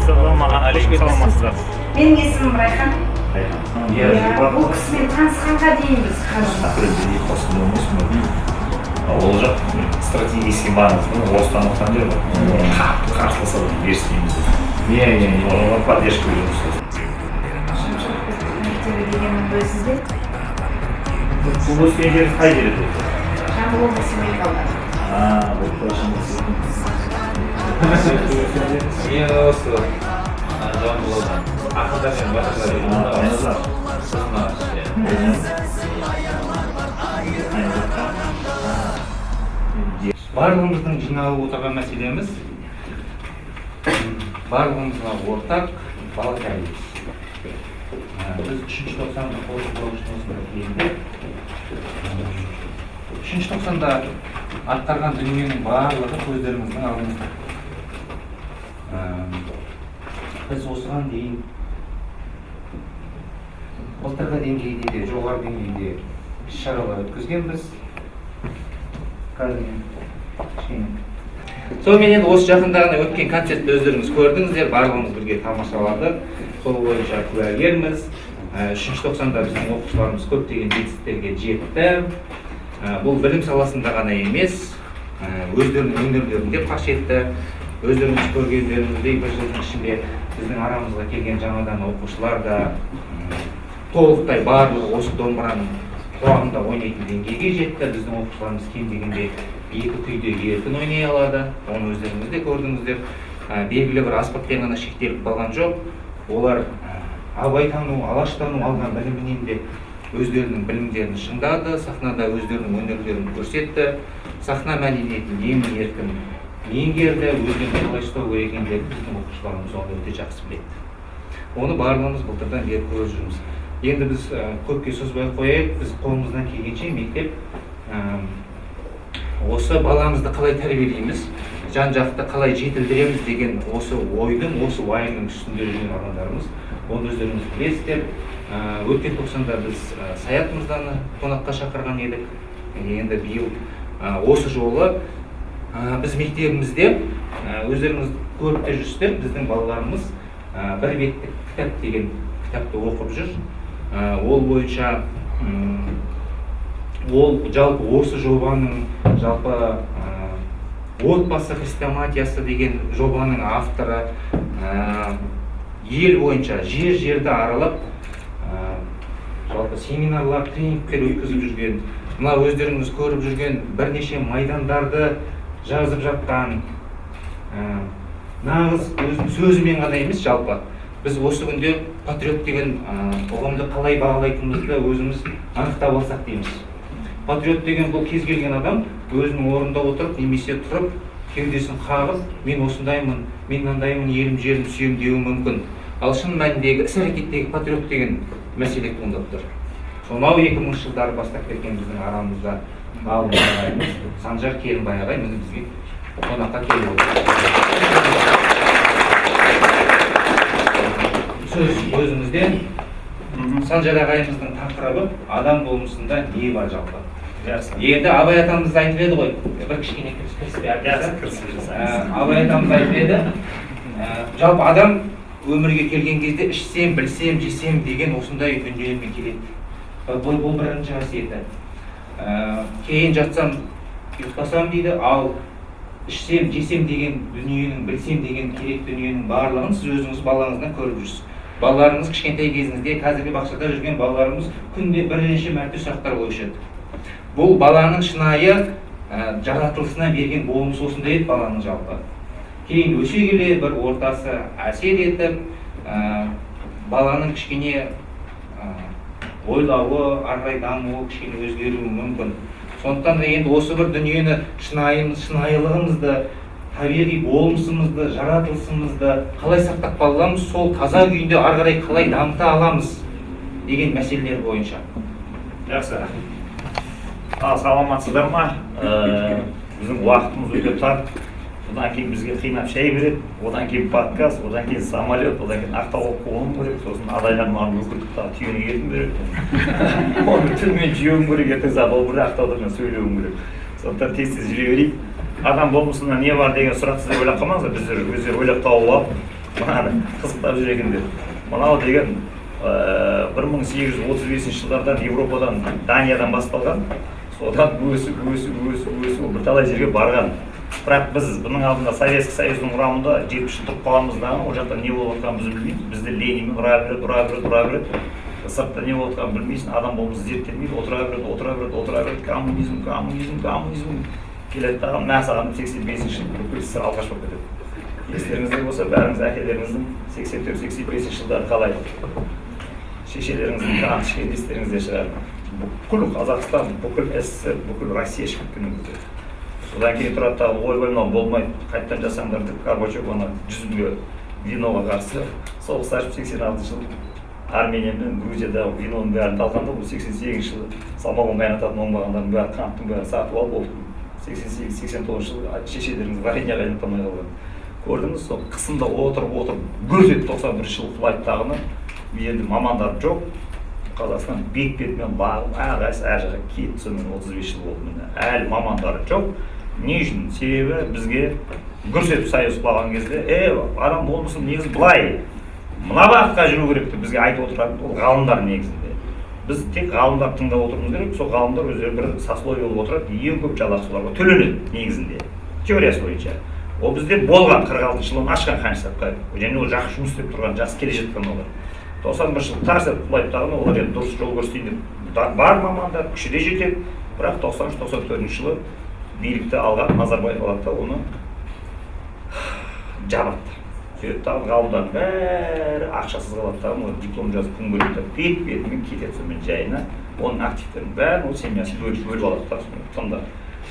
Ассалаумағалейкум, саламатсыздар. Менің есімім Райхан. Бұл кісімен танысқанға дейін біз ол жақ стратегический маңызды осыдан оқтан жер қатты қарсыласа беріспейміз. Оларға поддержка береміз. мектебі дегеннің білесізбе? Бұл өскен жер қай жер еді? Жамбыл облысы Мейхалда. Бұл қойшымыз. Мен осы Жамбылдан ақылдармен батырлар барлығымыздың жиналып отырған мәселеміз барлығымызға ортақ бала тәрбиесі. Біз 3-ші тоқсанды қосып келгенде 3-ші тоқсанда атқарған дүниенің барлығы көздеріміздің алдымызда. Біз осыған дейін былтырғы деңгейде де жоғары деңгейде іс-шаралар өткізгенбіз. Сонымен енді осы жақында ғана өткен концертті өздеріңіз көрдіңіздер, барлығымыз бірге тамашаладық. Сол бойынша куәгерміз. 3-ші тоқсанда біздің оқушыларымыз көптеген жетістіктерге жетті. Бұл білім саласында ғана емес, өздерінің өнерлерінде паш етті. Өздеріңіз көргендеріңіздей бір жылдың ішінде біздің арамызға келген жаңадан оқушылар да толықтай барлығы осы домбыраның құлағында ойнайтын деңгейге жетті. Біздің оқушыларымыз кем дегенде 2 күйде еркін ойнай алады. Оны өздеріңіз де көрдіңіздер. Белгілі бір аспаппен ғана шектеліп қалған жоқ. Олар абайтану, алаштану алған білімінен де өздерінің білімдерін шыңдады, сахнада өздерінің өнерлерін көрсетті. Сахна мәдениетін емін-еркін меңгерді, өздеріне қалай ұстау керек екендерін біздің оқушыларымыз оны өте жақсы біледі. Оны барлығымыз былтырдан бері көріп жүрміз. Енді біз көпке созбай қояйық, біз қолымыздан келгенше мектеп осы баламызды қалай тәрбиелейміз, жан-жақты қалай жетілдіреміз деген осы ойдың, осы уайымның үстінде жүрген адамдарымыз. Оны өздеріңіз білесіздер. Өткен тоқсанда біз Саят мырзаны қонаққа шақырған едік. Енді биыл осы жолы біз мектебімізде өздеріңіз көріп те жүрсіздер, біздің балаларымыз бір беттік кітап деген кітапты оқып жүр. Ол бойынша ол жалпы осы жобаның жалпы отбасы хрестоматиясы деген жобаның авторы ел бойынша жер-жерді аралап жалпы семинарлар, тренингтер өткізіп жүрген, мына өздеріңіз көріп жүрген бірнеше майдандарды жазып жатқан, нағыз сөзімен ғана емес жалпы. Біз осы күнде патриот деген ұғымды қалай бағалайтынымызды өзіміз анықтап алсақ дейміз. Патриот деген бұл кез келген адам өзінің орнында отырып, немесе тұрып, кеудесін қағып, мен осындаймын, мен мынандаймын, елім жерім сүйем деуі мүмкін. Ал шын мәніндегі іс-әрекеттегі патриот деген мәселе туындап тұр. Сонау 2000 жылдары бастап кеткен біздің арамызда ғалымдарымыз Санжар Керімбай ағай міне бізге қонаққа келіп отыр. Сөз өзіңізден. Санжар ағайымыздың тақырыбы адам болмысында не бар жалпы? Енді Абай атамыз айтып еді ғой, бір кішкене кіріспе Абай атамыз айтып еді, жалпы адам өмірге келген кезде ішсем, білсем, жесем деген осындай дүниемен келеді. Бұл бірінші қасиеті. Кейін жатсам, ұйықтасам дейді, ал ішсем, жесем деген дүниенің, білсем деген керек дүниенің барлығын сіз өзіңіз балаңыздан көріп жүрсіз. Балаларыңыз кішкентай кезіңізде, қазіргі бақшада жүрген балаларымыз күнде бірнеше мәрте сұрақтар қойышады. Бұл баланың шынайы жаратылысына берген болмыс осындай еді баланың жалпы. Кейін өсе келе бір ортасы әсер етіп, баланың кішкене ойлауы, арай дамуы кішкене өзгеруі мүмкін. Сондықтан да енді осы бір дүниені шынайылығымызды, табиғи болмысымызды, жаратылысымызды қалай сақтап қаламыз, сол таза күйінде ары қарай қалай дамыта аламыз деген мәселелер бойынша. Жақсы. Саламатсыздар ма? Біздің уақытымыз өте тар. Одан кейін бізге қинап шай береді, одан кейін подкаст, одан кейін самолет, одан кейін ақтауға қуылым керек, сосын адайлардың маған өкілдіктағы түйені етін береді. Оны тілмен жеуім керек, ертең забыл бір ақтаудармен сөйлеуім керек. Сондықтан тез жүре берейік. Адам болмысында не бар деген сұрақ сіздер ойлап қалмаңыздар, біздер өздері ойлап тауып алып, мынаны қызықтап жүр екендер. Мынау деген 1835 жылдардан Европадан, Даниядан басталған, содан өсіп бірталай жерге барған. Бірақ біз бұның алдында Советский Союздың құрамында 70 жыл тұрып қалғанымыздағы, ол жақта не болып жатқанын біз білмейміз. Бізді Ленинмен ұра береді. Сыртта не болып жатқанын білмейсің, адам болмысы зерттелмейді, отыра береді. Коммунизм келеді дағы, мә саған 85 жыл бүкіл сыр алғаш болып кетеді. Естеріңізде болса, бәріңіз әкелеріңіздің 84-85 жылдары қалай? Шешелеріңіздің қан ішкен естеріңізде шығар. Бүкіл Қазақстан, бүкіл СССР, бүкіл Россия ішіп кеткен кезде. Содан кейін тұрады тағы ойбай мынау болмайды, қайттан жасаңдар деп Горбачев ана 100 миллион виноға қарсы соғыс ашып 86 жыл Армениямен Грузияда виноның бәрін талқанда, бұл 88 жылы самогон қайнататын оңбағандардың бәрі қанттың бәрін сатып алып болды. 88-89 жылы шешелеріңіз варенья қайнатамай қалған. Көрдіңіз, сол қысымда отырып гүрс етіп 91 жыл құлайды тағыны. Енді мамандар жоқ. Қазақстан бет-бетімен бағып, әр жаққа кетті, сонымен 35 жыл болды. Әлі мамандары жоқ. Не үшін? Себебі бізге гүрс етіп союз құлаған кезде, адам болмысын негізі былай, мына бағытқа жүру керек деп бізге айтып отырады, ол ғалымдар негізінде. Біз тек ғалымдар тыңдап отырмыз керек, сол ғалымдар өздері бір сословие болып отырады, ең көп жалақы соларға төленеді негізінде, теориясы бойынша. Ол бізде болған 46 жылын ашқан қаншаққа, және ол жақсы жұмыс істеп тұрған, жақсы келе жатқан олар. 91 жыл тарс етіп құлайды тағына, олар енді дұрыс жол көрсетейін деп бар мамандар, күші де жетеді, бірақ 93-94 жылы билікті алған Назарбаев алады да оны жабады. Сөйтіп тағы ғалымдар бәрі ақшасыз қалады тағын, олар диплом жазып күн көреді, бет-бетімен кетеді сонымен жайына, оның активтерін бәрін ол семьясын бөліп алады тағын.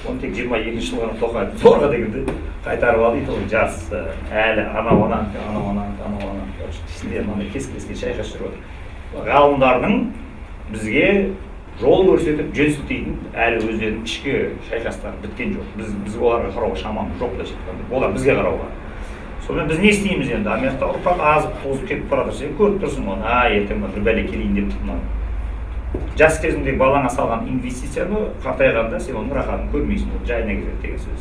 Оны тек 22 жылға Тоқаев зорға дегенде қайтарып алды, ол жас әлі анау-анан, ішінде мынандай кес-кеске шайқас жүріп отыр. Ғалымдардың бізге жол көрсетіп, жөн сілтейтін әлі өздерінің ішкі шайқастары біткен жоқ. Біз оларға қарауға шамамыз жоқ та жеткенде, олар бізге қарауға. Сонымен біз не істейміз енді? Америкта ұрпақ азып, тозып кетіп баратыр, сен көріп тұрсың оны, ертең бір бәле келейін деп тұр. Жас кезіңдегі балаңа салған инвестицияны қартайғанда сен оның рахатын көрмейсің, ол жайына кетеді деген сөз.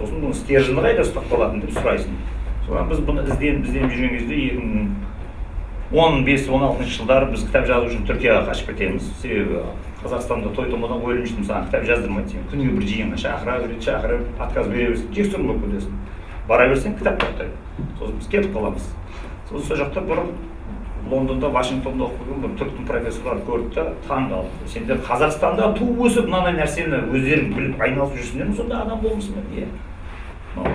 Сосын бұны стержені қайда ұстап қалатын деп сұрайсың. Содан біз бұны ізденіп жүрген кезде 2015-16 жылдары біз кітап жазу үшін Түркияға қашып кетеміз. Себебі Қазақстанда той-томадан өліміштім, саған кітап жаздырмайды. Сен күнге бір жиынға шақырып, отказ бере берсең, жексұрын болып кетесің. Бара берсең кітап тоқтайды. Сосын біз кетіп қаламыз. Сосын сол жақта бір Лондонда, Вашингтонда оқып көрген бір түріктің профессорлары көрді де таң қалды. Сендер Қазақстанда туып өсіп мынандай нәрсені өздерің біліп айналысып жүрсіңдер, сонда адам болмысың ба? Иә.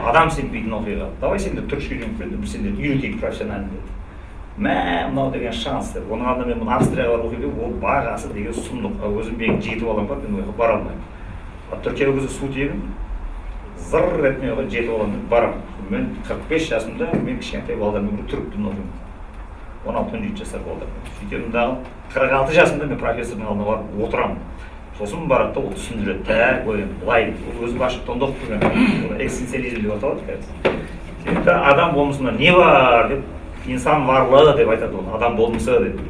Адам сенбейтін оқиға. Давай сендер түркішке үйреніп келді, біз сендерді үйретейік профессионально деді. Мынау деген шанс деп. Оның алдында мен Австрияға барып оқиды, ол бағасы деген сұмдық. Өзім мен жетіп алам ба, мен ойға бара алмаймын. Түркияға өзі су тегін, зыр етмей ойға жетіп алам деп барамын. Мен 45 жасымда мен кішкентай балдармен бір түрік тілін оқимын. 16-17 жасар болдым. Сөйтемін дағы 46 жасымда мен профессордың алдына барып отырамын. Сосын барады да ол түсіндіреді. Былай, өзім Вашингтонда оқып көрген. Экзистенциализм деп аталады, қазір. Адам болмысында не бар деп, инсан барлығы деп айтады оны, адам болмысы деп.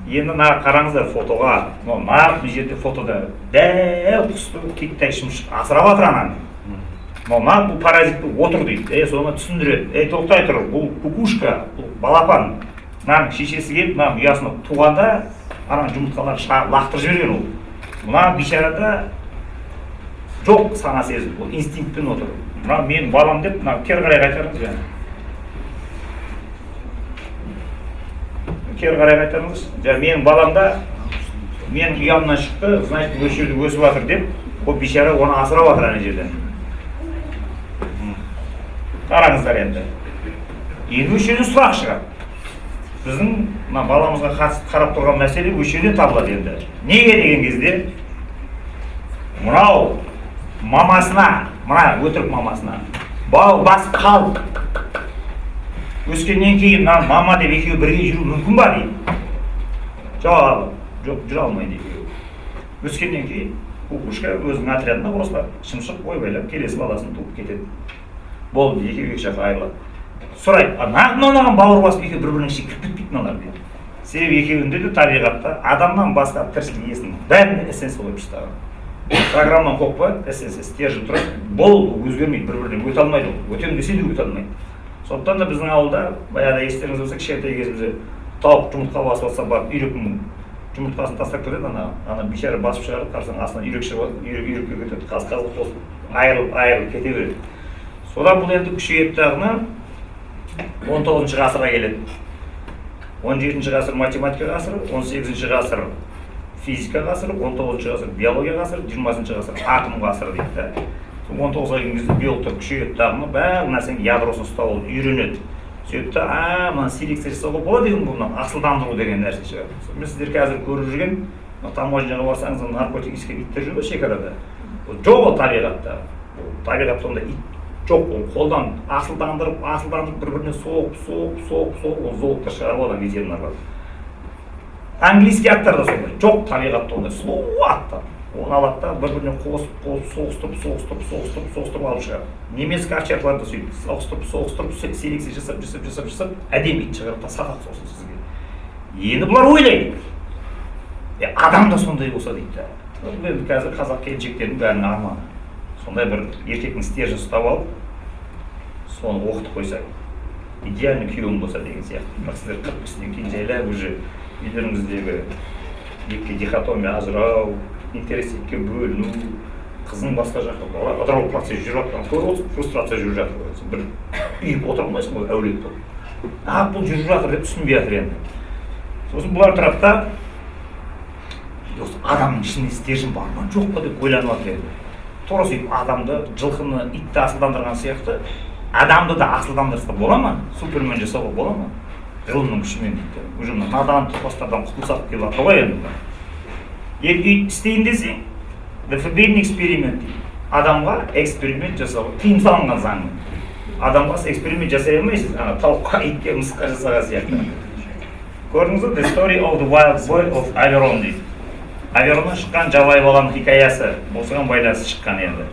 Енді қараңыздар фотоға, мына жерде фотода дәл құсты киттей шымшық асырап жатыр ананы. Бұл паразит отыр дейді, соны түсіндіреді. Тоқтай тұр, бұл кукушка, бұл балапан. Мынаның шешесі келіп, мынаның ұясына туғанда, ананың жұмыртқаларын лақтырып жіберген ол. Мына бейшарада жоқ сана сезім, ол инстинктпен отыр. Мына менің балам деп, мына кері қарай қайтарыңыз жаңа. Кері қарай қайтарыңыз. Менің баламда, менің ұямнан шықты, значит, осы жерде өсіп жатыр деп, ол бейшара оны асырап жатыр ана жерден. Қараңыздар енді. Енді осы жерден сұрақ шығады. Біздің баламызға қатысып қарап тұрған мәселе осы жерден табылады енді. Неге деген кезде, мынау мамасына, мына өтірік мамасына, бау басып қалып, өскеннен кейін мама деп екеуі бірге жүру мүмкін ба дейді. Жауабы, жоқ, жүре алмайды екеуі. Өскеннен кейін кукушка өзінің отрядына қосылады, шымшық ойбайлап келесі баласын туып кетеді. Болды, екеуі екі жаққа айырылады. Сұрайды, мынаған бауыр басып екеуі бір-бірінің ішіне кіріп кетпейді мыналар дейді. Себебі екеуінде де табиғатта адамнан басқа тіршілік иесінің бәрінде эссенция болып ұстаған. Программадан қоқпайды, эссенция стержен тұрады. Бұл өзгермейді, бір-бірінен өте алмайды ол. Өтем десе де өте алмайды. Сондықтан да біздің ауылда баяғыда естеріңіз болса кішкентай кезімізде тауық жұмыртқа басып алса барып үйректің жұмыртқасын тастап кетеді, ана бейшара басып шығарып қарасаң астынан үйрек шығып алады, үйрекке кетеді, қаз-қазылық тосып айырылып кете береді. Содан бұл енді күшейіп тағына 19 ғасырға келеді. 17 ғасыр математика ғасыры, 18 ғасыр физика ғасыры, 19 ғасыр биология ғасыры, 20 ғасыр атом ғасыры дейді. 19-ға келген кезде биологтар күшейіп тағына бәрі нәрсенің ядросын ұстап алып үйренеді. Сөйтті, мына селекция жасауға болады деген бұнан асылдандыру деген нәрсе шығады. Мен сіздер қазір көріп жүрген, таможняға барсаңыз, наркотический иттер жүр ғой шекарада. Жоқ ол табиғатта. Табиғатта онда ит жоқ, ол қолдан асылдандырып бір-біріне соғып, ол зоологтар шығарып алған ветеринарлар. Английский аттар да сондай, жоқ табиғатта ондай сұлу аттар. Оны алады да бір-біріне қосып, соғыстырып алып шығады. Немецкий овчарлар да сөйтіп, соғыстырып, селекция жасап, әдемі ит шығарып та сатады сосын сізге. Енді бұлар ойлайды. Адам да сондай болса дейді. Енді қазір қазақ келіншектердің бәрінің арманы. Сондай бір еркектің стержін ұстап алып, соны оқытып қойса, идеальный күйеуім болса деген сияқты. Бірақ сіздер 40-тен кейін жайлап уже үйлеріңіздегі екі дихотомия ажырау, интереске бөліну, қызың басқа жаққа бала ыдырау процесс жүріп жатқан көріп отырсың, фрустрация жүріп жатыр. Бір үйіп отыра алмайсың ғой, әулет болып. Бұл жүріп жатыр деп түсінбей жатыр енді. Сосын бұлар тұрады да, адамның ішінде стержен бар ма жоқ па деп ойланып жатыр еді. Тура сөйтіп адамды, жылқыны, итті асылдандырған сияқты, адамды да асылдандырса бола ма? Супермен жасауға бола ма? Ғылымның күшімен дейді. Уже надан тұлпастардан құтылсақ деп жатыр ғой енді. Үй істейін десең, the forbidden experiment дейді. Адамға эксперимент жасауға тыйым салынған заңмен. Адамға эксперимент жасай алмайсыз, тауыққа, итке, мысыққа жасаған сияқты. Көрдіңіз бе? The story of the wild boy of Averron дейді. Авероннан шыққан жабайы баланың хикаясы, осыған байланысты шыққан енді.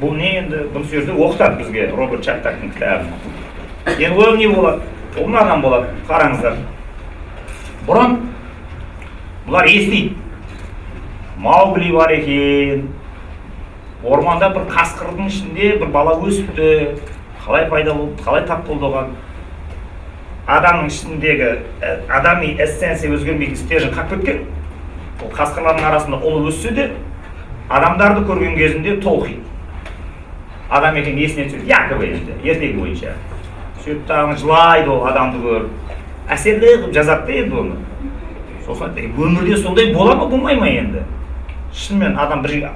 Бұл не енді? Бұл жерде оқытады бізге Роберт Чактактың кітабын. Енді ол не болады? Ол мынадан болады. Қараңыздар. Бұрын бұлар естиді. Маугли бар екен. Орманда бір қасқырдың ішінде бір бала өсіпті. Қалай пайда болды, қалай тап болды оған? Адамның ішіндегі адами эссенция өзгермейтін стержен қалып кеткен. Ол қасқырлардың арасында ұлы өссе де, адамдарды көрген кезінде толқиды. Адам екен есіне түседі, якобы енді, ертегі бойынша. Сөйтіп тағын жылайды ол адамды көріп. Әсерлі қылып жазады да енді оны. Сосын өмірде сондай бола ма, болмай ма енді? Шынымен адам бір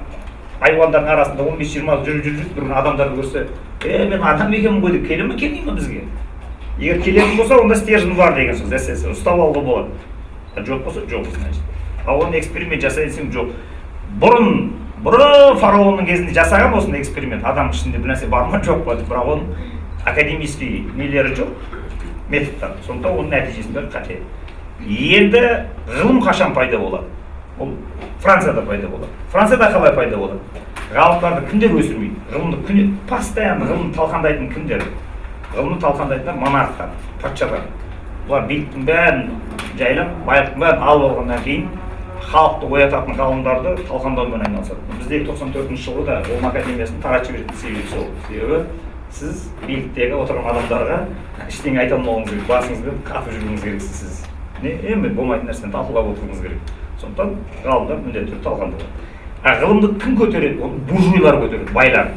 айуандардың арасында 15-20 жүріп бір адамдарды көрсе, мен адам екенмін ғой деп келе ме, келмей ме бізге? Егер келетін болса, онда стержен бар деген сөз, әсіресе ұстап алуға болады. Жоқ болса, жоқ значит. Ал оны эксперимент жасайсың жоқ. Бұрын фараонның кезінде жасаған осындай эксперимент, адам ішінде бір нәрсе бар ма жоқ па, бірақ оның академический нелері жоқ, методтар. Сондықтан оның нәтижесінде қате. Енді ғылым қашан пайда болады? Ол Францияда пайда болады. Францияда қалай пайда болады? Ғалымдарды кімдер өсірмейді? Ғылымды постоянно ғылымды талқандайтын кімдер? Ғылымды талқандайтындар монархтар, патшалар. Бұлар биліктің бәрін жайлап, байлықтың бәрін алып алғаннан кейін халықты оятатын ғалымдарды талқандаумен айналысады. Біздегі 94 жылы да ғылым академиясын таратып жіберетін себебі сол. Себебі сіз биліктегі отырған адамдарға ештеңе айта алмауыңыз керек, басыңызды қатып жүруіңіз керексіз сіз. Енді болмайтын нәрсені талқылап отыруыңыз керек. Сондықтан ғалымдар міндетті түрде талқандайды. Ғылымды кім көтереді? Оны буржуйлар көтереді, байлар.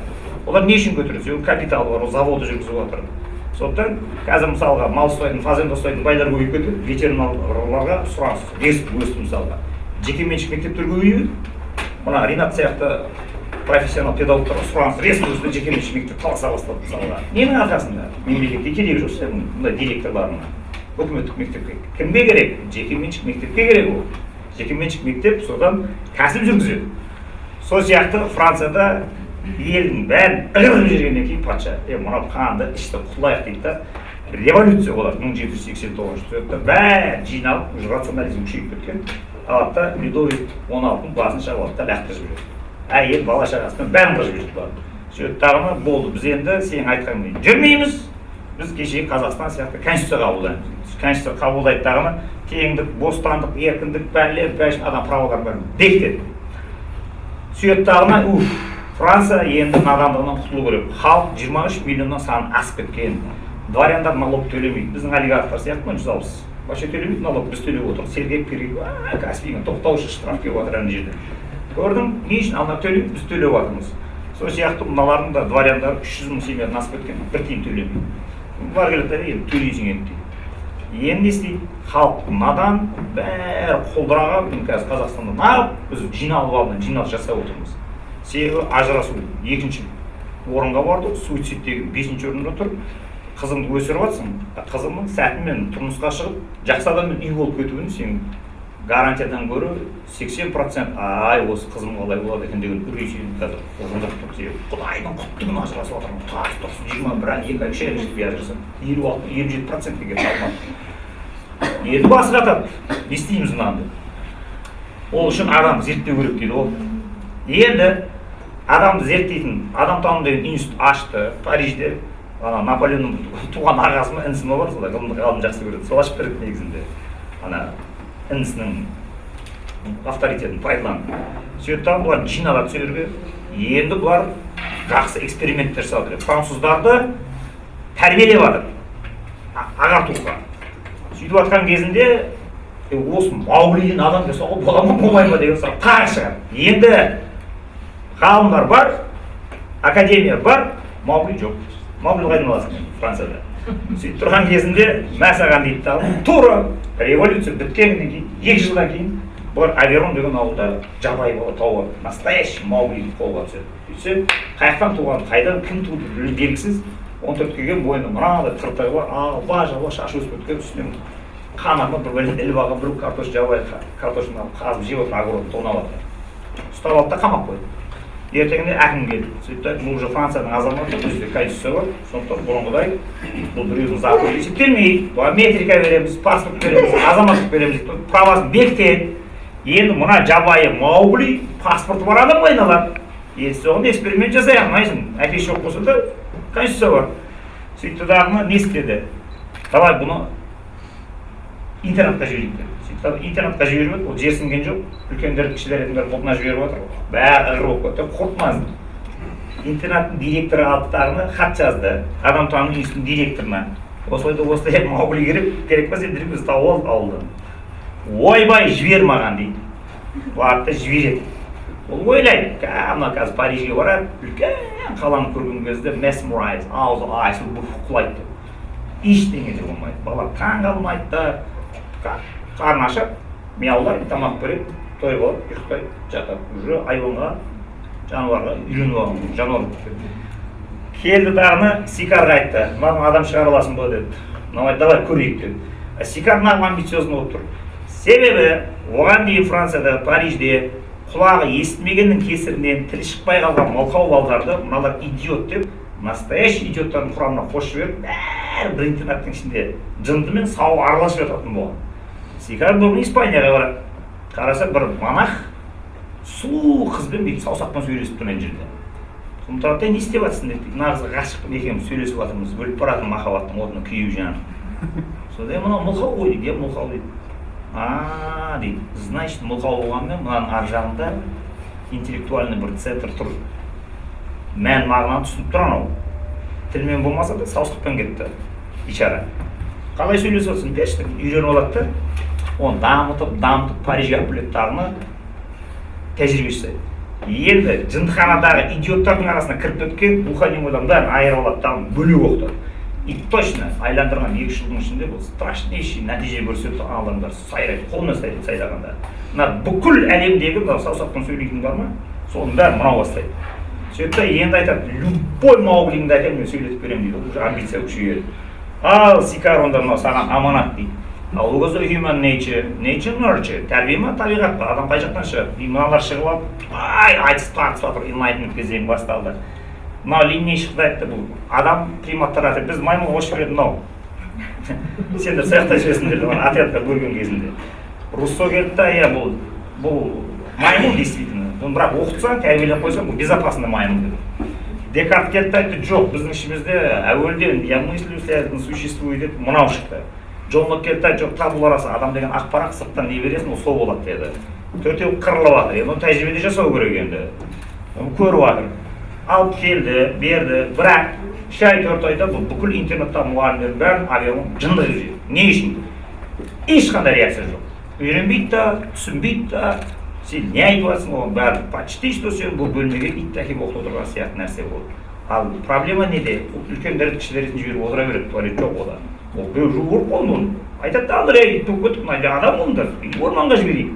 Олар не үшін көтереді? Себебі капиталы бар, ол заводы жүргізіп отыр. Сондықтан қазір мысалға мал ұстайтын, фазенді ұстайтын байлар көбейіп кетті, ветеринарларға сұраныс өсті мысалға. Жекеменшік мектептерге көбейді. Мына Ринат сияқты профессионал педагогтарға сұраныс өсті, жекеменшік мектеп таласа бастады мысалға. Ненің арқасында? Мемлекетке керегі жоқ, мұндай директорларына. Үкіметтік мектепке. Кімге керек? Жекеменшік мектепке керек ол. Жекеменшік мектеп содан кәсіп жүргізеді. Сол сияқты Францияда елдің бәрін ығырып жібергеннен кейін патша, мынау қанды ішті құтылайық дейді да, революция болады 1789 жылы. Бәрі жиналып, рационализм күшейіп кеткен. Алады да Людовик 16-ның басын шабады да лақтырып жібереді. Әйел бала шағасынан бәрін қырып жіберді. Сөйтіп тағына болды, біз енді сенің айтқанмен жүрмейміз. Біз кешегі Қазақстан сияқты конституция қабылдаймыз. Конституция қабылдайды тағына теңдік, бостандық, еркіндік, бәрін адам праволарын бәрін бекітеді. Сөйтіп тағына Франция енді надандығынан құтылу керек. Халық 23 миллионнан саны асып кеткен. дворяндар налог төлемейді. Біздің олигархтар сияқты 160. Вообще төлемейді налог, біз төлеп отырмыз. Сергек перейді, Каспийға тоқтаушы штраф келіп жатыр ана жерде. Көрдің, не үшін ана төлейді, біз төлеп жатырмыз. Сол сияқты мыналардың да дворяндар 300 000 семьядан асып кеткен, бір тиын төлемейді. Бар келеді, енді төлейсің енді дейді. Енді не істейді? Халық надан, бәрі қолдыраға, қазір Қазақстанда нағып, біз жиналып алдын, жиналыс жасап отырмыз. Себебі ажырасу екінші орынға барды, суицидтегі 5-ші орында тұр. Қызымды өсіріп жатсың, қызымның сәтімен тұрмысқа шығып, жақсы адаммен үй болып кетуін сен гарантиядан гөрі 80% ай осы қызым қалай болады екен деген үрей сені қазір орындап тұр. Себебі Құдайдың құтты күні ажырасып отырмын, тас тұрсын 21 ай, 2 ай, 3 ай жетпей ажырасам, 56-57%-ге келіп қалмады. Енді басы қатады, не істейміз мынаны? Ол үшін адам зерттеу керек дейді ол. Енді адамды зерттейтін адамтану деген институт ашты Парижде. Наполеонның туған ағасы ма, інісі ма бар, солай ғалым жақсы көреді. Сол ашып береді негізінде. Інісінің авторитетін пайдаланып. Сөйтіп бұлар жиналады сол жерге. Енді бұлар жақсы эксперименттер жасап жатыр. Француздарды тәрбиелеп жатыр. Ағартуға. Сөйтіп жатқан кезінде осы Маугли деген адам жасауға бола ма, болмай ма деген сұрақ тағы шығады. Енді ғалымдар бар, академия бар, Маугли жоқ. Маугли қайдан аласың Францияда. Сөйтіп тұрған кезінде мәсаған дейді да, тура революция біткеннен кейін, 2 жылдан кейін бұлар Аверон деген ауылда жабайы бала тауып, настоящий Маугли қолға түседі. Сөйтсе, қаяқтан туған, қайдан кім туды белгісіз, 14 келген бойында мынадай тыртай бар, алба-жалба шашы өсіп кеткен, үстінен қанарма бір іліп алған бір картош жабайы картошын қазып жеп отыр, огородын тонап жатыр. Ұстап алды да қамап қойды. Ертеңінде әкім келді. Сөйтті, бұл уже Францияның азаматы, бізде конституция бар. Сондықтан бұрынғыдай бұл біреудің заты есептелмейді. Метрика береміз, паспорт береміз, азаматтық береміз, правасын бекітеді. Енді мына жабайы Маугли паспорты бар адам айналады. Енді соған эксперимент жасай алмайсың. Әкесі жоқ болса да конституция бар. Сөйтті дағыны не істеді? Давай бұны интернетқа жіберейік деді. Интернетқа жіберіп, ол жерсінген жоқ, үлкендер, кішілердің бәрі бұлтына жіберіп отыр. Бәрі ығыр болып кетті, құртмазды. Интернеттің директоры алыптарына хат жазды, адамтану институтының директорына. Осылай Маугли керек па сен біз тауып ауылды. Ойбай жібер маған дейді. Барып жібереді. Ол ойлайды, қазір Парижге барады, үлкен қаланы көрген кезде mesmerize, аузы айсыл құлайды. Ештеңе де болмайды. Бала таң қалмайды да, қарны ашып, мияулайды, тамақ береді, той болады, ұйықтай жатады. Уже айуанға, жануарға үйреніп алған, жануар болып. Келді дағыны Сикарға айтты, маған адам шығара аласың ба деді. Мынау давай көрейік деді. Сикар нағым амбициозный болып тұр. Себебі оған дейін Францияда, Парижде құлағы естімегеннің кесірінен тілі шықпай қалған мылқау балдарды мыналар идиот деп, настоящий идиоттардың құрамына қосып жіберіп, бәрі бір интернаттың ішінде жынды мен сау араласып жататын болған. Сикар бүгін Испанияға барады. Қараса бір монах сұлу қызбен бүйтіп саусақпен сөйлесіп тұр ана жерде. Сонда не істеп жатсың деді. Нағыз ғашықпын екеуміз сөйлесіп жатырмыз, өліп баратын махаббаттың отына күйіп жанып. Сонда мынау мылқау ғой дейді, мылқау дейді. Дейді, значит, мылқау болғанмен мынаның ар жағында интеллектуальный бір центр тұр. Мән мағынаны түсініп тұр анау. Тілмен болмаса да саусақпен кетті ишара. Қалай сөйлесіп жатсың дешті, үйреніп алады да. Оны дамытып Парижге алып тағына тәжірибе жасайды. Енді жындыханадағы идиоттардың арасына кіріп өткен рухани адамдар айырып алады да, бөлек оқытады. И точно айландырған 2 жылдың ішінде бұл страшнейший нәтиже көрсетті адамдар сайрайды, қолына сайлағанда. Мына бүкіл әлемдегі саусақпен сөйлейтін бар ма? Соның бәрі мынау бастайды. Сөйтті енді айтады, любой Мауглиңді әкел мен сөйлетіп беремін дейді, уже амбиция күшейеді. Ал Сикар онда мынау саған аманат дейді. Ал ол кезде human nature, nurture, тәрбие ма, табиғат па, адам қай жақтан шығады. Мыналар шығып алып, айтыс тартысып жатыр, enlightenment кезеңі басталды. Мынау линия шықты айтты, бұл адам приматтар атыр, біз маймыл қосып береді мынау. Сендер сояқта жүресіңдер, отрядқа бөлген кезінде. Руссо келді да, бұл маймыл действительно. Бірақ оқытсаң, тәрбиелеп қойсаң, бұл безопасный маймыл деді. Декарт келді айтты, жоқ, біздің ішімізде әуелден я мыслю, существует деді, мынау шықты. Джон Лок келді, жоқ, табылар аса, адам деген ақпарақ сырттан не бересің, ол сол болады деді. Төртеу қырылып жатыр, енді оны тәжірибеде жасау керек енді. Көріп жатыр. Алып келді, берді, бірақ 3 ай 4 айда бұл бүкіл интернеттағы мұғалімдердің бәрін авианың жынды жүреді. Не үшін? Ешқандай реакция жоқ. Үйренбейді да, түсінбейді да, сен не айтып жатсың, оған бәрі почти что сен бұл бөлмеге ит әкеліп оқытып отырған сияқты нәрсе болды. Ал проблема неде? Үлкендерді кішілерін жіберіп отыра береді, туалет жоқ одан. Ол біреу жуып болды оны. Айтады да, андырай, ит болып кетіп, мына адам болыңдар, орманға жіберейік.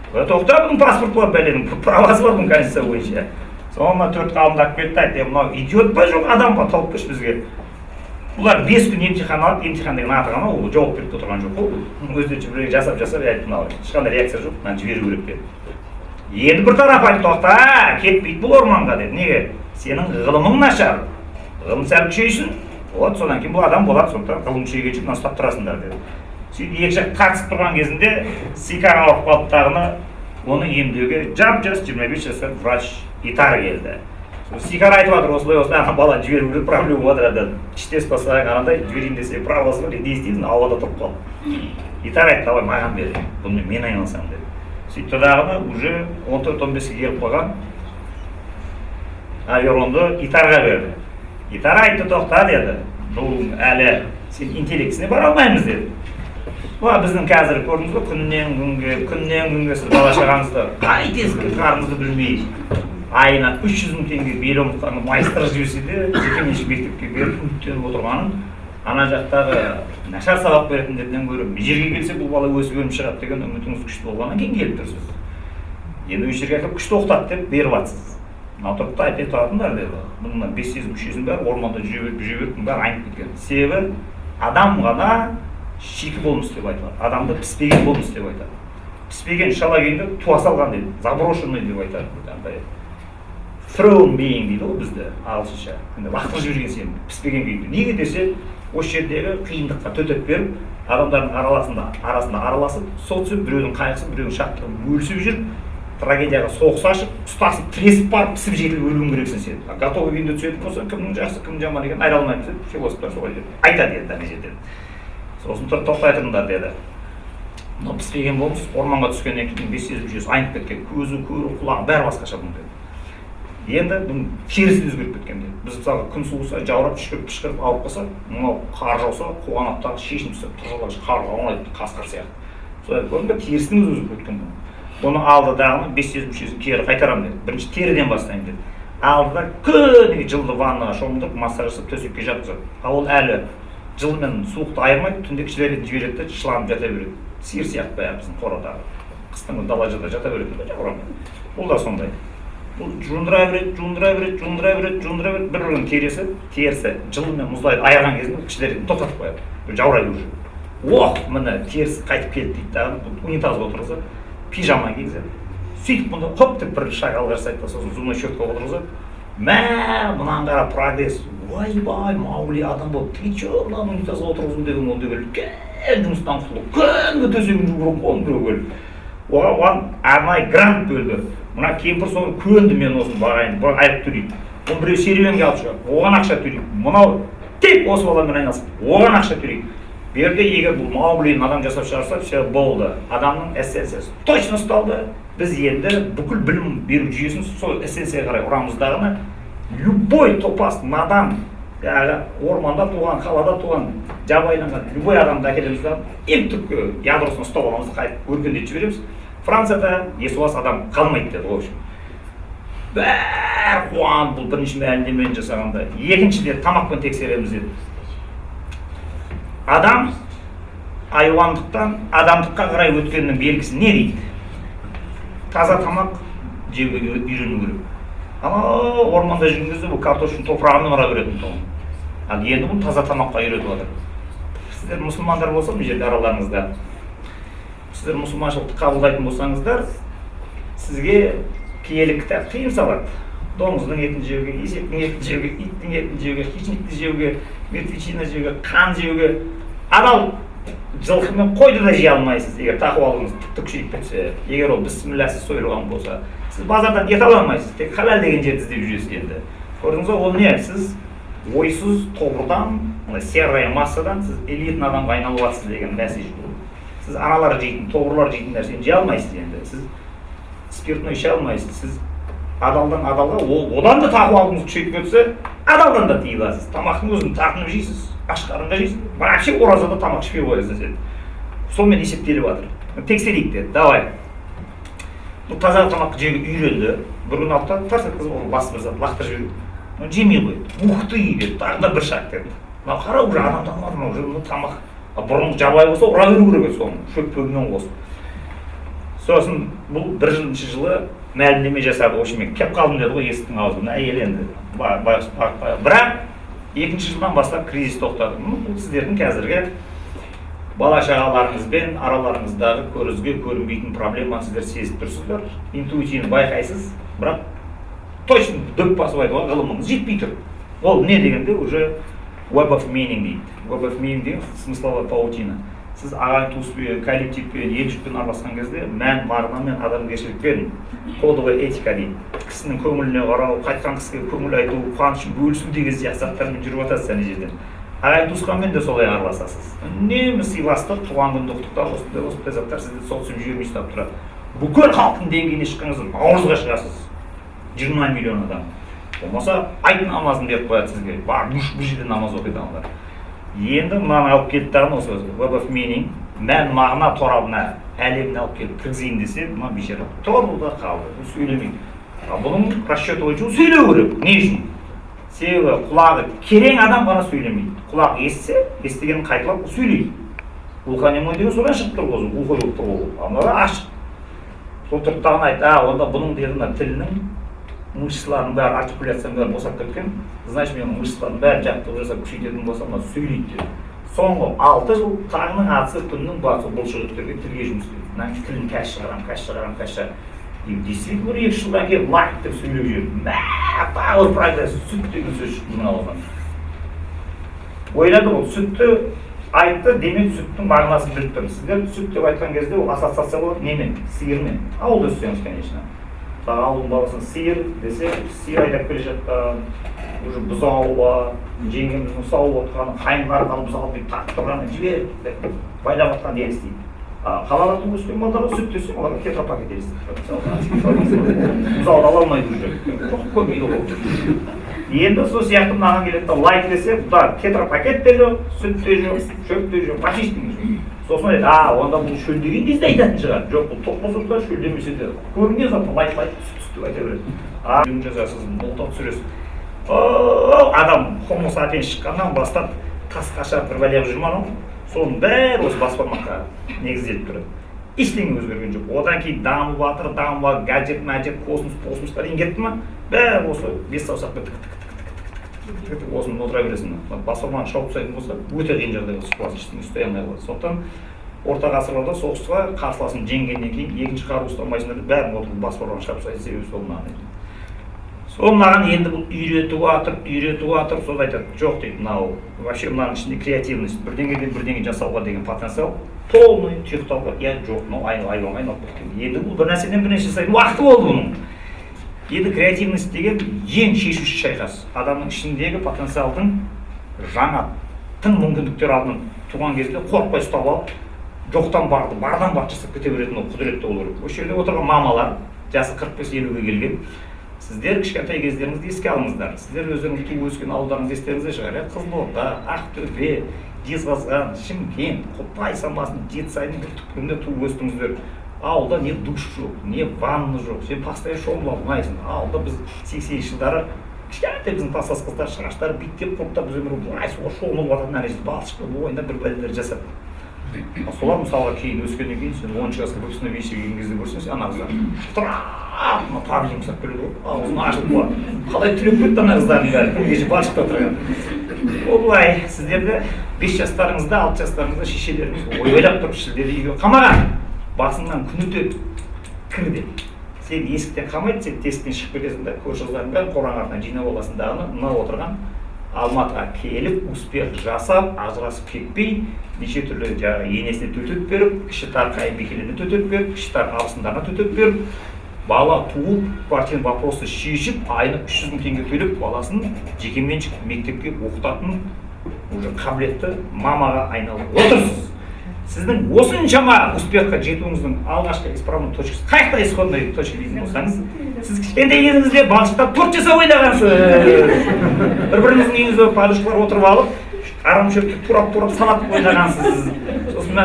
Тоқта, бұның паспорт бар бәленің, правасы бар бұның конституция бойынша. Соңына 4 ғалымды алып келді, айтты, мынау идиот па жоқ адам ба, тауып берші бізге. Бұлар 5 күн емтихан алып, емтихан деген аты ғана, ол жауап беріп отырған жоқ қой. Өздерінше біреу жасап айтты, мынау ешқандай реакция жоқ, мынаны жіберу керек деді. Енді бір тарап айтты, тоқта, кетпейді бұл орманға деді. Неге? Сенің ғылымың нашар. Ғылым сәл күшейсін. Вот содан кейін бұл адам болады, сондықтан ғылым күшейгенше мына ұстап тұрасыңдар деді. Сөйтіп екі жақ тартысып тұрған кезінде сикара алып қалып тағыны оны емдеуге жап-жас 25 жасар врач Итар келді. Сикара айтып жатыр, осылай ана бала жіберу керек, проблема бар деді. Іштес басқа қарандай жіберейін десе правосы бар, не істейсің, ауада тұрып қалды. Итар айтты, давай маған бер, бұны мен айналысамын деді. Сөйтті дағыны уже 14-15-ге келіп қойған авиаронды Итарға берді. Итар айтты, тоқта деді, бұл әлі сен интеллектісіне бара алмаймыз деді. Біздің қазір көрдіңіз бе, күннен күнге сіз бала шағаңызды қайтесіз қарыңызды білмей, айына 300 мың теңге бел омыртқаны майстыр жіберсе де, жекеменшік мектепке беріп үміттеніп отырғанын, ана жақтағы нашар сабақ беретіндерден гөрі жерге келсе бұл бала өсіп өліп шығады деген үмітіңіз күшті болғаннан кейін келіп тұрсыз. Енді осы жерге әкеліп күшті оқытады деп беріп жатсыз. Мына тұрыпты айтып тұратындар деді. Бұның 500 мүшесінің бәрі орманда жүре беріп, бәрі айнып кеткен. Себебі адам ғана шикі болмыс деп айтылады. Адамды піспеген болмыс деп айтады. Піспеген шала күйінде туа салған дейді. Заброшенный деп айтады. Thrown being дейді ғой бізді ағылшынша. Лақтырып жіберген сен піспеген күйінде. Неге десе, осы жердегі қиындыққа төтеп беріп, адамдардың арасында араласып, сол түсіп, біреудің қайғысы, біреудің шаттығын бөлісіп жүріп, трагедияға соғыс ашып, ұстасып, тіресіп барып, пісіп жетіліп өлуің керексің сен. Готовый күйінде түсетін болса, кімнің жақсы, кімнің жаман екенін айта алмаймыз деп, философтар солай деді. Айтады енді ана жерден. Сосын тұрып тоқтай тұрыңдар деді. Мынау піспеген болмыс, орманға түскеннен кейін 500 мүшесі айнып кеткен, көзі, көрі, құлағы бәрі басқаша бұның деді. Енді бұның терісі өзгеріп кеткен деді. Біз мысалға күн суыса, жаурап, пішкіріп ауырып қалса, мынау қар жауса, қуған аптағы шешініп түсіп, тұржалап қарға оңайлайды, қасқыр сияқты. Солай көрдің бе, терісінің өзгеріп кеткен бұның. Оны алды дағыны 500 мүшесін кері қайтарамын деді. Бірінші теріден бастайын деді. Алды да күніге жылды ваннаға шомылдырып, массаж жасап, төсекке жатқызады. Ал ол әлі жыл мен суықты айырмайды, түнде кішілерді жібереді де шыланып жата береді. Сиыр сияқты бәрі біздің қорадағы. Қыстың далада жата береді де жаурамайды. Бұл да сондай. Бұл жуындыра береді, бір-бірінің терісі жылы мен мұздайды айырған кезінде кішілерді тоқтатып қояды. Жаурайды уже. Оқ, міне терісі қайтып келді дейді дағы, унитазға отырғызады, пижама кигізеді. Сөйтіп мұнда хоп деп бір шаг алға жасайды, сосын зубной щеткаға отырғызады. Мә, мұнан қара прогресс. Ойбай, Маугли адам болып, ты чё, мына унитазға отырғызу деген ол деген үлкен жұмыстан құтылып, күнгі төсегін жуырып қолын біреу бөліп. Оған арнайы грант бөлді. Мына кемпір соны көнді мен осыны бағайын, бір айып төлейді. Оны біреу серуенге алып шығады, оған ақша төлейді. Мынау тек осы баламен айналысып, оған ақша төлейді. Берді, егер бұл Мауглидің адам жасап шығарса, все болды. Адамның эссенциясы точно ұсталды. Біз енді бүкіл білім беру жүйесін сол эссенцияға қарай ұрамыздағыны любой топас, надан, орманда туған, қалада туған, жабайыланған любой адамды әкелеміз да, ең түпкі ядросын ұстап аламызды қайтып өркендетіп жібереміз. Францияда есуас адам қалмайды деді, в общем. Бәрі қуан, бұл бірінші мәлімдемені жасағанда. Екіншіде тамақпен тексереміз деді. Адам айуандықтан адамдыққа қарай өткеннің белгісі не дейді? Таза тамақ жеуге үйрену керек. Ана орманда жүрген кезде бұл картоштың топырағымен ұра беретін тұғын. Ал енді бұл таза тамаққа үйретіп отыр. Сіздер мұсылмандар болса, бұл жерде араларыңызда, сіздер мұсылманшылықты қабылдайтын болсаңыздар, сізге киелі кітап тыйым салады. Доңыздың етін жеуге, есектің етін жеуге, иттің етін жеуге, хищникті жеуге, мертвечина жеуге, қан жеуге. Анау жылқы мен қойды да жей алмайсыз, егер тақуалығыңыз тіпті күшейіп кетсе, егер ол бісмілләсіз сойылған болса. Сіз базардан ет ала алмайсыз, тек халал деген жерді іздеп жүресіз енді. Көрдіңіз ба, ол не? Сіз ойсыз тобырдан, серая массадан сіз элитный адамға айналып жатсыз деген мәселе. Сіз аналар жейтін, тобырлар жейтін нәрсені жей алмайсыз енді. Сіз спиртной іше алмайсыз, сіз адалдан адалға, одан да тақуалығыңыз күшейіп кетсе, адалдан да тыйыла аласыз. Тамақтың өзін тартынып жейсіз, аш қарынға жейсіз, вообще оразада тамақ ішпей қоясыз деді. Сонымен есептеліп жатыр. Тексерейік деді. Давай. Бұл таза тамақты жеуге үйренді. Бір күн алып тарс еткізіп оны басып бір зат лақтырып жіберді. Жемей қойды. Ух ты деді. Тағы да бір шақ деді. Мынау қара уже адам танымады, уже тамақ. Бұрын жабайы болса ұра беру керек еді соны, шөп-пөгімен қосып. Сосын бұл 1-ші жылы мәлімдеме жасады. В общем, кеп қалдым деді ғой есіктің аузында. Әйел енді бірақ 2-ші жылдан бастап кризис тоқтады. Бұл сіздердің қазіргі бала шағаларыңызбен араларыңыздағы көзге көрінбейтін проблеманы сіздер сезіп тұрсыздар. Интуитивно байқайсыз, бірақ точно дөп басып айтуға ғылымыңыз жетпей тұр. Ол не дегенде уже web of meaning дейді. Web of meaning деген смысловая паутина. Сіз ағайын туыспен, коллективпен, ел-жұртпен араласқан кезде мән мағынамен адамгершілікпен кодовая этика дейді. Кісінің көңіліне қарау, қайтқан кісіге көңіл айту, қуанышын бөлісу деген сияқты заттармен жүріп жатасыз ана жерден. Ағайын туысқанмен де солай араласасыз. Үнемі сыйластық, туған күнді құттықтау, осындай заттар сізді социум жүйеме ұстап тұрады. Бүкіл халықтың деңгейіне шыққыңыз, наурызға шығасыз. 20 миллион адам. Болмаса айт намазын беріп қояды сізге. Бар, бұл жерде намаз оқиды адамдар. Енді мынаны алып келіп тағын осы web of meaning, мән мағына торабына әлеміне алып келіп кіргізейін десе, мына бейшара торуда қалды, сөйлемейді. Бұның расчеті бойынша сөйлеу керек. Не үшін? Себебі құлағы керең адам ғана сөйлемейді. Құлақ естісе, естігенін қайталап сөйлейді. Глухонемой деген содан шығып тұр ғой, глухой болып тұр ғой. Амада ашық. Сол тұрттағын айтты, онда бұның дегені тілінің мышцаларының бәрі, артикуляцияның бәрі босап кеткен. Значит, менің мышцаларының бәрі жаттығып жасап күшейтетін болса, мына сөйлейді деді. Соңғы 6 жыл таңның атысы, күннің батысы бұл жігіттерге тілге жұмыс істеді. Мына тілін кәш шығарам. Действительно, 2 жылдан кейін лайк деп сөйлеп жүрді. Power progress, сүт деген сөз шықты мына ауыздан. Ойлады ол, сүтті айтты, демек сүттің мағынасын біліп тұр. Сіздер сүт деп айтқан кезде ол ассоциация болады немен? Сиырмен. Ауылда өссеңіз, конечно. Ауылдың баласын сиыр десе, сиыр айдап келе жатқан, уже бұзауы, жеңгеміздің сауы отқаны, қайынғар қалып бұзауы деп тартып тұрғаны жіберіп, байлап отқан елестейді. Қалалардың өскен балдарға сүт десе, оларға тетрапакет елестейді. Бұзауды ала алмайды уже. Жоқ көрмейді ол. Енді сол сияқты мынаған келеді, лайк десе, бұда тетрапакет те жоқ, сүт те жоқ, шөп те жоқ, почистің жоқ. Сосын айтады, онда бұл шөлдеген кезде айтатын шығар. Жоқ, бұл тоқ болса да шөлдемесе де. Көрінген заты лайк, сүт деп айта береді. Үйін жазасыз, молта түсіресіз. Адам хомо сапиенс шыққаннан бастап тас қашап бір бәле жүрмін анау. Соның бәрі осы бас бармаққа негізделіп тұрады. Ештеңе өзгерген жоқ. Одан кейін дамып жатыр, гаджет, космостар енгетті ма? Бәрі осы 5 саусақпен тік осыны отыра бересің. Бас бармағын шауып тастайтын болса, өте қиын жағдай осы класс ештеңе ұстай алмай қалады. Сондықтан орта ғасырларда соғысқа қарсыласын жеңгеннен кейін екінші қару ұстамайсыңдар деп бәрін отырып бас бармағын шауып тастайды, себебі сол мынаған. Сол маған енді бұл үйретіп жатыр, сол айтады, жоқ дейді, мынау вообще мынаның ішінде креативность, бірдеңеден бірдеңе жасауға деген потенциал полный тұйықтауға, жоқ, мынау айналып кеткен. Енді бұл бір нәрседен бір нәрсе жасайтын уақыты болды бұның. Енді креативность деген ең шешуші шайқас. Адамның ішіндегі потенциалдың жаңа тың мүмкіндіктер алдынан туған кезде қорықпай ұстап алып, жоқтан барды, бардан барды жасап кете беретін ол құдіретті болу керек. Осы жерде отырған мамалар, жасы 45-50-ге келген, сіздер кішкентай кездеріңізді еске алыңыздар. Сіздер өздеріңіз туып өскен ауылдарыңызды естеріңізде шығар. Қызылорда, Ақтөбе, Жезқазған, Шымкент, Қотай самасын, Жетісайдың бір түкпірінде туып өстіңіздер. Ауылда не душ жоқ, не ванна жоқ, сен постоянно шомылып алмайсың. Ауылда біз 80-ші жылдары кішкентай біздің тасас қыздар шаштары биттеп құрттап біз өмірі былай суға шомылып жататын нәрсе балшықпен ойында бір бәлелер жасап. Солар мысалға кейін өскеннен кейін сен 10 жасқа көпсіне бейші келген кезде көрсең сен ана қыздар тұрап табиғи мысап келеді ғой, аузын ашып қойып қалай түлеп кетті ана қыздардың бәрі күн кеше балшықта отырған. Ол былай сіздерді 5 жастарыңызда 6 жастарыңызда шешелеріңіз ойлап тұрып шілдеде үйге қамаған, басыңнан күн өтеді кір деп. Сен есіктен қамайды, сен тесіктен шығып кетесің да көрші қыздардың бәрін қораның артынан жинап аласың дағыны мына отырған Алматыға келіп, успех жасап, ажырасып кетпей, неше түрлі енесіне төтеп беріп, кіші тар қайынбикелеріне төтеп беріп, кіші тар абысындарына төтеп беріп, бала туып, квартираны вопросы шешіп, айына 300 000 теңге төлеп, баласын жекеменшік мектепке оқытатын уже қабілетті мамаға айналып отырсыз. сіздің осыншама успехқа жетуіңіздің алғашқы исправный точкасы қайақта исходной точка дейтін болсаңыз, сіз кішкентай кезіңізде балшықтап торт жасап ойнағансыз. Бір-біріңіздің үйіңізде падушкалар отырып алып, арамшөпті турап салат ойнағансыз. Сосын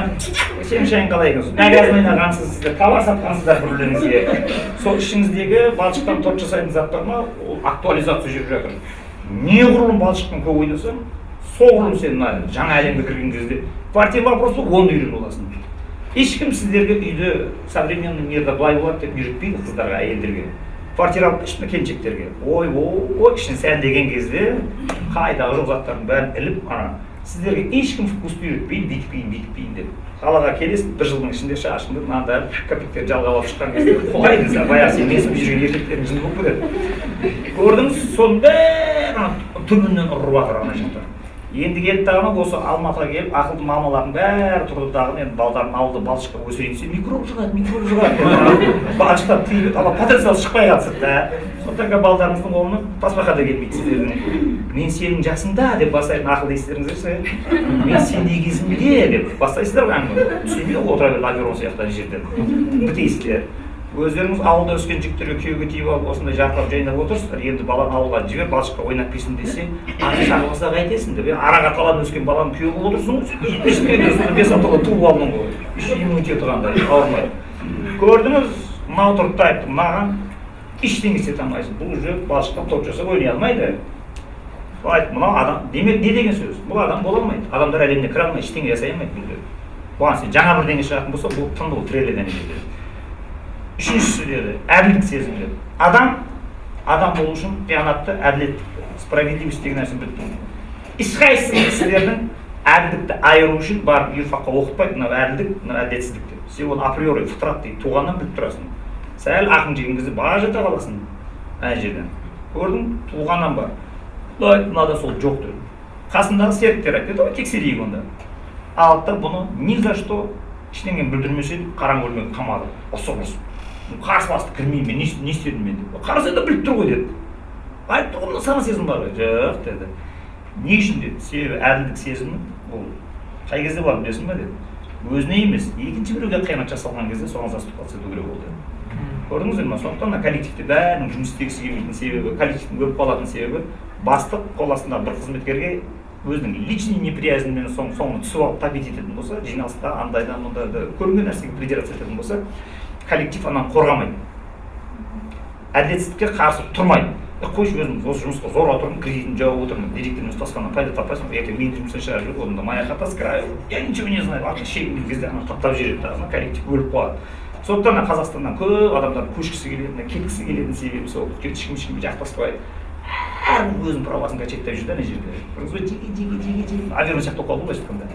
сен шайын қалай екенсіз, мәгаз ойнағансыз, сіздер товар сатқансыздар бір-біріңізге. Сол ішіңіздегі балшықтан торт жасайтын заттар ма, ол актуализация жүріп жатыр. Неғұрлым балшықтан көп ойнасаң, соғұрлым сен жаңа әлемге кірген кезде квартира вопросы оны үйреніп аласың. Ешкім сіздерге үйде современный мирда былай болады деп үйретпейді қыздарға, әйелдерге. Квартира алып ішіне келіншектерге. Ой, ішін сәндеген кезде қайдағы жоқ заттардың бәрін іліп, сіздерге ешкім вкусты үйретпейді, бүйтпейін деп. Қалаға келесіз, бір жылдың ішінде шашыңды мынандай копейктерді жалғап алып шыққан кезде құлайды, баяғы сен менсіп жүрген еркектердің жынды болып кетеді. Көрдіңіз, соның бәрі төменнен ұрып жатыр ана жақтан. Енді келіп тағына осы Алматыға келіп, ақылды мамалардың бәрі тұрды тағын, енді балдарын ауылды балшыққа өсірейін десе, микроб шығады. Балшықтан тыйып, ала потенциал шықпай қатсыр да. Сондықтан балдарыңыздың қолына тасбақа да келмейді сіздердің. Мен сенің жасыңда деп бастайтын ақылды естеріңіздерші. Мен сендей кезімде деп бастайсыздар әңгіме. Түсінбей отыра берді аперон сияқты жерден. Бітейсіздер. Өздеріңіз ауылда өскен жігіттерге күйеуге тиіп алып осындай жарқырап жайнап отырсыздар. Енді баланы ауылға жібер, балшыққа ойнап келсін десе, аты шағылмаса қайтесің деп. Араға талан өскен баланы күйеу болып отырсың ғой. Ішінде 5 атаға туып алдың ғой. Иммунитеті қандай, ауырмайды. Көрдіңіз, мынау тұрды айтты, маған ештеңе істете алмайсың. Бұл уже балшықтан торт жасап ойнай алмайды. Айтты, мынау адам, демек не деген сөз? Бұл адам бола алмайды. Адамдар әлеміне кіре алмайды, ештеңе жасай алмайды бұл. Бұған сен жаңа бірдеңе шығатын болса, бұл тынды, бұл тіреледен еді. Үшіншісі деді, әділдік сезімі деді. Адам болу үшін қиянатты, әділеттікті, справедливость деген нәрсені біліп. Ешқайсысы сіздердің әділдікті айыру үшін барып юрфаққа оқытпайды, мынау әділдік, мынау әділетсіздік деп. Сен оны априори фытрат дейді, туғаннан біліп тұрасың. Сәл ақын жеген кезде бара жата қаласың ана жерден. Көрдің, туғаннан бар. Мынада сол жоқ деді. Қасындағы серіктер айтты, давай тексерейік онда. Алды да бұны ни за что ештеңе білдірмесе қараң бөлмеге қамады. Осы қарсыласты кірмеймін мен, не істедім мен деп. Қараса да біліп тұр ғой деді. Айтты ғой, сана сезім бар ғой. Жоқ деді. Не үшін деді? Себебі әділдік сезімі ол қай кезде бар білесің ба деді. Өзіне емес, екінші біреуге қиянат жасалған кезде соған заступаться ету керек болды. Көрдіңіздер ме? Сондықтан коллективте бәрінің жұмыс істегісі келмейтін себебі, коллективтің көп қалатын себебі бастық қол астындағы бір қызметкерге өзінің личный неприязнімен соңына түсіп алып табит ететін болса, жиналыста андайдан мұндайды көрінген нәрсеге придираться ететін болса, коллектив ананы қорғамайды. Әділетсіздікке қарсы тұрмайды. Қойшы өзім осы жұмысқа зорға тұрмын, кредитін жауып отырмын, директормен ұстасқаннан пайда таппайсың, ертең мен жұмыстан шығарып жүріп, онда маяқ атасы краю, я ничего не знаю, артық шегінген кезде ана таптап жібереді, коллектив өліп қалады. Сондықтан Қазақстаннан көп адамдар көшкісі келетін, кеткісі келетін себебі сол, ешкім жақтаспайды. Әркім өзінің правасын качеттеп жүрді ана жерде. Жеге. Аверон сияқты қалды ғой айтқанда.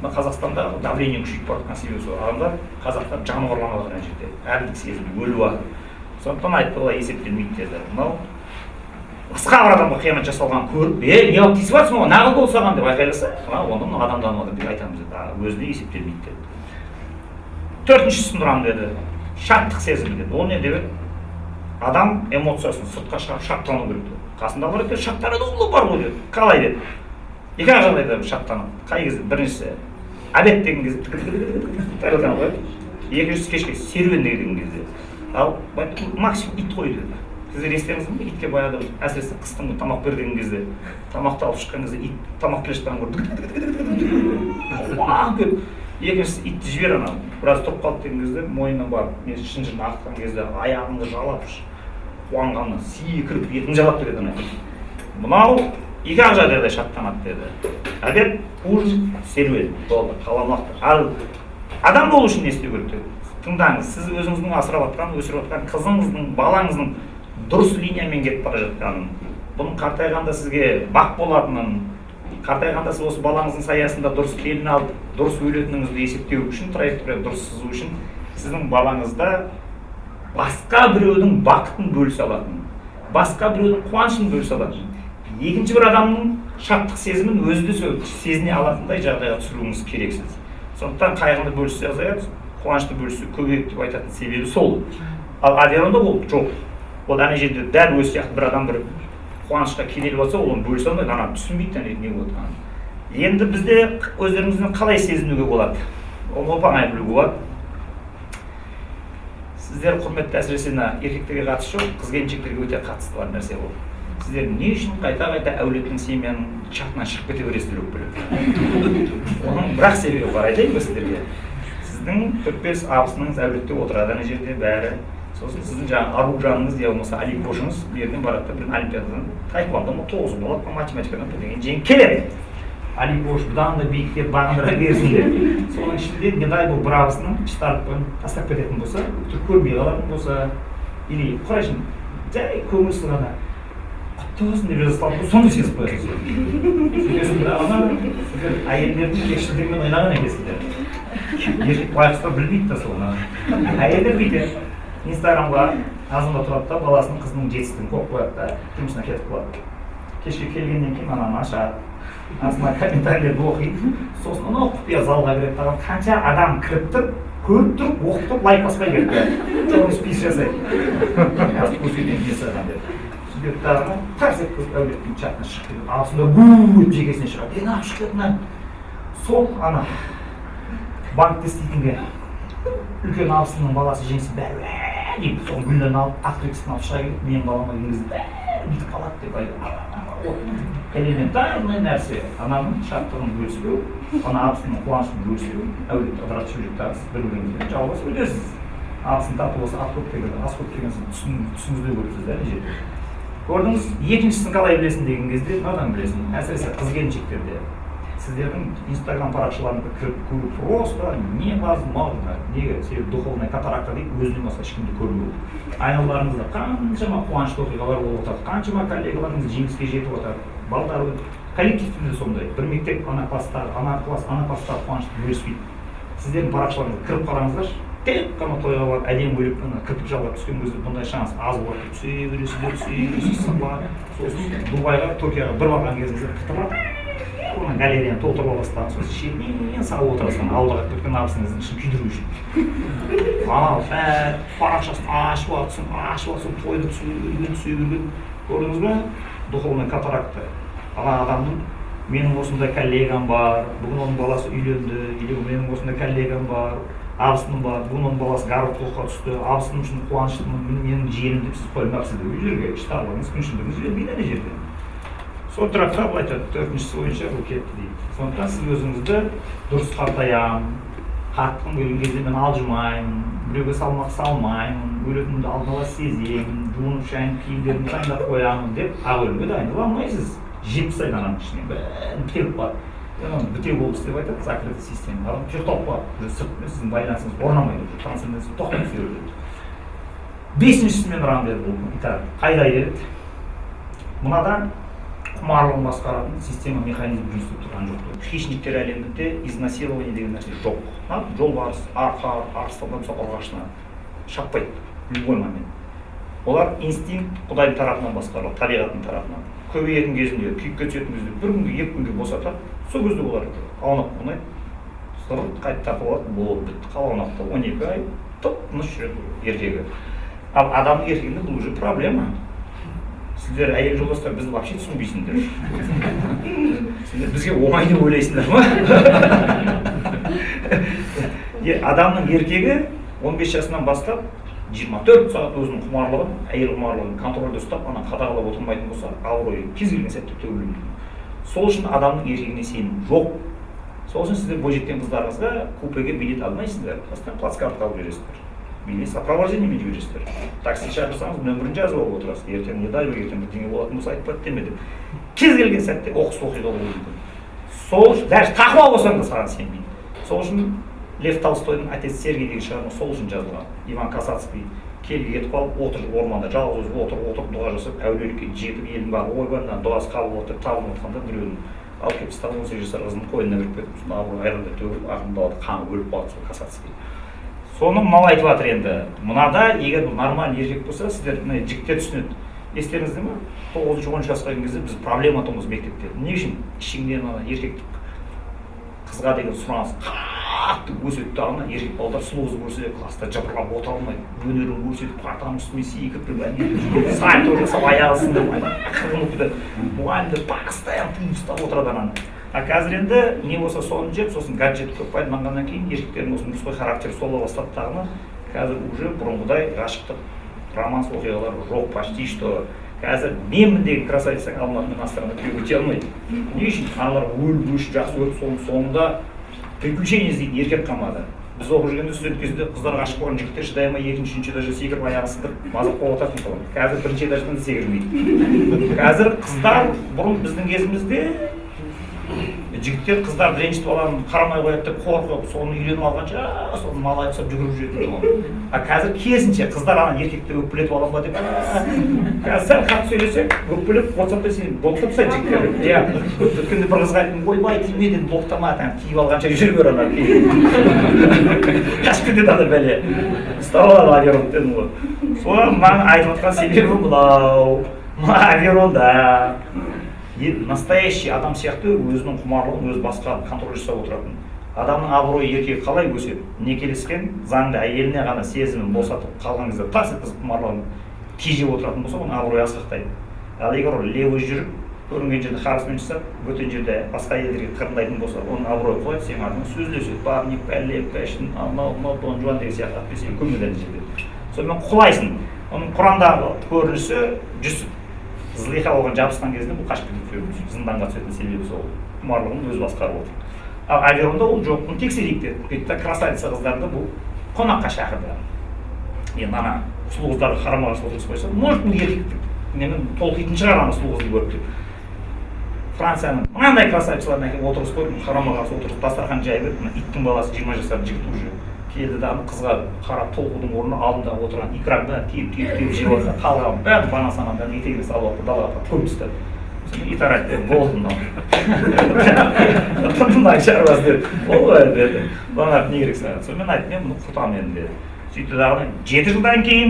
Қазақстанда давление күшейіп бара жатқан себебі сол. Адамдар қазақтар жануарланып жатыр ана жерде. Әділдік сезімі өліп жатыр. Сондықтан айтты олай есептелмейді деді. Мынау қысқа бір адамға қиянат жасалған көріп, не алып тиісіп жатсың ғой, нағыл бол саған деп айқайласа, онда мына адамдан отыр деп айтамыз деді. Өзіне есептелмейді деді. Төртіншісін тұрамын деді. Шаттық сезімі деді. Ол не деп? Адам эмоциясын сыртқа шығарып шаттану керек деді. Қасындағылар айтты, шаттанады бар ғой деді. Қалай деді? Екі жағдайда шаттанады. Қай кезде? Біріншісі обед деген кезде тәрелканы қояды. Екіншісі кешке серуен деген кезде. Ал максимум ит қой деді. Сіздер естеңіз бе? Итке баяғыда әсіресе қыстың тамақ бер деген кезде, тамақты алып шыққан кезде ит тамақ келе жатқан көрді. Екіншісі итті жібер ана, біраз тұрып қалды деген кезде, мойнынан барып, мен шынжырын ағытқан кезде аяғыңды жалап, қуанғаннан секіріп, етін жалап береді ана. Мынау екі ақ жағдайда шаттанады деді. Обед, ужин, серуен болды, қаламақты. Ал адам болу үшін не істеу керек деді. Тыңдаңыз, сіз өзіңіздің асырап жатқан, өсіріп жатқан қызыңыздың, балаңыздың дұрыс линиямен кетіп бара жатқанын, бұның қартайғанда сізге бақ болатынын, қартайғанда сіз осы балаңыздың саясында дұрыс келін алып, дұрыс өлетініңізді есептеу үшін, траектория дұрыс сызу үшін, сіздің балаңызда басқа біреудің бақытын бөлісе алатын, басқа біреудің қуанышын бөлісе алатын, екінші бір адамның шаттық сезімін өзі де сезіне алатындай жағдайға түсіруіңіз керексіз. Сондықтан қайғыны бөліссе азаяды, қуанышты бөліссе көбейеді деп айтатын себебі сол. Ал Аверонда ол жоқ. Ол ана жерде дәл өзі сияқты бір адам бір қуанышқа кенеліп жатса, ол оны бөлісе алмайды, ана түсінбейді не болып жатқанын. Енді бізде өздеріңізден қалай сезінуге болады? Оны оңай білуге болады. Сіздер құрметті әсіресе еркектерге қатысы жоқ, қыз келіншектерге өте қатысты бар нәрсе бұл. Сіздер не үшін қайта-қайта әулеттің семьяның чатынан шығып кете бересіздер өкпелеп. Оның бір-ақ себебі бар, айтайын ба сіздерге? Сіздің 4-5 абысыныңыз әулетте отырады ана жерде бәрі. Сосын сіздің жаңағы аружаныңыз я болмаса Али Кошыңыз бұл жерден барады да бір олимпиададан таеквондодан 9 болады, математикадан деген жеңіп келеді. Али Кош бұдан да биіктеп бағындыра берсін деп. Соның ішінде не дай бұл бір абысының іштарпын тастап кететін болса, көрмей қалатын болса, или құрайшын жай көңілсіз ғана құтты болсын деп жаза салып соны сезіп қоясыз. Сөйтесің да ана сіздер әйелдердің кекшілдігімен ойнаған екенсіздер. Еркек байқұстар білмейді да соны. Әйелдер бүйтеді. Инстаграмға азында тұрады да баласының қызының жетістігін қойып қояды да жұмысына кетіп қалады. Кешке келгеннен кейін ананы ашады. Астына комментарийлерді оқиды. Сосын анау құпия залға кіреді. Тағы қанша адам кіріп тұр, көріп тұрып, оқып тұрып лайк баспай кетті. Жоғын спис жасайды. Көрсетейін Инстаграм деп. Сөйтіп тағы тарс еткізіп әулеттің чатына шығып кетеді. Ағасында гуут жекесіне шығады. Неғып шығып кетті? Сол ана банкте істейтінге үлкен абысының баласы жеңсі бәрі дейді. Соның гүлдерін алып, ақтөкісін алып шыға келіп, менің балама енгізді. Бүйтіп қалады деп айтады. Элементарный нәрсе. Ананың шаттығын бөліспеу, ана абысының қуанышын бөліспеу, әулетті ыдырат жүректағыз бір-біріңізбен жалғасып өтесіз. Абысын тату болса ат көп деген, ас көп деген түсіңізде көріпсіз әлі жерде. Көрдіңіз, екіншісін қалай білесің деген кезде, мынадан білесің, әсіресе қыз келіншектерде. Сіздердің Инстаграм парақшаларыңызға кіріп көру просто невозможно. Неге? Себебі духовный катаракта дейді, өзінен басқа ешкімді көрмеу. Айналаларыңызда қаншама қуанышты оқиғалар болып отырады, қаншама коллегаларыңыз жеңіске жетіп отырады. Балдары коллективінде сондай. Бір мектеп ана класстағы қуанышты бөліспейді. Сіздердің парақшаларыңызға кіріп қараңыздаршы. Тек қана тойға барып, әдемі бөліп кірпік жалғап түскен кезде бұндай шанс аз болады. Түсе бересіздер, сабақ. Сосын Дубайға, Токиоға бір барған кезіңізде қытырады. Оның галереяны толтырып аласыздар, сосын шетінен сағып отырасың, ауылға кеткен абысыңыздың ішін күйдіру үшін. Анау парақшасын ашып алсын, тойды түсе берген. Көрдіңіз бе? Духовный катаракта. Ана адамның менің осындай коллегам бар, бүгін оның баласы үйленді, или менің осындай коллегам бар, абысының бар, бүгін оның баласы Гарвардқа оқуға түсті, абысының үшін қуаныштымын, менің жиенім деп сіз қоймапсыз деп үйлерге іштарларыңыз, күншілдігіңіз жібермейді ана жерде. Сол тұраққа бұл айтады, 4-шісі бойынша бұл кетті дейді. Сондықтан сіз өзіңізді дұрыс қартаямын, қаттығым келген кезде мен алжымаймын, біреуге салмақ салмаймын, өлетінімді алдын ала сеземін, жуынып шайынып киімдерімді дайындап қоямын деп ақ өлімге дайындала алмайсыз. Жеп тастайды ананың ішіне, бәрін бітеліп қалады. Бітеу болып істеп айтады, закрытый система. Жоқталып қалады, сыртпен сіздің байланысыңыз орнамайды, трансценденция тоқтап істей береді. 5-шісімен рамдер болды. Қайда еді? Мынадан құмарлығын басқаратын система механизм жұмыс істеп тұрған жоқ. Хищниктер әлемінде изнасилование деген нәрсе жоқ. Жолбарыс, арыстан соқырғашына шаппайды любой момент. Олар инстинкт Құдайдың тарапынан басқарылады, табиғаттың тарапынан. Көбейетін кезінде, күйікке түсетін кезде, бір күнге, 2 күнге босатады, сол кезде олар аунап-аунайды, сырт қайта тартып алады, болды, бітті, аунапты, 12 ай, тып-тыныш жүреді еркегі. Ал адамның еркегінде бұл уже проблема. Сіздер әйел жолдастар бізді вообще түсінбейсіңдер. Сіздер бізге оңай деп ойлайсыңдар ма? Адамның еркегі 15 жасынан бастап 24 сағат өзінің құмарлығын, әйел құмарлығын контрольде ұстап, ана қадағалап отырмайтын болса, ауыр кез келген сәтте төгілуі. Сол үшін адамның еркегіне сенім жоқ. Сол үшін сіздер бойжеткен қыздарыңызға купеге билет алмайсыздар, просто плацкартқа алып жібересіздер. Билет сопровождениемен жібересіздер. Такси шақырсаңыз нөмірін жазып алып отырасыз. Ертең не дай ертең бірдеңе болатын болса айтпады деме деп. Кез келген сәтте оқыс оқиға болуы мүмкін. Сол үшін даже тақуа болсаң да саған сенбейді. Сол үшін Лев Толстойдың Отец Сергий деген шығарма сол үшін жазылған. Иван Касацкий келге кетіп қалып, отыр орманда жалғыз отырып дұға жасап, әулиелікке жетіп, елдің барлығы ойбайынан дұғасы қабыл болып табылып отқанда біреуін алып келіп тастап 18 жасар қызын қойнына кіріп кетіп, сосын ауыр айрандай төгіліп, ағын далада қаны өліп қалды сол Касацкий. Соны мынау айтып жатыр енді. Мынада егер бұл нормальный еркек болса, сіздер жігіттер түсінеді. Естеріңізде ме? 9-10 жасқа келген кезде біз проблема тұғымыз мектепте. Не үшін? Ішіңден еркектік қызға деген сұраныс қатты өседі дағына, еркек балдар сұлу қыз көрсе, класста жапырлап отыра алмайды. Өнерін көрсетіп, партаның үстімен секіріп, сайт жасап аяғы сындырып, мұғалімдер постоянно тыйып ұстап отырады ананы. қазір енді не болса соны жеп, сосын гаджет көп пайдаланғаннан кейін еркектердің осы мұсқой характері сола бастады дағыны. Қазір уже бұрынғыдай ғашықтық, романс оқиғалар жоқ, почти что. Қазір менмін деген красавицаң алматымен Астанаға күйеуге өте алмайды. Не үшін? Аналар өліп өшіп жақсы көріп, соңында приключение іздейтін еркек қалмады. Біз оқып жүргенде студент кезінде қыздар ғашық болған жігіттер шыдай алмай екінші, үшінші этажға секіріп аяғын сындырып мазақ болып отыратын тұғын. Қазір бірінші этаждан да секірмейді. Қазір қыздар бұрын біздің кезімізде жігіттер қыздарды ренжітіп аламын, қарамай қояды деп қорқып, соны үйленіп алғанша, соны малай ұқсап жүгіріп жүретін. Қазір керісінше қыздар ана еркекті өкпелетіп аламын ба деп. Қазір сәл қатты сөйлесек, өкпелеп, WhatsApp-та сен блоктап тастайды жігіттерді. Иә, өткенде бір қызға айттым, ойбай тиме дедім, блоктама, тиіп алғанша жүре бер ана кейін. Қашып кетеді ана бәле. Ұстап алады Аверон дедім ғой. Соған маған айтып отқан себебі мынау. Аверонда настоящий адам сияқты өзінің құмарлығын өзі басқа контроль жасап отыратын. Адамның абыройы еркегі қалай өседі? Некелескен заңды әйеліне ғана сезімін босатып қалған кезде тас еткізіп құмарлығын тежеп отыратын болса, оның абыройы асқақтайды. Ал егер ол левый жүріп, көрінген жерде харасмент жасап, бөтен жерде басқа әйелдерге қырындайтын болса, оның абыройы қалай? Сен артыңа сөзлеседі, барни, пәле, пәшін, анау, тон, жуан деген сияқты атпен сен көмеден жерде. Сонымен құлайсың. Оның Құрандағы көрінісі Жүсіп. Зылиха оған жабысқан кезінде бұл қашып кетіп зынданға түсетін себебі сол. Құмарлығын өзі басқарып отыр. Ал Аверонда ол жоқ, оны тексерейік деді. Сөйтті красавица қыздарды бұл қонаққа шақырды. Енді ана сұлу қыздарды қарама-қарсы отырғызып қойса, может бұл еркекті немен толқитын шығар ана сұлу қызды көріп деп. Францияның мынандай красавицаларына әкеліп отырғызып қойып, қарама-қарсы отырғызып дастархан жайып, иттің баласы 20 жасар жігіт уже келді де ана қызға қарап толқудың орнына алдында отырған икраң бәрін тиіп жеп алса, қалған бәрін бана-санан бәрін етегіне салып алып далаға көміп тастады. Ит арайды деді, болды мынау. Мындай шаруасы деді, ол ғой деді. Бұған не керек саған? Сонымен айттым, мен бұны құртамын енді деді. Сөйтті дағы 7 жылдан кейін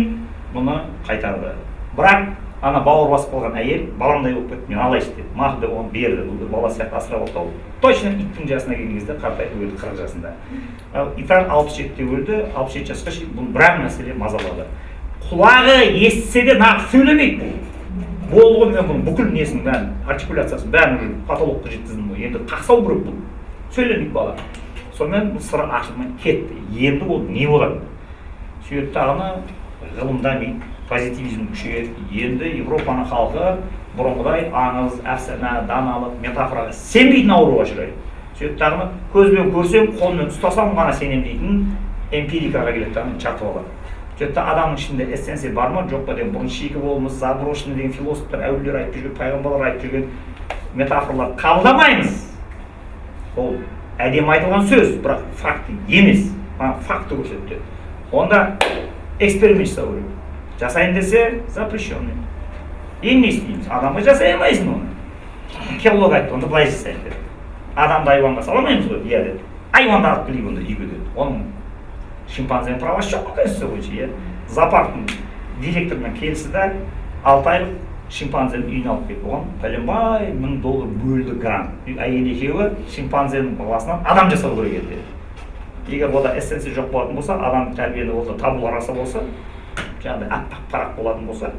бұны қайтарды. Бірақ ана бауыр басып қалған әйел баламдай болып кетті, мен алайшы деді. Мақұл деп оны берді, бұл бала сияқты асырап алды. Точно иттің жасына келген кезде қартайып өлді 40 жасында. Итар 67-те өлді, 67 жасқа шейін бұл бір мәселе мазалады. Құлағы естісе де нақты сөйлемейді. Болды ғой, мен бұның бүкіл несін бәрін, артикуляциясын бәрін патологқа жеткіздім ғой. Енді қақсау керек бұл. Сөйлемейді бала. Сонымен бұл сыры ашылмай кетті. Енді ол не болады? Сөйтті ағыны ғылым дамиды, позитивизм күшейеді. Енді Европаның халқы бұрынғыдай аңыз, әфсана, даналық, метафораға сенбейтін ауруға ұшырайды. Сөйтті ағыны көзбен көрсем, қолмен ұстасам ғана сенем дейтін эмпирикаға келеді ағыны чартып алады. Сөйтті адамның ішінде эссенция бар ма, жоқ па деген бұрын шикі болмыз, заброшенный деген философтар, әулиелер айтып жүрген, пайғамбарлар айтып жүрген метафоралар қабылдамаймыз. Ол әдемі айтылған сөз, бірақ факті емес, факті көрсетті. Онда эксперимент жасау керек. Жасайын десе, запрещенный. Енді не істейміз? Адамға жасай алмайсың оны. Келлог айтты, онда былай жасайын деді. Адамды айуанға саламаймыз ғой, иә деді. Айуанды алып келейік онда үйге деді. Оның шимпанзенің правасы жоқ қой конституция бойынша, иә. Зоопарктың директорымен келісті де 6 айлық шимпанзенің үйіне алып келді. Оған пәленбай $1000 бөлді грант. Әйел екеуі шимпанзенің баласынан адам жасау керек еді. Егер ода эссенция жоқ болатын болса, адам тәрбиелі болса, табула раса болса, жаңағыдай аппақ парақ болатын болса,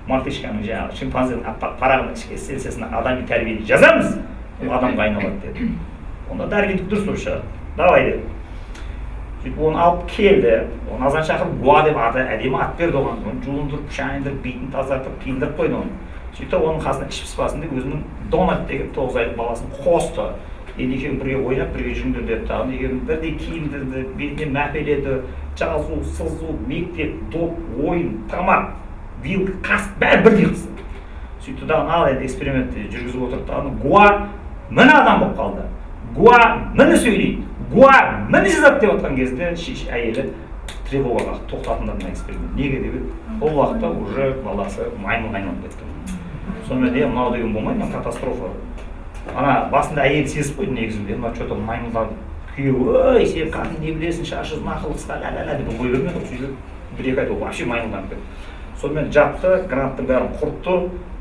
мартышканың жаңағы шимпанзенің аппақ парағының ішкі эссенциясына адами тәрбиені жазамыз, ол адамға айналады деді. Онда дәрвиндік дұрыс болып шығады. Давай деді. Сөйтіп оны алып келді, оны азан шақырып Гуа деп аты әдемі ат берді оған. Оны жуындырып, шайындырып, бетін тазартып, киіндіріп қойды оны. сөйтіп оның қасына іш пыспасын деп өзінің Дональд деген 9 айлық баласын қосты. Енді екеуі бірге ойнап, бірге жүріңдер деді тағы. Екеуі бірдей киіндірді, бетіне мәпеледі, жазу, сызу, мектеп, доп, ойын, тамақ, вилка, қасық бәрі бірдей қылды. Сөйтті дағы ал енді экспериментті жүргізіп отырды дағы. Гуа міне адам болып қалды. Гуа міне сөйлейді. Гуа міне жазады деп отқан кезде әйелі тревогаға тоқтатыңдар мына эксперимент. Неге деп ол уақытта уже баласы маймылға айналып кетті. Сонымен де мынау деген болмайды, катастрофа. Ана басында әйел сезіп қойды негізінде, мына что-то маймылдар күйеуі, ой, сен қатын не білесің, шашы нақыл қысқа, ля-ля-ля деп қой бермеді, сөйтіп бір-екі айтып вообще маймылданып кетті. Сонымен жапты, гранттың бәрін құртты,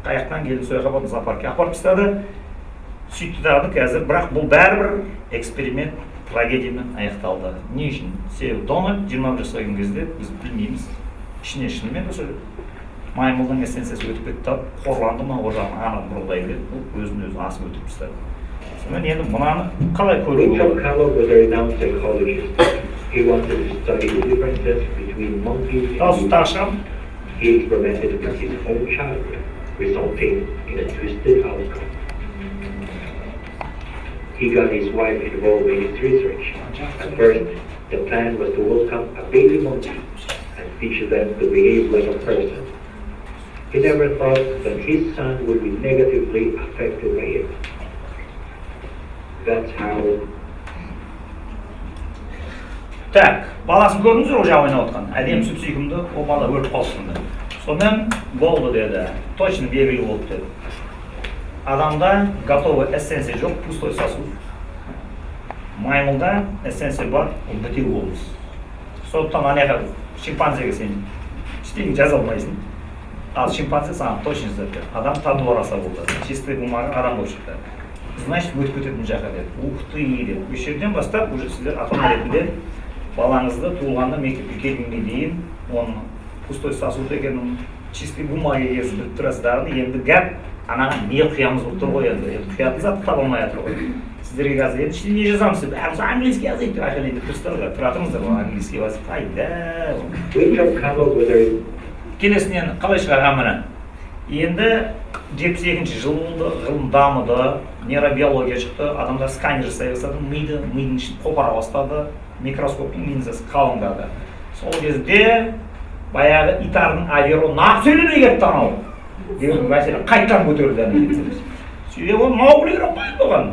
қаяқтан келді сол жаққа барып зоопаркқа апарып тастады. Сөйтті дағы қазір, бірақ бұл бәрібір эксперимент трагедиямен аяқталды. Не үшін? Себебі Дональд 20 жасқа келген кезде біз білмейміз. Ішіне шынымен осы маймылдың эссенциясы өтіп кетті, қорланды ма, о жағын ана бұрылдай береді, ол өзін өзі асып өтіп тастады. Сонымен енді мынаны қалай We көруге took болады? Carlo was a renowned psychologist. He wanted to study the differences between monkeys Дауысы and тағы humans. шығамын. He experimented with his own child, resulting in a twisted outcome. He got his wife involved in his research. At first, the plan was to welcome a baby monkey and teach them to behave like a person. He never thought that his son would be negatively affected by it. That's how Так, баласын көрдіңіздер ол жағы ойнап отқан. Әдемі сүп сүйкімді, ол бала өртіп қалсын. Сонымен болды деді, точно белгілі болды деді. Адамда готовый эссенция жоқ, пустой сосуд. Маймылда эссенция бар, ол бітеу болмыз. Сондықтан анаға шимпанзеге сен ештеңе жаза алмайсың. Ал шимпанзе саған точно жазады. Адам табула раса болды. Чистый бумага адам болып шықты. Значит, өтіп кететін жаққа деді. Ух ты деді. Осы жерден бастап уже сіздер ата-ана ретінде балаңызды туылғанда мектепке келгенге дейін оның пустой сосуд екенін чистый бумага езіп біліп тұрасыздар. Енді гәп анаға не құямыз болып тұр ғой енді. Құятын затты таба алмай жатыр ғой. Сіздерге қазір енді іште не жазамыз деп, бәріміз английский язык деп айқайлайды тұрсыздар ғой. Тұра тұрыңыздар ғой, английский язык қайда? we took Carlo was a Келесінен қалай шығарған міне? Енді 72-ші жыл болды, ғылым дамыды, нейробиология шықты, адамдар сканер жасай бастады, мидың ішін қопара бастады, микроскоптың линзасы қалыңдады. Сол кезде баяғы итардың Аверон нақ сөйлемей кетті анау. Деген мәселе қайттан көтерілді. Сөйлеп ол Мауглиге қайын болған.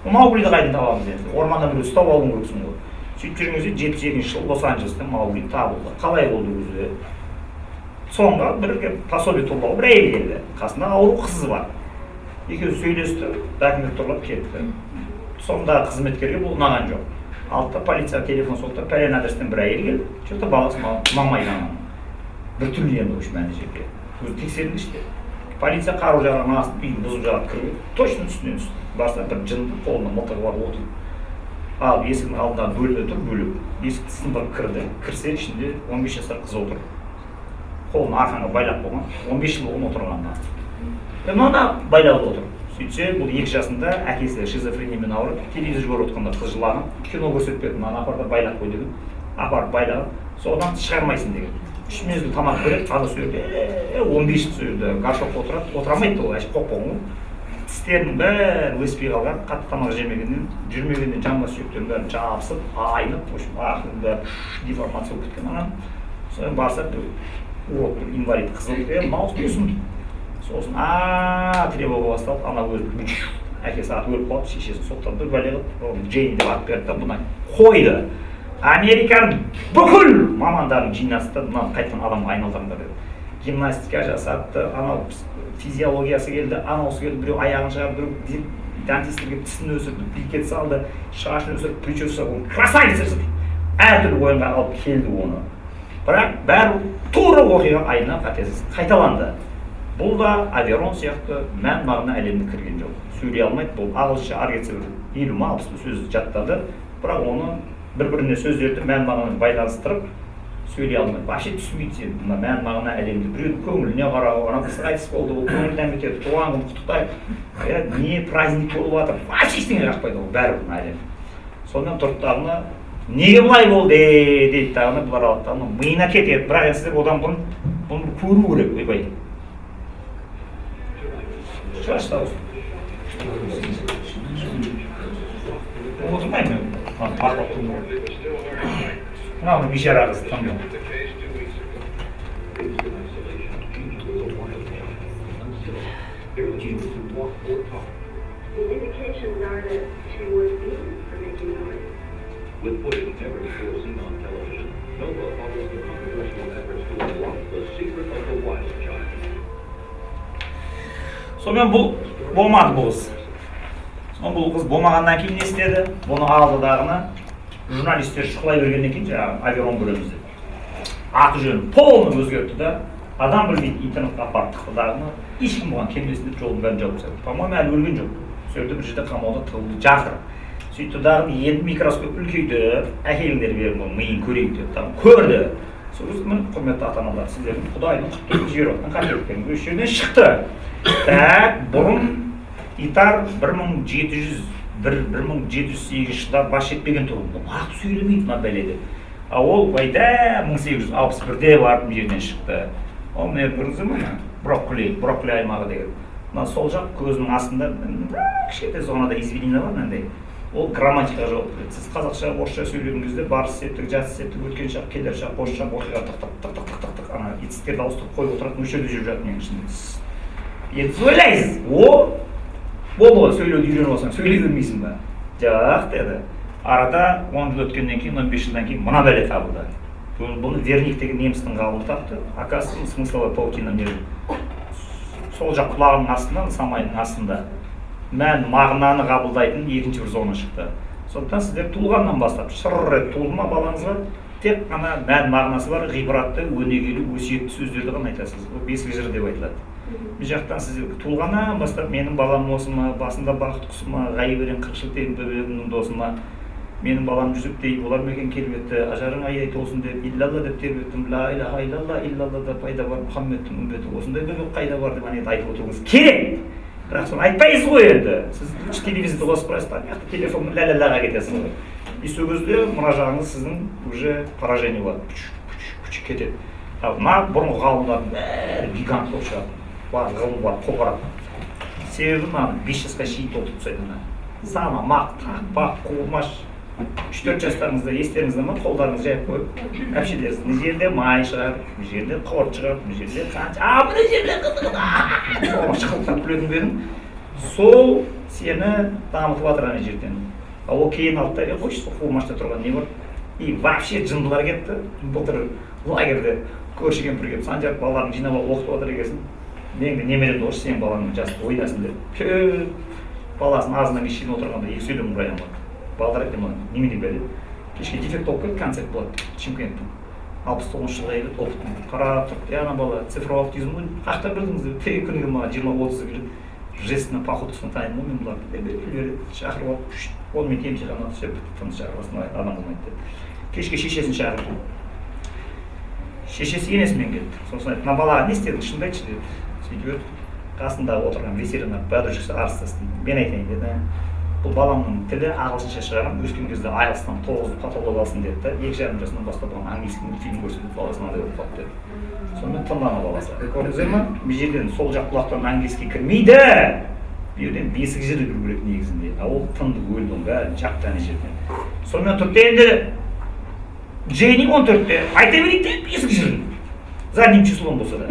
Мауглиді қайдан табамыз енді? Ормандан біреу ұстап алуың керексің ғой. Сөйтіп жүрген кезде 72-ші жыл Лос-Анджелесте Маугли табылды. Қалай болды өзі? Соңға бір пособие толтыруға бір әйел келді. Қасында ауру қызы бар. Екеуі сөйлесті, документ торлап кетті. Сонда қызметкерге бұл ұнаған жоқ. Алтта полицияға телефон соқты, пәлен адрестен бір әйел келді. Что-то баласы ұнамайды ананы. Bir türlü yandı hoş bence şey. Bu tekserin işte. Politsiya қару жарағын астын үйін бұзып жарап кіріп, точно үстінен түсті. Барса бір жынды қолында мылтығы бар отыр. Ал есіктің алдынан бөлме тұр, бөліп. Есікті сындырып кірді. Кірсе ішінде 15 жасар қыз отыр. Қолын арқанға байлап қойған. 15 жыл оны отырғаннан. Мына байлаулы отыр. Сөйтсе бұл 2 жасында әкесі шизофрениямен ауырып, телевизор көріп отқанда қыз жылаған. Кино көрсетпеді, мына апарда байлап қой деген. Апарып байлаған. Содан шығармайсың деген. 3 мезгіл тамақ береді, ана сол жерде 15 жыл сол жерде горшокқа отырады, отыра алмайды ол әшіп қоқ қоңы. Тістерінің бәрі өспей қалған, қатты тамақ жемегеннен, жүрмегеннен жамбас сүйектерінің бәрін жабысып, айнып, ақырын бәрі деформация болып кеткен анан. Содан барса урод бір инвалид қыз болды, маус өсін. Сосын тревога басталып, ана өзі әкесі аты өліп қалып, шешесін соттан бір бәле қылып, Джейн деп ат берді, бұны қойды. Американың бүкіл мамандарын жинастырды, мына қайтқан адамға айналдырыңдар деді. Гимнастика жасатты, анау физиологиясы келді, анаусы келді, біреу аяғын шығарды, біреу дантистерге тісін өсірді, брикет салды, шашын өсірді, прическа салды, красавица жасады. Әртүрлі ойынға алып келді оны. Бірақ бәрі тура оқиға айына қатесіз қайталанды. Бұл да Аверон сияқты мән мағына әлеміне кірген жоқ. Сөйлей алмайды, бұл ағылшынша ары кетсе бір 50-60 сөз жаттады, бірақ оны бір-біріне сөздерді мән мағынаны байланыстырып сөйлей алмайды. Вообще түсінбейді мына мән мағына әлемді. Біреудің көңіліне қарау, ана қыз қайтыс болды, ол көңілден бетер, туған күн құттықтайық. Не праздник болып жатыр, вообще ештеңе жақпайды ол бәрібір әлем. Сонымен тұрды дағына неге бұлай болды дейді дағына бұлар алады дағына миына кетеді, бірақ енді сіздер одан бұны көру керек, ойбай. Шығаш дауыс. Отырмаймын мен. Бақылап тұрмын. Мынау бейшара қыз танымын. The indications are that she was beaten for making noise. With footage never before seen on television, Nova follows the controversial efforts to unlock the secret of the wild child. Сонымен бұл болмады бұл қыз. Бұл қыз болмағаннан кейін не істеді? Бұны алды дағына журналистер шұқылай бергеннен кейін жаңағы Аверон көреміз деді. Аты жөнін полный өзгертті да, адам білмейді интернетке апарып тықты дағына, ешкім бұған келмесін деп жолын бәрін жауып тастады. По-моему, әлі өлген жоқ. Сол жерде бір жерде қамауда тығылды жатыр. Сөйтті дағына енді микроскоп үлкейді, әкеліңдер беріп оның миын көрейік деп көрді. Сол кезде міне құрметті ата-аналар, сіздердің Құдайдың құтты жіберіп жатқан қателіктерін осы жерден шықты. Так, бұрын Итар 1708 жылдар бас жетпеген тұғын. Ақ сөйлемейді мына бәледе. А ол байда 1861-де барып жерден шықты. Ол міне көрдіңіздер ме? Брокколи аймағы деген. Мына сол жақ көзінің астында кішкентай зонада извинение бар мынандай. Ол грамматикаға жауап береді. Сіз қазақша, орысша сөйлеген кезде барыс септік, жас септік, өткен шақ, келер шақ, қош шақ, оқиға тық ана етістерді ауыстырып қойып отыратын өшерде жүріп жатыр менің ішінде. Енді сөйлейсіз. Болды ғой, сөйлеуді үйреніп алсаң, сөйлей бермейсің ба? Жоқ деді. Арада 10 жыл өткеннен кейін, 15 жылдан кейін мына бәле табылды. Бұны Верник деген немістің ғалымы тапты. Оказывается, смысловая паутина берді. Сол жақ құлағының астында, самайдың астында мән мағынаны қабылдайтын екінші бір зона шықты. Сондықтан сіздер туылғаннан бастап шырыр туылма балаңызға тек қана мән мағынасы бар ғибратты, өнегелі, өсиетті сөздерді ғана айтасыз. Ол бесік жыр деп айтылады. Бұл жақтан сіздер туылғаннан бастап менің балам осы ма, басында бақыт құсы ма, ғайып ерен қыршыл тегін бөбегімнің досы ма, менің балам жүзіктей болар ма екен келбетті, ажарың ай толсын деп, иллалла деп тербеттім, ла илаха илалла да пайда бар, Мұхаммедтің үмбеті, осындай бөбек қайда бар деп айтып отыруыңыз керек. Бірақ соны айтпайсыз ғой енді. Сіз телевизорды қосып қойсыз, телефон ля-ля-ляға кетесіз ғой. И сол кезде мына жағыңыз сіздің уже поражение болады. Кетеді. Мына бұрынғы ғалымдардың бәрі гигант болып шығады. Бар ғылым бар, қоқырап. Себебі мына 5 жасқа шейін толтырып тастайды. Сама, мақ, тақпақ, қуылмаш. 3-4 жастарыңызда естеріңізде ма, қолдарыңыз жайып қойып, әпшелеріңіз, мына жерде май шығар, мына жерде құрт шығар, мына жерде қанша, мына жерде соған шықылықтап күлетін бердің, сол сені дамытып жатыр ана жерден. Ал ол кейін алды да, қойшы, қуылмашта тұрған не бар? И вообще жындылар кетті, былтыр лагерьде көрші кемпір келіп, Санжар балаларын жинап алып оқытып отыр екенсің. Менің де немеремді осы сенің балаңның жасы ойнасын деп. Баласын азынан кешкен отырғанда екі сөйлем ұрайын бар. Балдар айтты маған, немене бәле? Кешке дефект болып кетті, концерт болады Шымкенттің. 69 жылға келеді, оқыттым. Қарап тұрды, ана бала цифрлық дизайн ғой, қақта білдіңіз деп, күніге маған 20-30 келеді. Жестіні, походысын тайын ғой, мен бұларды береді, шақырып алып, онымен емтиханға түсіп, тыныс шақырбасын адам болмайды деп. Кешке шешесін шақырды. Шешесі енесімен келді. Сосын айтты, мына балаға не істедің, шынды айтшы деді. Сөйтіп қасында отырған ветеринар бәдіршісі арыстасын, мен айтайын деді. Бұл баламның тілі ағылшынша шығарам, өскен кезде IELTS-тан 9 патолог алсын деді да, 2,5 жасынан бастап оған английский мультфильм көрсетіп баласына андай болып қалды деді. Сонымен тыңдана баласы. Көрдіңіздер ме? Бұл жерден сол жақ құлақтан английский кірмейді. Бұл жерден бесік жыры кіру керек негізінде. Ол тынды өлдің бәрін жапты ана жерден. Сонымен тұрды енді Джейни 14-те айта берейік те бесік жырын. Задним числом болса да.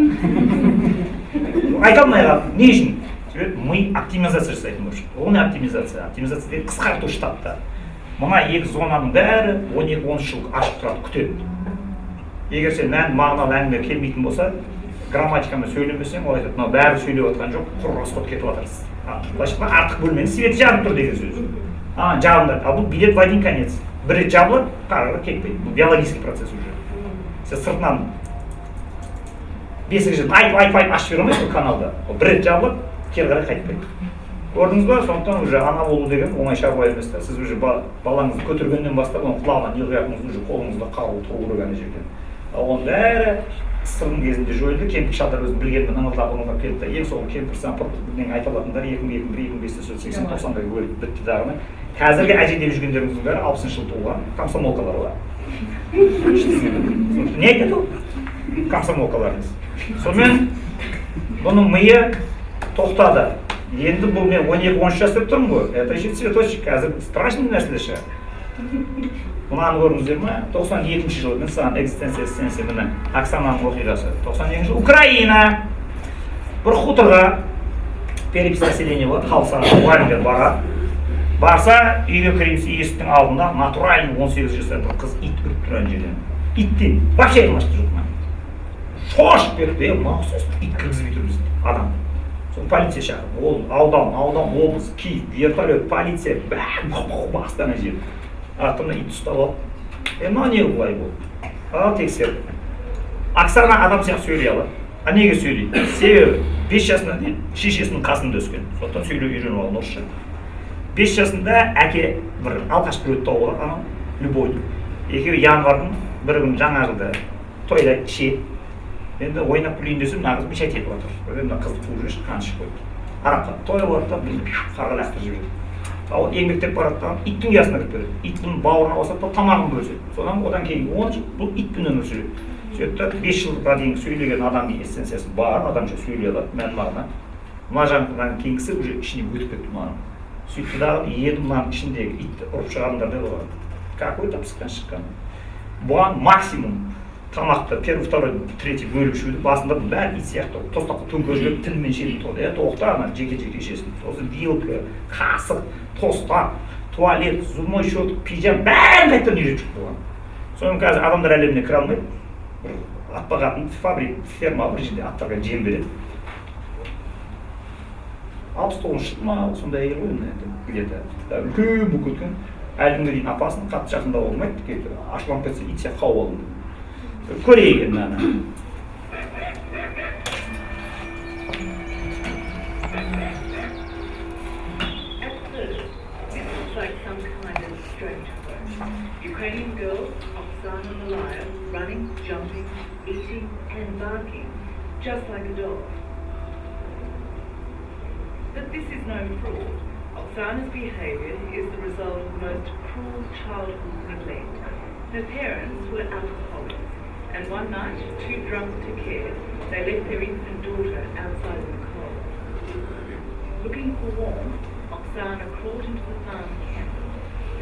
Айта алмай қалды. Не үшін? Мы оптимизация жасайтын болып шықты. Ол не оптимизация? Оптимизация дейді қысқарту штатта. Мына екі зонаның бәрі 12-13 жыл ашық тұрады, күтеді. Егер сен мағыналы әңгіме келмейтін болса, грамматикамен сөйлемесең, ол айтады, мынау бәрі сөйлеп жатқан жоқ, құр расход кетіп жатырсыз. Былайша артық бөлменің светі жанып тұр деген сөз. Жабындар. А бұл билет в один конец. Бір рет жабылады, қарғыры кетпейді. Бұл биологический процесс уже. Сен сыртынан бесік жыл айтып ашып бере алмайсың каналда. Бір рет жабылады, кері қарай қайтпайды. Көрдіңіз ба? Сондықтан уже ана болу деген оңай шаруа емес та. Сіз уже балаңызды көтергеннен бастап, оның құлағына не қоятыныңыз уже қолыңызда қарулы тұру керек ана жерден. Оның бәрі ысырдың кезінде жойылды. Кемпір шалдар өзін білгенмен ыңылдап келді да. Ең соңғы кемпір сапырдың айта алатындар 2001-2005-80-90-ға бөліп бітті дағыны. Қазіргі әже деп жүргендеріңіздің бәрі 60 жыл туылған комсомолкалар бар. Не айтады ол? Комсомолкаларыңыз. Сонымен бұның миы тоқтады. Енді бұл мен 12-13 жас деп тұрмын ғой. Это еще цветочек, қазір страшный нәрселер шығар. Мұнаны көріңіздер ме? 92 жылы мен саған экзистенция міне Оксананың оқиғасы. 92 жыл Украина бір хуторға перепись населения болады, халық саны мұғалімдер барады. Барса, үйге кіреміз, есіктің алдында натуральный 18 жасар бір қыз ит үріп тұрған жерден. Иттен вообще айырмашылық жоқ ма? Шошып кетті, мынау сөз ит кіргізбей тұр бізді адам. Соны полиция шақырып, ол аудан, облыс, Киев, вертолет, полиция, бәрі басты ана жер. Артымда ит ұстап алып, мынау не бұлай болды? Ал тексерді. Оксана адам сияқты сөйлей алады. А неге сөйлейді? Себебі 5 жасында дейді, шешесінің қасында өскен. Сондықтан сөйлеу үйреніп алған орысша. 5 жасында әке бір алғаш бір өтті ауылға, анау любовь. Екеуі январдың бір күн жаңа жылда тойда ішеді. Енді ойнап күлейін десем, мына қыз бешет етіп отыр. Мына қызды қуып жүрші, қан ішіп қойды. араққа тойып алады да қарға лақтырып жібереді. Ал еңбектеп бара жатқан иттің ұясына кіріп береді. Ит бұның бауырына басады да тамағын бөліседі. Одан кейін 10 жыл бұл итпен өмір сүреді. Сөйтіп 5 жылға дейін сөйлеген адамның эссенциясы бар, адамша сөйлей алады, мән-мағына. Мына жағынан кейінгісі уже ішіне өтіп кетті маған. Сөйтті дағы еді мынаның ішіндегі итті ұрып шығарыңдар деді оған. Какой-то пысқан шыққан. Бұған максимум тамақты первый, второй, третий бөліп ішуді басында бәрі ит сияқты тостаққа төңкеріп жіберіп тілмен жейтін тоқта. Тоқта ана жеке-жеке ішесің. Сосын вилка, қасық, тостақ, туалет, зубной щетка, пижам бәрін қайтадан үйретіп шықты бұған. Соны қазір адамдар әлеміне кіре алмайды. Атпағатын ферма бір жерде аттарға жем береді. 69 жылы ма сондай әйел ғой где-то үлкен болып кеткен. Әлі күнге дейін апасының қатты жақында болмайды. Ашуланып кетсе ит сияқты қауып алды. Көрейік енді ана. Like some kind of strange work. Ukrainian girl, Oksana Malaya, running, jumping, eating and barking, just like a dog. But this is no fraud. Oksana's behaviour is the result of the most cruel childhood neglect. Her parents were alcoholics, and one night, too drunk to care, they left their infant daughter outside in the cold. Looking for warmth, Oksana crawled into the farm camp.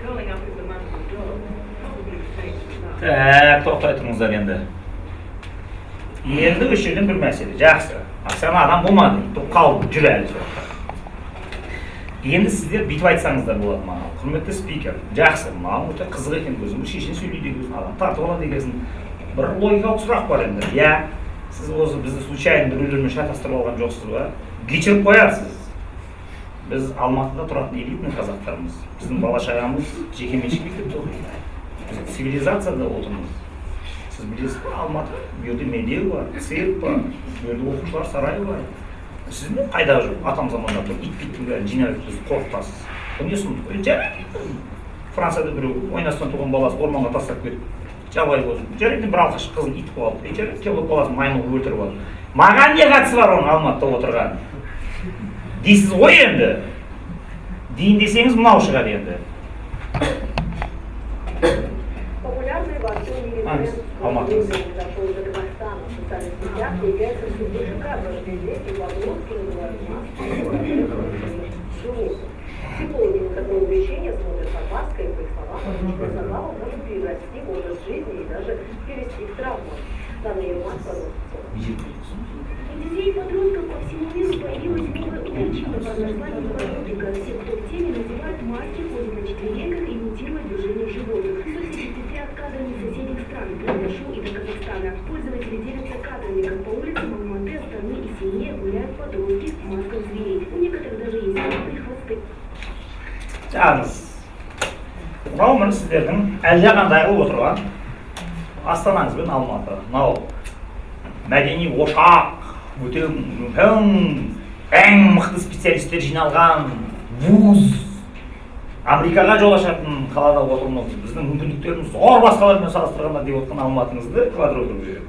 Curling up with the mongrel dog, probably safe to love. Тоқтай тұрыңыздар енді. Енді осы жерден бір мәселе, жақсы. Oksana адам болмады, қалды, жүр әлі жоқ. Енді сіздер бүйтіп айтсаңыздар болады маған. Құрметті спикер, жақсы, маған өте қызық екен көзім, шешен сөйлейді екенсің, адам тартып алады екенсің. Бір логикалық сұрақ бар енді. Иә, сіз осы бізді случайно біреулермен шатастырып алған жоқсыз ба? Кешіріп қоярсыз. Біз Алматыда тұратын элитный қазақтармыз. Біздің бала-шағамыз жекеменшік мектепте оқиды. Біз цивилизацияда отырмыз. Сіз білесіз бе, Алматы, бұл жерде медеу бар, цирк бар, бұл жерде оқушылар сарайы бар. Сіз не қайдағы жоқ, атам заманда тұр, ит-биттің бәрін жинап біз қорқытасыз. Бұл не сұмдық? Жарайды. Францияда біреу ойнастан туған баласы орманға тастап кетіп, жабайы болсын. Жарайды, бір алқаш қызын ит қылып алды. Жарайды, келіп баласын маймыл өлтіріп алды. Маған не қатысы бар оның Алматыда отырған? Дейсіз ғой енді. Дейін десеңіз мынау шығар енді. Популярный во всем мире бренд зашел из Казахстана. В социальных сетях появляется все больше кадров, где дети и подростки надевают маски, которые животных. Психологи на такое увлечение смотрят с опаской, по их словам, что забава может перерасти в образ жизни и даже привести к травмам. Данный Ермак продолжит. У детей и подростков по всему миру появилась новая увлечение под названием пародика. Все, кто в теме, надевают маски, ходят на четвереньках, имитируя движение животных. Соцсети пестрят кадрами соседних стран. Произошло и до Казахстана. Пользователи делятся кадрами, как по улицам Алматы, Астаны и Семье гуляют подростки в масках зверей. У некоторых даже есть золотые хвосты. Жағыңыз. Мынау міне сіздердің әлдеқандай қылып отырған Астанаңыз бен Алматы. Мынау мәдени ошақ, өте ең мықты специалисттер жиналған вуз, Америкаға жол ашатын қалада отырмыз. Біздің мүмкіндіктеріміз зор басқалармен салыстырғанда деп отқан Алматыңызды квадр отырып жібереді.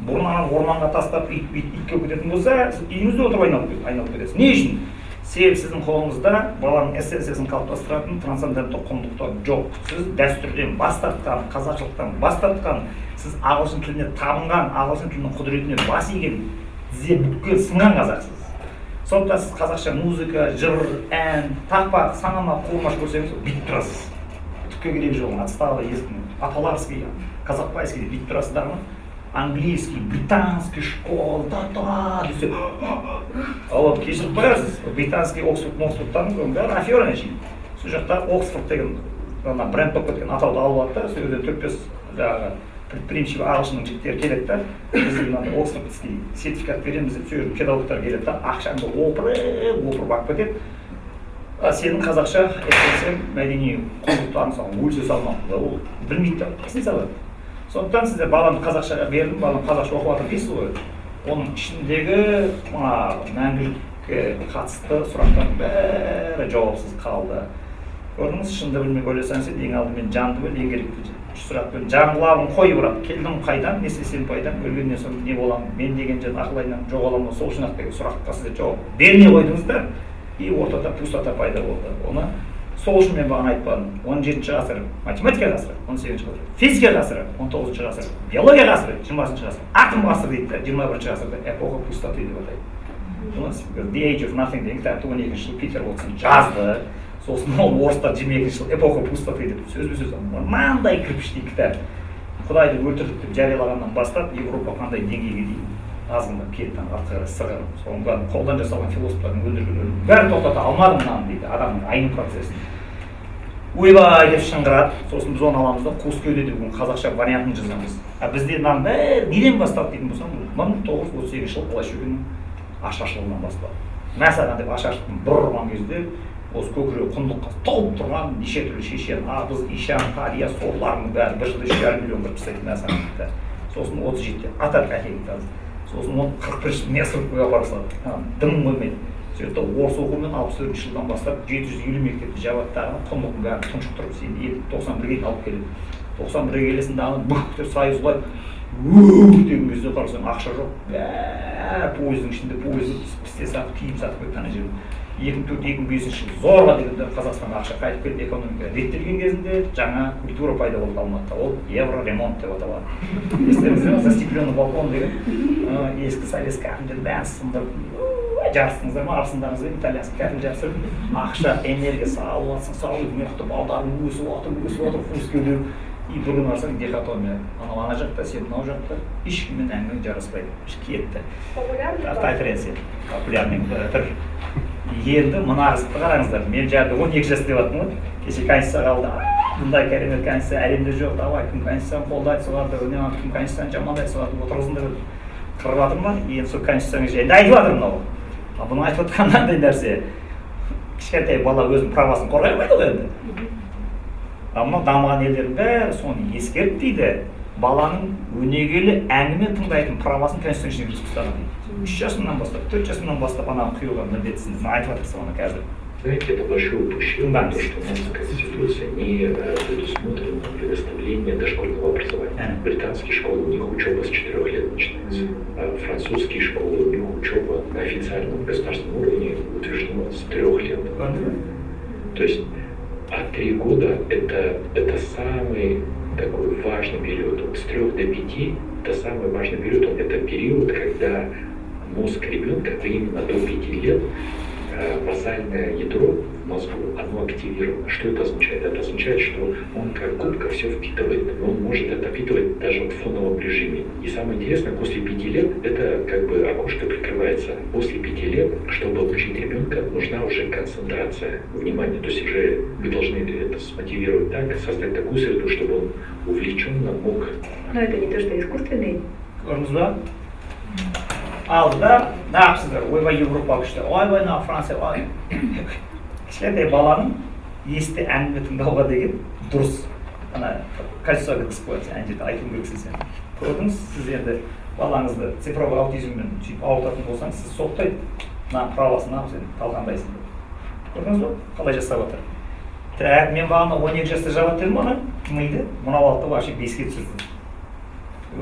Бұрын орманға тастап итке кететін болса, үйіңізде отырып айналып кетесіз. Не үшін? Себебі сіздің қолыңызда баланың эссенциясын қалыптастыратын трансценденттік құндылықтар жоқ. Сіз дәстүрден бас тартқан, қазақшылықтан бас тартқан, сіз ағылшын тіліне табынған, ағылшын тілінің құдіретіне бас иген, тізе бүккен сынған қазақсыз. Сондықтан сіз қазақша музыка, жыр, ән, тақпақ, саңама, қолмаш көрсеңіз, бүйтіп тұрасыз. Түкке керек жоқ, отставада естімін. Аталарский, казахпайский бүйтіп тұрасыздар ма? Английский, британский школа, да-да, десе. Ал кешіріп қоярсыз, британский Оксфорд-Моксфордтан бәрі афера нешейін. Сол жақта Оксфорд деген бренд болып кеткен атауды алып алады да, сол жерде 4-5 жаңағы предприимчивый ағылшынның жігіттері келеді да, біз Оксфордский сертификат береміз деп, сол жерде педагогтар келеді да, ақшаңды опырып алып кетеді. Сенің қазақша эссенцияң мәдени құндылықтарың саған өлсе салмақ, ол білмейді да, қайсын салады. Сондықтан сіздер баламды қазақшаға бердім, балам қазақша оқып жатыр дейсіз ғой. Оның ішіндегі мәңгілікке қатысты сұрақтардың бәрі жауапсыз қалды. Көрдіңіз, шынды білмей ойласаң сен ең алдымен жанды біл, ең керекті үш сұрақ біл. Жан құлағын қой бұрап, келдім қайдан, не істесем пайдам, өлгеннен соң не боламын, мен деген жан ақылайынан жоғаламын, сол үшін деген сұраққа сіздер жауап бермей қойдыңыздар, и ортада пустота пайда болды. Оны сол үшін мен бағана айтпадым. 17 ғасыр математика ғасыры, 18 ғасыр, физика ғасыры, 19 ғасыр, биология ғасыры, 20 ғасыр, атом ғасыры дейді, 21 ғасырда эпоха пустоты деп атайды. The Age of Nothing деген кітапты 12 жылы Питер Уотсон жазды. Сосын ол орыстар 22 жылы эпоха пустоты деп сөзбе-сөз мынандай кірпіштей кітап. Құдайды өлтірдік деп жариялағаннан бастап Европа қандай деңгейге дейін азғындап кетті, артқа қарай сырғанап. Соның бәрін қолдан жасалған философтардың өндіргендерін бәрін тоқтата алмадым мынаны дейді, адамның айну процесін. Ойбай деп шыңғырады, сосын біз оны аламыз да қуыс кеуде деген қазақша вариантын жазамыз. Бізде мынаның бәрі неден басталды дейтін болсам, 1938 жылы Плащукиннің ашаршылығынан басталды. Мәсаған деп ашаршылықтың бір ұрған кезде осы көкірегі құндылыққа толып тұрған неше түрлі шешен, абыз, ишан, қария, сорларының бәрі бір жылда 2,5 миллион кіріп тастайды мәсағанды. Сосын 37-те атап әкелді. Сосын оны 41-ші Месрукке апарып салды. Дым қоймайды. Сөйтті орыс оқумен 64 жылдан бастап 750 мектепті жабады тағына құндылықтың бәрін тұншықтырып сен 91-ге алып келеді. 91-ге келесін дағына бүк деп сайы зулайды. Деген кезде қарасаң ақша жоқ. Бәрі пойыздың ішінде пойызды пісте сатып, киім сатып кетті ана жерде. 2004-2005 жылы зорға дегенде Қазақстанға ақша қайтып келді, экономика реттелген кезінде жаңа культура пайда болды Алматыда. Ол евро ремонт деп аталады. Естеріңізде ме? Застекленный балкон деген ескі советский кәдімгідей бәрін сындырып жарыстыңыздар ма, арсындарыңызбен итальянский кәдімгі жарыстырып, ақша, энергия салып жатсың, салып мықты балдарың өсіп отыр, фускеуден. И бір күн барсаң дихотомия. Анау ана жақта, сен мынау жақта, ешкіммен әңгіме жараспайды. Кетті. Конференция. Популярный түр. Енді мына қызықты қараңыздар. Мен жарды 12 жас деп аттым ғой. Кеше конституция қалды. Бұндай керемет конституция әлемде жоқ. Давай, кім конституцияны қолдайды, соларды, кім конституцияны жамандайды, соларды отырғызын деп қырып жатыр ма? Енді сол конституцияны жайында айтып жатыр мынау. Бұны айтып жатқан қандай нәрсе? Кішкентай бала өзінің правасын қорғай алмайды ғой енді. Мынау дамыған елдердің бәрі соны ескеріп дейді. Баланың өнегелі әңгіме тыңдайтын правасын конституцияның ішіне кіргізіп тастаған дейді. 3 жасынан бастап, 4 жасынан бастап ана құюға міндетсің. Айтып жатырсың оны қазір. Знаете, это большое упущение, то, что у нас Конституция не предусмотрена предоставление дошкольного образования. Британские школы, у них учеба с 4 лет начинается. Французские школы, у них учеба на официальном государственном уровне утверждена с 3 лет. То есть, 3 года это самый такой важный период. С 3 до 5 это самый важный период. Это период, когда мозг ребенка именно до 5 лет базальное ядро в мозгу, оно активировано. Что это означает? Это означает, что он как губка все впитывает, но он может это впитывать даже в фоновом режиме. И самое интересное, после 5 лет это как бы окошко прикрывается. После 5 лет, чтобы обучить ребенка, нужна уже концентрация внимания. То есть уже вы должны это смотивировать так, создать такую среду, чтобы он увлеченно мог. Но это не то, что искусственный. Алда, напсыздар, ойбай Европаға күшті, ойбай на Франция, ой. Кішкентай баланың есті әңгіме тыңдауға деген дұрыс. Ана конституцияға кіргізіп қоясың, ана жерде айтуым керексің сен. Көрдіңіз, сіз енді балаңызды цифровой аутизммен сөйтіп ауыртатын болсаңыз, сіз соқтайды, мына правасын сен талқандайсың. Көрдіңіз бе? Қалай жасап жатыр. Так, мен бағана 12 жаста жабады дедім оны, миды, мынау алды вообще 5-ке түсірді.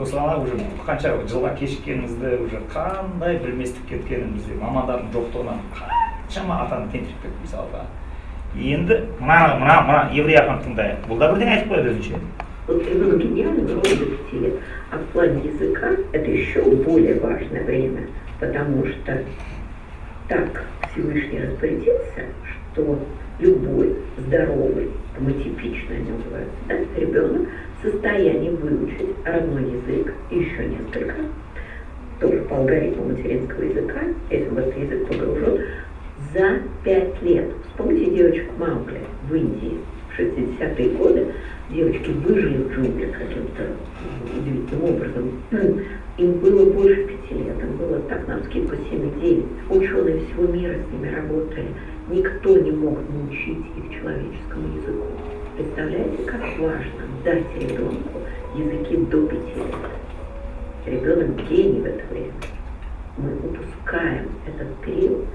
Осылана уже қанша жылға кешіккенімізді, уже қандай білместік кеткенімізді, мамандардың жоқтығынан қаншама атаны тентіріп кетті мысалға. Енді мына еврей ақын тыңдайық. Бұл да бірден айтып қояды өзінше. Вот ребенок гениальный в районе 5 лет, а в плане языка это еще более важное время, потому что так Всевышний распорядился, что любой здоровый, мы типично называем, да, ребенок в состоянии выучить родной язык и еще несколько, тоже по алгоритму материнского языка, если в этот язык погружен, за 5 лет. Вспомните девочку Маугли в Индии в 60-е годы. Девочки выжили в джунглях каким-то удивительным образом. Им было больше 5 лет, им было так навскидку 7-9. Ученые всего мира с ними работали. Никто не мог научить их человеческому языку. Представляете, как важно дать ребенку языки до 5 лет. Ребенок гений в это время. Мы упускаем этот период,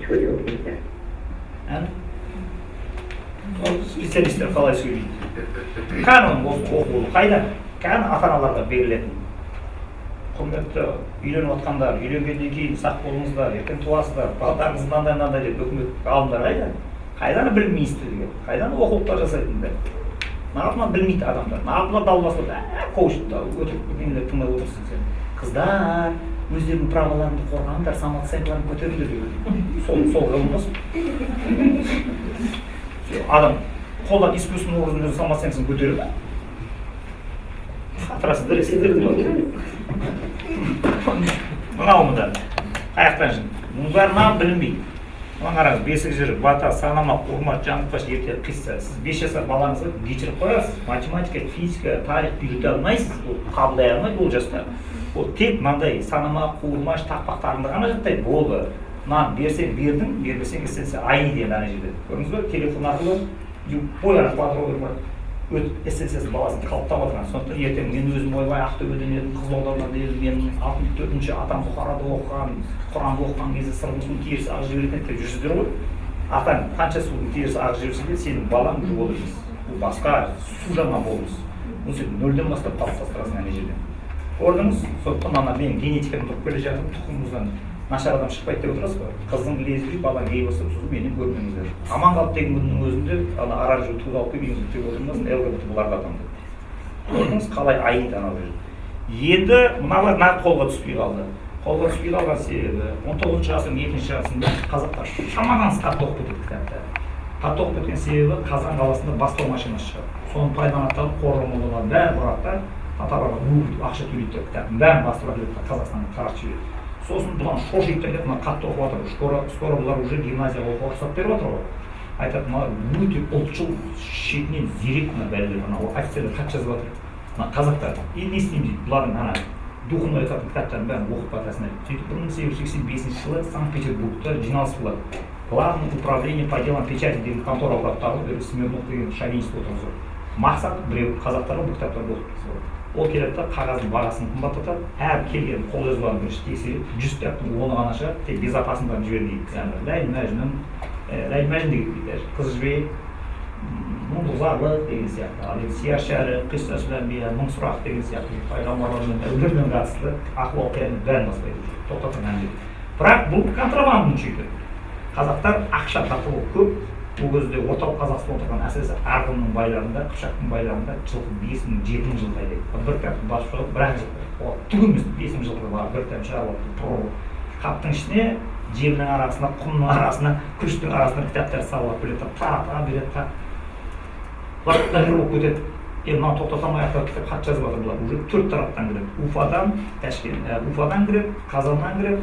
чего делать нельзя. Ол специалисттер қалай сөйлейді. Канон оқуы қайда? Канон ата-аналарға берілетін. Құрметті үйленіп отқандар, үйленгеннен кейін сақ болыңыздар, ертең туасыздар, балдарыңыз мынандай деп үкімет ғалымдар қайда? Қайдан білім министрлігі, қайдан оқулықтар жасайтындар? Нағатынан білмейді адамдар, нағатынан далбасылар, коучта өтірік нелер тыңдап отырсың сен. Қыздар, өздерінің праволарыңды қорғаңдар, самооценкаларын көтеріңдер деп. Сол ғылым болсын. Адам қолдан искусственный образын өзі самооценкасын көтереді. Қатырасыздар, есіңдерді мынауымда аяқтан жын. Мұның бәрін білінбейді. Оған қараңыз, бесік жыры, бата, санама, құрмат, жаңылпаш, ерте қисса. Сіз 5 жасар балаңызға кешіріп қоясыз. Математика, физика, тарих үйрете алмайсыз. Ол қабылдай алмайды ол жастар. Ол тек мынандай санама, құрмаш, тақпақтарында ғана жаттайды. Болды. Нан берсең бердің, бермесең эссенция айни деген ана жерде. Көрдіңіз бе? Телефон арқылы любой квадроглер бар. Эссенциясы баласын қалыптап отырған. Сондықтан ертең мен өзім ойбай Ақтөбеден едім, Қызылордадан едім, мен 64-ші атам Бұхарада оқыған, Құранды оқыған кезде сырдың терісі ақ жіберетін деп жүрсіздер ғой. Атаң қанша судың терісі ақ жіберсе де сенің балаң ол емес. Бұл басқа су жаңа болмыс. Бұл сен нөлден бастап қалыптастырасың ана жерден. Көрдіңіз? Сондықтан ана мен генетиканы тұрып келе жатырмын, тұқымымыздан нашар адам шықпайды деп отырасыз ба? Қыздың лезбий, бала гей болса, сосын менен көрмеңіздер. Аман қалып деген күннің өзінде ана ара жүріп туды алып келіп үйіңізді деп отырмасын, ЛГБТ бұларға атамды. Көрдіңіз, қалай айыды анау жерде. Енді мыналар нақ қолға түспей қалды. Қолға түспей қалған себебі 19 ғасырдың екінші жартысында қазақтар шамадан қатты оқып кетеді кітапта. Қатты оқып кеткен себебі Қазан қаласында бастау машинасы шығады. Соны пайдаланып қорғамалар бәрі барады, татарларға ақша төлейді деп кітаптың бәрін бастыра келеді, Қазақстанға қарап жібереді. Сосын бұдан шошиып та кетіп, қатты оқып жатыр. Скоро бұлар уже гимназияға оқуға рұқсат беріп жатыр ғой. Айтады, мына өте ұлтшыл шетінен зерек мына бәлелер, ана офицерлер хат жазып жатыр. Мына қазақтар, не істейміз дейді, бұлардың ана духын оятатын кітаптарын бәрін оқып батасын айтып. Сөйтіп 1885 жылы Санкт-Петербургта жиналыс болады. Главное управление по делам печати деген контора құрады тағы, Смирнов деген шовинист отырғызып. Мақсат біреу қазақтарға бұл кітаптарды оқып берсе. Ол келеді, қағаздың бағасын қымбаттатады, әр келген қолжазбаны бірінші тексереді, 100 кітаптың 10-ы ғана шығады, тек безопасындарын жібермейді. Ләйл-мәжнүн деген қыз жібек, мұңдызарлық деген сияқты, ал енді сияр шәрі, қиссасүләмбия, мың сұрақ деген сияқты пайғамбарлармен өлгенмен қатысты ахуал қиямет бәрін бастайды, тоқтатып әңгіме. Бірақ бұл контрабанданың шүйкі. Қазақтар ақша тартылуы көп. Бұл кезде орталық Қазақстан отырған әсіресе Арғынның байларында, Қыпшақтың байларында жылқы 5-7 жылға еді. Бір кітапты басып шығып, бір-ақ жылқы. Түк емес, 5 жылқы бар, бір кітап шығарып алып, қаптың ішіне, жемнің арасына, құмның арасына, күріштің арасына кітаптар салып береді, таратыға береді. Уақытта жүріп кетеді. Мынау тоқтатамай ақтап кітап хат жазып жатыр бұлар. Уже 4 тараптан кіреді. Уфадан кіреді, Қазаннан кіреді,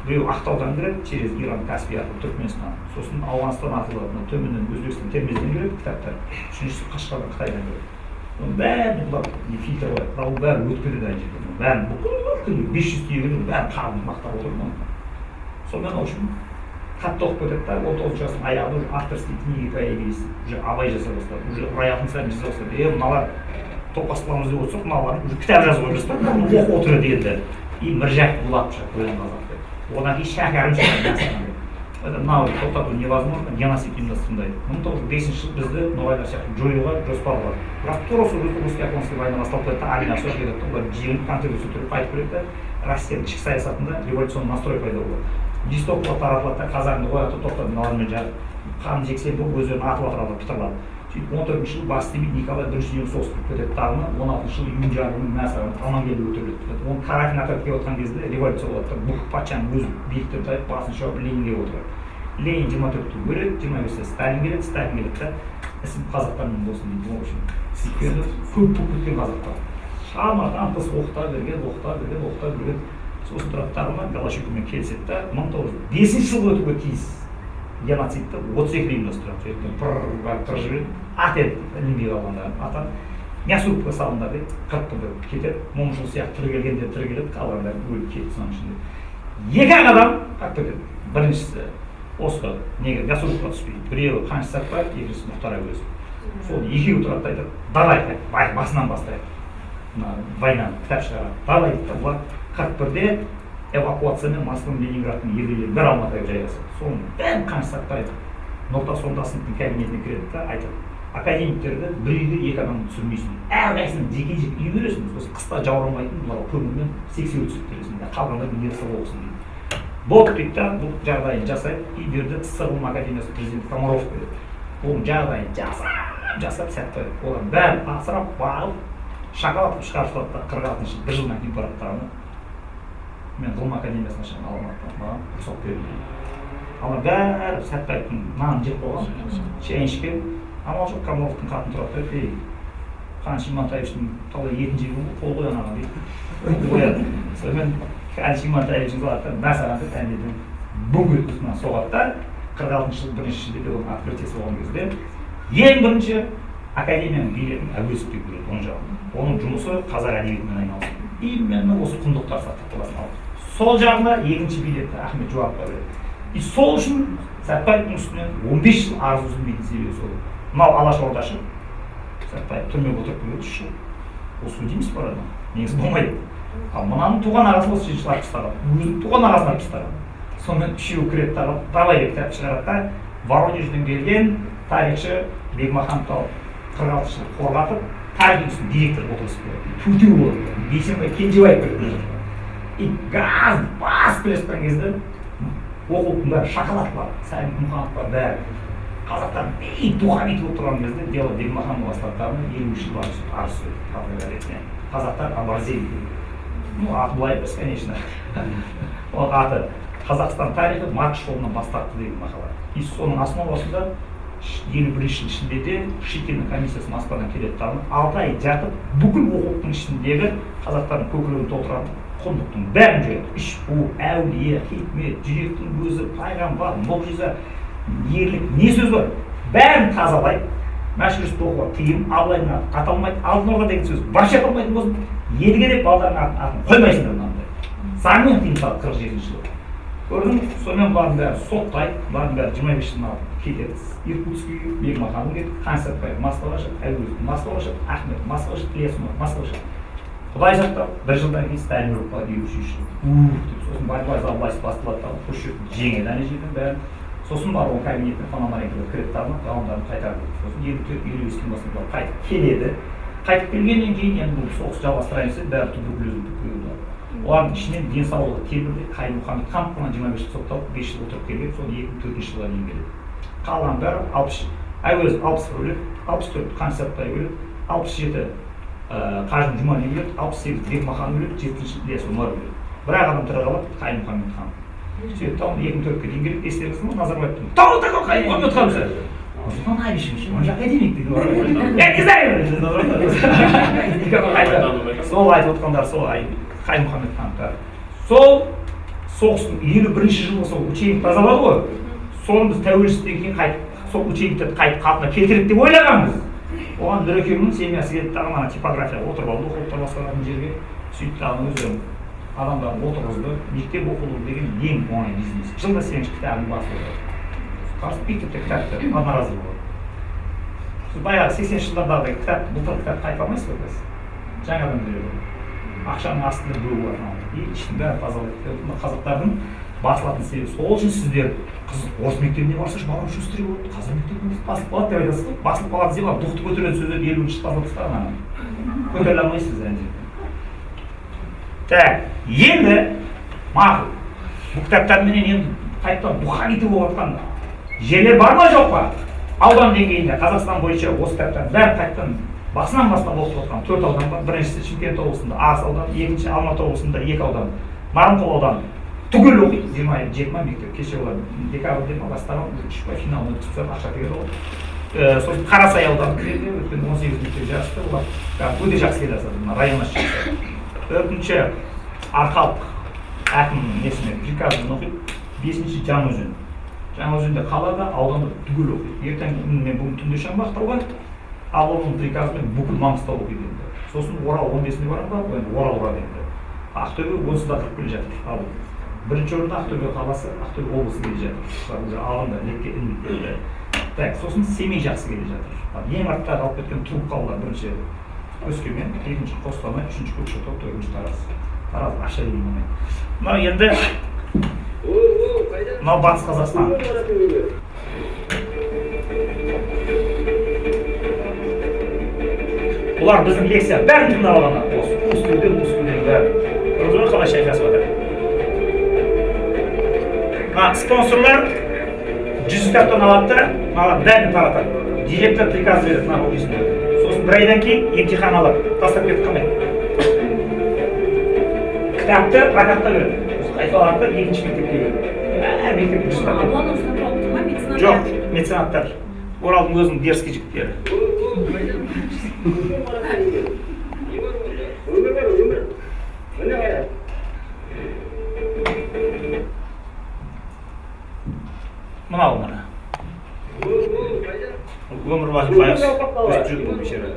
біреу Ақтаудан кіреді, через Иран, Каспий арқылы Түркменстан, сосын Ауғанстан арқылы төменнен Өзбекстан, Термезден кіреді кітаптар, үшіншісі Қашқардан, Қытайдан кіреді. Оның бәрін бұлар фильтр қояды, бірақ ол бәрі өтіп кетеді ана жерде. Бәрін бүкіл 500 түйе кіреді, бәрін қарым мақтап отырды. Сонымен үшін қатты оқып кетеді да, 19 жасының аяғында уже авторский книги появились, уже абай жасай бастады, уже роялдың сәлін жасай бастады. Мыналар топастыламыз деп отырсақ, мыналар уже кітап жазып отырсыздар, оқып отырады енді. И Міржақ Дулатовша қойған қазақты. Одан кейін шәкәрім шығады. Мынау тоқтату невозможно, геноцид ұйымдастырылды. 1905 жылы бізді ноғайлар сияқты жоюға жоспар бар. Бірақ тура сол русско-японский война басталып кетті, Алина Сошкеда олар жеңіліп контрибуция түріп қайтып келеді. Россияның ішкі саясатында революционный настрой пайда болды. Листовкалар таратылады, қазағымды қояды, тоқтады, мыналармен қан жексен болып өздерін атып атырады, пытырлады. 14 жылы бас демейді Николай бірінші дүниелік соғыс кетеді тағына, 16 жылы июнь жарығының мәсірін Амангелді өлтіріледі. Оның Қарақин атап келіп отқан кезде революция болады. Бұқ патшаның өзі биіктен тайып басын шауып Ленинге отырады. Ленин 24-ті өледі, 25-те Сталин келеді да, ісім қазақтармен болсын дейді. В общем, өйткені көп кеткен қазақтар. Шамадан тыс оқыта берген. Сосын тұраттарына Голощекинмен келіседі да, 1905 жылғы өтуге тиіс. Геноцидті 32 ұйымдастырады. Пыр жібереді, ат еді ілінбей қалғандарын. Ата мясорубка салындар дейді, 40 күнде кетеді. Момышұлы сияқты тірі келгенде тірі келеді, қалғандар өліп кетті соның ішінде. Екі адам қайтып кетеді. Біріншісі осы неге мясорубка түспейді. Біреуі Қаныш Сәтпаев, екіншісі Мұхтар Әуезов. Сол екеуі тұрады да айтады, давай басынан бастайық. Войнаны кітап шығарады. Давай дейді, бұлар 41-де эвакуациямен Москва мен Ленинградтың ерлері бір Алматыға жайғасады. Соның бәрін Қаныш Сәтпаев ноқта сонда сыныптың кабинетіне кіреді да айтады, академиктерді бір үйге екі адамды түсірмейсің. Әрқайсысын жеке үй бересің, сосын қыста жаурамайтын бұларға көмірмен сексеуіл түсіп бересің. Қалғанда үйде ыстық болсын дейді. Болды дейді да, бұл жағдайын жасайды, үй берді, ыстық ғылым академиясы президенті Комаров береді. Оның жағдайын жасап сәтті олар бәрін асырап бағып шақалатып шығарып да 46-шы бір жылдан кейін бараттағаны мен ғылым академиясына шығын Алматыдан маған рұқсат берді. Ана бәрі Сәтбаевтың нанын жеп болған, шайын ішкен, амал жоқ Комаровтың қатын тұрады да, Қаныш Имантаевичтің талай етін жеген қол қой анаға дейді. Қояды. Сонымен Қаныш Имантаевичтің залатта мәсағаты тәндетін бүгін үстінен соғады да, 46-шы жыл 1-ші шілдеде оның открытиесі болған кезде ең бірінші академияның билетін әуезов деп көреді оң жағын. Оның жұмысы қазақ әдебиетімен айналысты. Именно осы құндылықтар сақталасын алды. Сол жағында екінші билетті Ахмет Жуаповқа береді. И сол үшін Сәтбаевтың үстінен 15 жыл арыз үзілмейтін себебі сол. Мынау Алашордашы Сәтбаев түрмеге отырып келеді 3 жыл. Ол судья емес бар адам. Негізі болмайды. Ал мынаның туған ағасы осы жерде шығарып тастаған. Өзінің туған ағасын алып тастаған. Сонымен үшеуі кіреді давай деп кітап шығарады да, Воронежден келген тарихшы Бекмахановты алып 46 жыл қорғатып, тарих институтының директоры отырғызып қояды. Төртеу болады. Бейсенбай Кенжебаев көреді. И газ бас келе жатқан кезде оқулықтың бәрі шақалатылар, Сәбит Мұхановтар бәрі. Қазақтар туған ит болып тұрған кезде дело Бекмаханов бастықтарына 53 жыл арыз сөйледі. Қазақтар оборзели. Ну, аты былай емес, конечно. Ол аты Қазақстан тарихы маркс жолынан бастапты деген мақала. И соның основасында 51 жыл ішінде Шикиннің комиссиясы Москвадан келеді тағын 6 ай жатып, бүкіл оқулықтың ішіндегі қазақтардың көкірегін толтырған құндылықтың бәрін жойды. Үш бу, әулие, хикмет, жүректің өзі, пайғамбар, мұғжиза, ерлік, не сөз бар? Бәрін тазалайды. Мәжілісті оқуға тыйым, Абылайдың атын аталмайды, Алтын Орда деген сөз вообще аталмайтын болсын, едіге деп балдардың атын қоймайсыңдар мынандай. Заңмен тыйым салды 47 жылы. Көрдің, сонымен бұлардың бәрі соттайды, бұлардың бәрі 25 жылдан алып кетеді. Иркутский, Бекмаханов кетті, Қаныш Сәтбаев Москваға шығып, әуезов Москваға шығып, Ахмет Москваға шығып, Ілиясов Москваға шығып. Құдай сақтап, бір жылдан кейін Сталин өліп қалды 53 жыл. Сосын Бай Залбайсов басталады тағы, Хрущевтің жеңеді әнежейдің бәрін. Сосын бар ол кабинеттің Пономаренкоға кіреді тағына, ғалымдарын қайтарып. Сосын 54-55 күн басында қайтып келеді. Қайтып келгеннен кейін енді бұл соғыс жалғастырайынсы бәрі туберкулездің бүкілі. Олардың ішінен денсаулығы темірде Қайым-Мұхамед Қановтан 25 жыл сотталып 5 жыл отырып келген, сол 2004 жылға дейін келеді. Қалған бәрі 60, әуезов 60 өледі, 64 Қаныш Сәтбаев өледі, 67 Қажым Жұмали өледі, 68 Бекмаханов өледі, 70 Ілиясов өледі. Бір ақ адам тірі қалады, Қайым-Мұхамед Хан. Сөйтіп тауын 2004-ке дейін келеді, естеріңізде ме Назарбаевтың тауы такой Қайым-Мұхамед Хан сәл. Нұрсұлтан Абишевич, он же академик дейді. Я не знаю. Сол айтып отқандар сол Қайым-Мұхамед Хан. Сол соғыстың 51-ші жылы сол учебник тазалады ғой. Соны біз тәуелсіздіктен кейін қайтып, сол учебниктерді қайтып қалпына келтіреді деп ойлағанбыз. Оған бір екеуінің семьясы келді тағы ана типографияға отырып алды, оқулықтар басқаратын жерге. Сөйтіп тағы өздері адамдарын отырғызды. Мектеп оқулығы деген ең оңай бизнес. Жылда 80 кітабын басылды. Қарсы мектепте кітапты одноразовый болады. Сіз баяғы 80 жылдардағы кітап, былтыр кітап қайта алмайсыз ба біз? Жаңадан береді. Ақшаның астында бөлу бар. И ішін бәрі тазалайды. Қазақтардың басылатын себебі сол үшін сіздер орыс мектебіне барсашы балам үшін істеуге болады. Қазақ мектебінде басылып қалады деп айтасыз ғой. Басылып қалады деп алып дұқты көтеретін сөздерді 50-ші тазалап тастаған. Көтеріле алмайсыз әнде. Так, енді мақұл. Бұл кітаптарменен енді қайтадан бұхарите болып жатқан жерлер бар ма жоқ па? Аудан деңгейінде Қазақстан бойынша осы кітаптардың бәрі қайтадан басынан бастап оқып отқан 4 аудан бар. Біріншісі Шымкент облысында Арыс ауданы, екінші Алматы облысында 2 аудан, Нарынқол ауданы. Түгел оқиды 27 мектеп. Кеше олар декабрьде бастаған 3 финалын өткізіп ақша тегеді ғой. Сосын Қарасай ауданы өткен 18 мектеп жарысты. Олар өте жақсы келе жатыр. Районға шықса. Төртінші Арқалық әкімнің несіне приказын оқиды. 5-ші Жаңаөзен. Жаңаөзенде қалада, ауданда түгел оқиды. Ертең мен бүгін түнде шаң бақтырған, ал оның приказымен бүкіл Маңғыстау оқиды енді. Сосын Орал 15-іне барам ба, Орал ұрады енді. Ақтөбе онсыз да кіріп келе жатыр. Ал бірінші орында Ақтөбе қаласы, Ақтөбе облысы келе жатыр. Уже алғанда лекке ілмейді. Так, сосын Семей жақсы келе жатыр. Ең артта қалып кеткен Түрік қалалар бірінші Өскемен, екінші Қостанай, үшінші Көкшетау, төртінші Тараз. Тараз ақша деймін. Мынау енді мынау Батыс Қазақстан. Бұлар біздің лекция бәрін тыңдап алған. Ускілден бәрі. Көрдіңіз қалай шайқасып жатыр. Спонсорлар 100 кітаптан алады да, маған бәрін таратады. Директор приказ береді, мына оқисың. Сосын бір айдан кейін емтихан алады, тастап кетіп қалмайды. Кітапты прокатқа береді. Қайтып алады да екінші мектепке береді. Мектеп 100 кітап. Жоқ, меценаттар. Оралдың өзінің дерзкий жігіттері. Мынау мына. Өмір бақи баяғыз өсіп жүрген бұл бешері.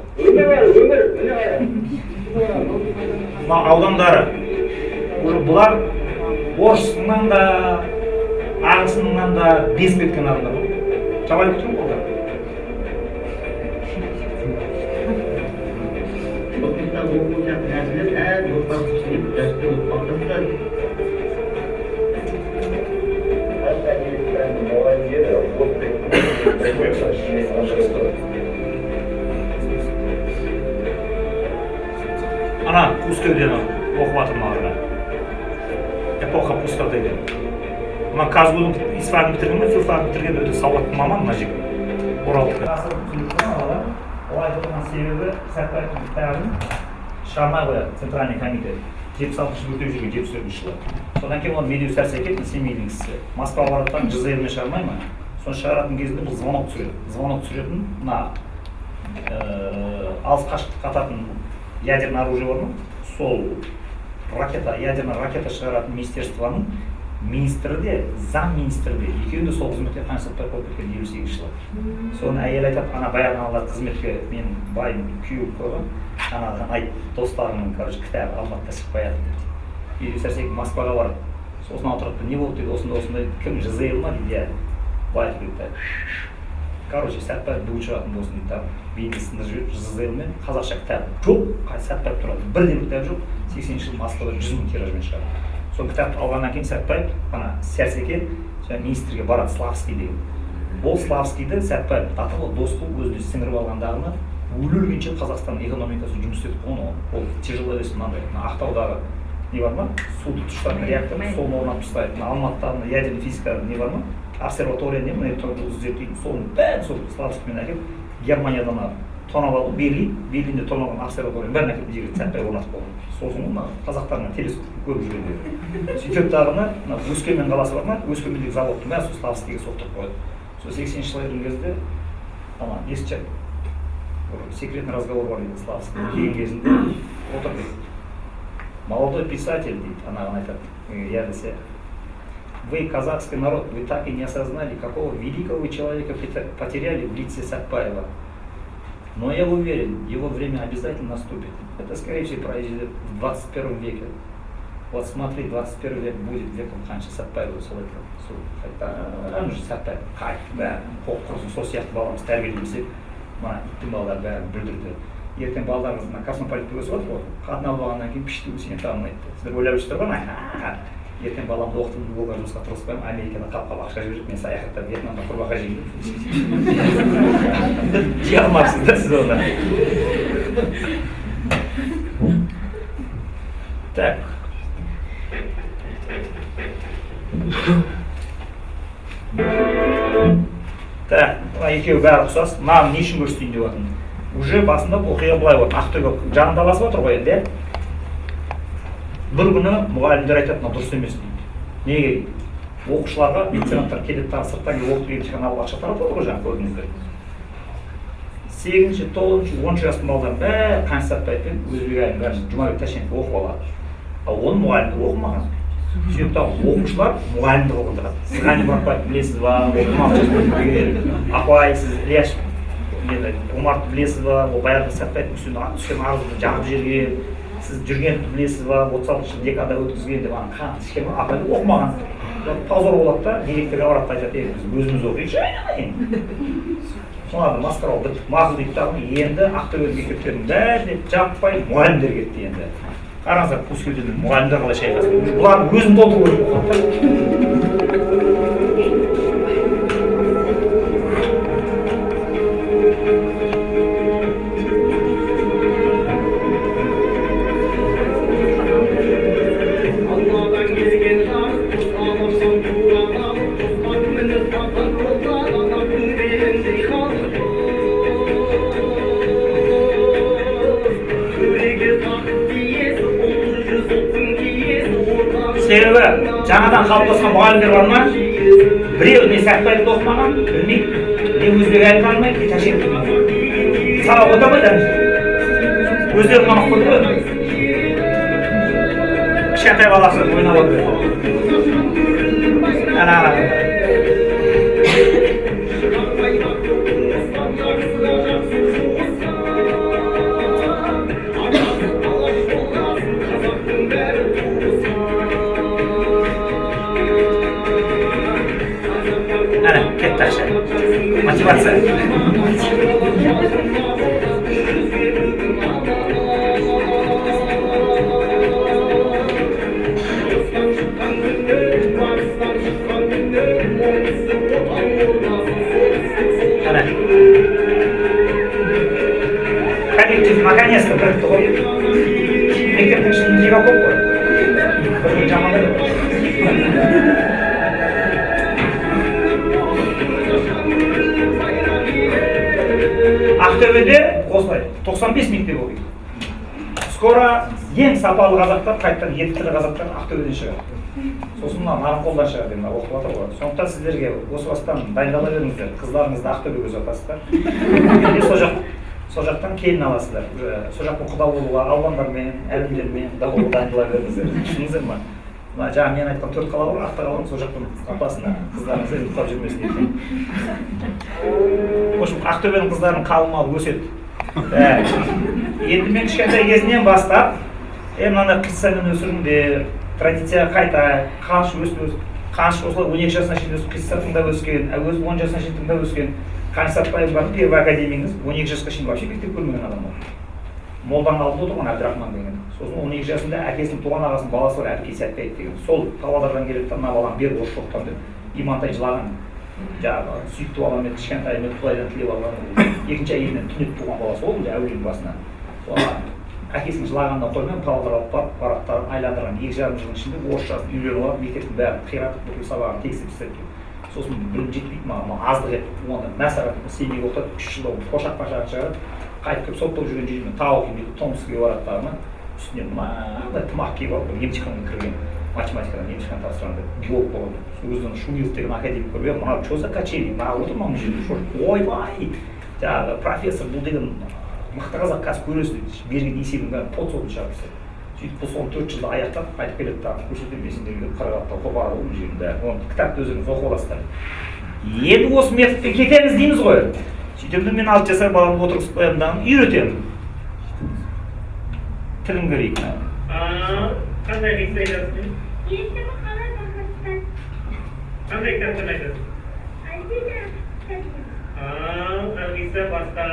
Мына аудандары. Бұлар орысынан да, ағылшынынан да безіп кеткен адамдар ғой. Жабайып тұрмын бұлар. Ана Пускеуден оқып жатырмын ағыра. Эпоха пустоты деген. Мына Казгудың исфагын бітірген ме, филфагын бітірген өте сауатты маман мына жігіт. Оралдық. Олай тұрған себебі Сәтбаевтың кітабын шығармай қояды Центральный комитет. 76 жыл өтіп жүрген 74 жылы. Содан кейін ол медеу сәрсекет, семейдің кісі. Москва бараттан ЖЗЛ-мен шығармай ма? Соны шығаратын кезінде бұл звонок түсіреді. Звонок түсіретін мына алыс қашықтық ататын ядерный оружие бар ма? Сол ядерный ракета шығаратын министерствоның министрі де, зам министрі де, екеуінде сол қызметке қанша сәттер қойып кеткен 58 жылы. Соны әйел айтады, ана баяғыдан алады қызметке мен байым күйеуіп қойған, анадан айт, достарының, кітабы Алматыда шығып қояды дейді. Медеу сәрсекет Москваға барады. Сосын отырады, не болды дейді, осындай кім ЖЗЛ ма дейді, былай дейді. Сәтбаев дуы шығатын болсын дейді, бейнесінде жүреді ЖЗЛ-мен қазақша кітап жоқ, Сәтбаев тұрады. Бірден кітап жоқ, 80 жыл Москвада 100 мың тиражбен шығады. Сол кітапты алғаннан кейін Сәтбаев ана сәрсекет министрге барады, Славский деген. Ол Славскийді Сәтбаев татылы дос болып өзіне сіңіріп алғандағына өле-өлгенше Қазақстанның экономикасын жұмыс істетіп қойған. Ол тяжело емес мынандай. Ақтаудағы не бар ма? Суды тұштатын реактор, соны орнатып тастайды. Алматыдағы ядерный физика не бар ма? Обсерватория не ма? Зерттейтін. Соның бәрін сол Славскиймен әкеліп Германиядан тонап алып, Берлинде тонаған обсерваторияның бәрін әкеліп жерге Сәтбаев орнатып қойған. Сосын қазақтарына телескоп көріп жүргенде. Сөйтіп дағына Өскемен қаласы бар ма? Өскемендегі заводтың бәрі сол Славскийге соқтырып қойды. Сол 80 жылдардың кезде естіген секретный разговор бар еді Славский. Кейін кезінде отыр дейді. Молодой писатель дейді, анаған айтады, я десе. Вы, казахский народ, вы так и не осознали, какого великого человека потеряли в лице Сәтбаева. Но я уверен, его время обязательно наступит. Это, скорее всего, произойдет в 21 веке. Вот смотри, 21 век будет веком қанша Сәтбаева сол айтқан. Ана же Сәтбаев қайт, бәрін қоқ құрсын, сол сияқты баламыз тәрбиелемесе, мына иттің балалары бәрін бүлдірді. Ертең балаларымыз мына космополитті өсіп жатыр ғой, қатын алып алғаннан кейін пішті өсіне тағын айтты. Сіздер ойлап жүрсіздер ғой, ертең баламды оқытып болған жұмысқа тұрғызбаймын, Америкада қап-қап ақша жіберіп, мен саяхаттап Вьетнамда құрбақа жеймін. Жей алмапсыздар сіз оны. Так. Так, екеуі бәрі ұқсас. Маған не үшін көрсетейін деп жатырмын. Уже басында оқиға былай болды. Ақтөбе жанында басып отыр ғой енді. Бір күні мұғалімдер айтады, мына дұрыс емес дейді. Неге? Оқушыларға лейтенанттар келеді тағы сырттан келіп оқытып емтихан алып ақша таратады ғой жаңа көрдіңіздер. 8-ші, 9-ші, 10-ші жастың балаларын бәрі Қаныш Сәтбаевпен Өзбек ағайын бәрін Жұмабек Тәшенов оқып алады. Ал оны мұғалімдер оқымаған. Сөйтіп оқушылар мұғалімді оқытырады. Сіз Ғани Мұратбаевты білесіз ба? Апай, сіз Ілияш Омарды білесіз ба? Ол баяғы Сәтбаевтың үстіне түскен арызды жағып жерге. Сіз Жүргеновті білесіз ба? 36 жыл декада өткізген деп қан схема апайды оқымаған. Позор болады да, директорға барады айтады, біз өзіміз оқиықшы. Соларды масқаралық біттік, мақұл дейді дағы, енді Ақтөбе мектептерінің бәріне жаппай мұғалімдер кетті енді. Қараңыздар, Пускеуден мұғалімдер қалай шайқасып. Бұлардың өзін толтыру керек. Себебі жаңадан қалыптасқан мұғалімдер бар ма? Біреу не сәтпайды оқымаған, білмейді, не өздері айтып алмайды, не тәшек білмейді. Сабақ отырмайды әнші. Өздері ғана қойды ғой. Кішкентай баласы ойнап отыр. Ана. Ana, ketdi aşağı. Motivatsiya. Ana. Коллектив наконец-то бірікті ғой. Мектептің ішінде неге көп қой? Бірін жамандайды ғой. Ақтөбеде осылай 95 мектеп оқиды. Скоро ең сапалы қазақтар, қайттан еттілі қазақтар Ақтөбеден шығады. Сосын Нарынқолдан шығады, оқып жатыр ғой. Сондықтан сіздерге осы бастан дайындала беріңіздер. Қыздарыңызды Ақтөбеге ұзатасыздар. Сол жақтан келін аласыздар. Сол жақтан құда болуға албандармен, әлімдермен құда болуға дайындала беріңіздер. Түсініңіздер ме? Жаңа мен айтқан 4 қала бар, ақта қаланың сол жақтан қапасына қыздарыңызды ұйықтап жүрмесін екен. В общем, Ақтөбенің қыздарын қалымалы өседі. Енді мен кішкентай кезінен бастап, мынандай қиссамен өсіріңдер, традиция қайта, қаныш осылай 12 жасына шейін өсіп қисса тыңдап өскен, өзі 10 жасына шейін тыңдап өскен, Қаныш Сәтбаев бар, первый академиеңіз 12 жасқа шейін вообще мектеп көрмеген адам бар. Молданың алдында отырған Әбдірахман деген. Сосын 12 жасында әкесінің туған ағасының баласы бар, Әбдірахман Сәтбаев деген. Сол Павлодардан келеді, мына балам бер орыс жоқтан деп Имантай жылаған. Жаңағы сүйікті балам еді, кішкентай еді, Құдайдан тілеп алған. Екінші әйелінен түнеп туған баласы ол әулиенің басына. Соған әкесінің жылағанына қоймай Павлодарға алып барып барақтарын айландырған 2,5 жылдың ішінде орысша үйреніп алып, мектептің бәрін қиратып, бүкіл сабағын тексеріп тастайды. Сосын білім жетпейді маған, аздық етіп, оны мәслихат семейге оқытып, 3 жылда қошақ-пашақ шығарып, қайтып келіп соттап жүрген жерімен тау киіп Томскіге барады дағы, үстіне мынандай тымақ киіп алып, емтиханға кірген, математикадан емтихан тапсырамын деп, биолог болған. Өзінің Шумилов деген академик көріп, мынау что за качели, мынау отыр ма мына жерде, ойбай, жаңағы профессор бұл деген мықты қазақ қазір көресіз дейді, берген есебін бәрін пот соғып шығарып тастайды. Сөйтіп бұл соны 4 жылда аяқтап, қайтып келеді дағы, көрсетемесіңдер деп қырғатта қопарып ол жерін бәрін, оны кітапты өздеріңіз оқып аласыздар. Енді осы методпен кетеміз дейміз ғой. Сөйтемін мен 6 жасар баламды отырғызып қоямын дағы, үйретемін. Тілін көрейік. Қандай қисса айтасың? Есімі қалай Бақастан. Қандай кітаптан айтасың? Альбина кітабы. Алғиса басқа.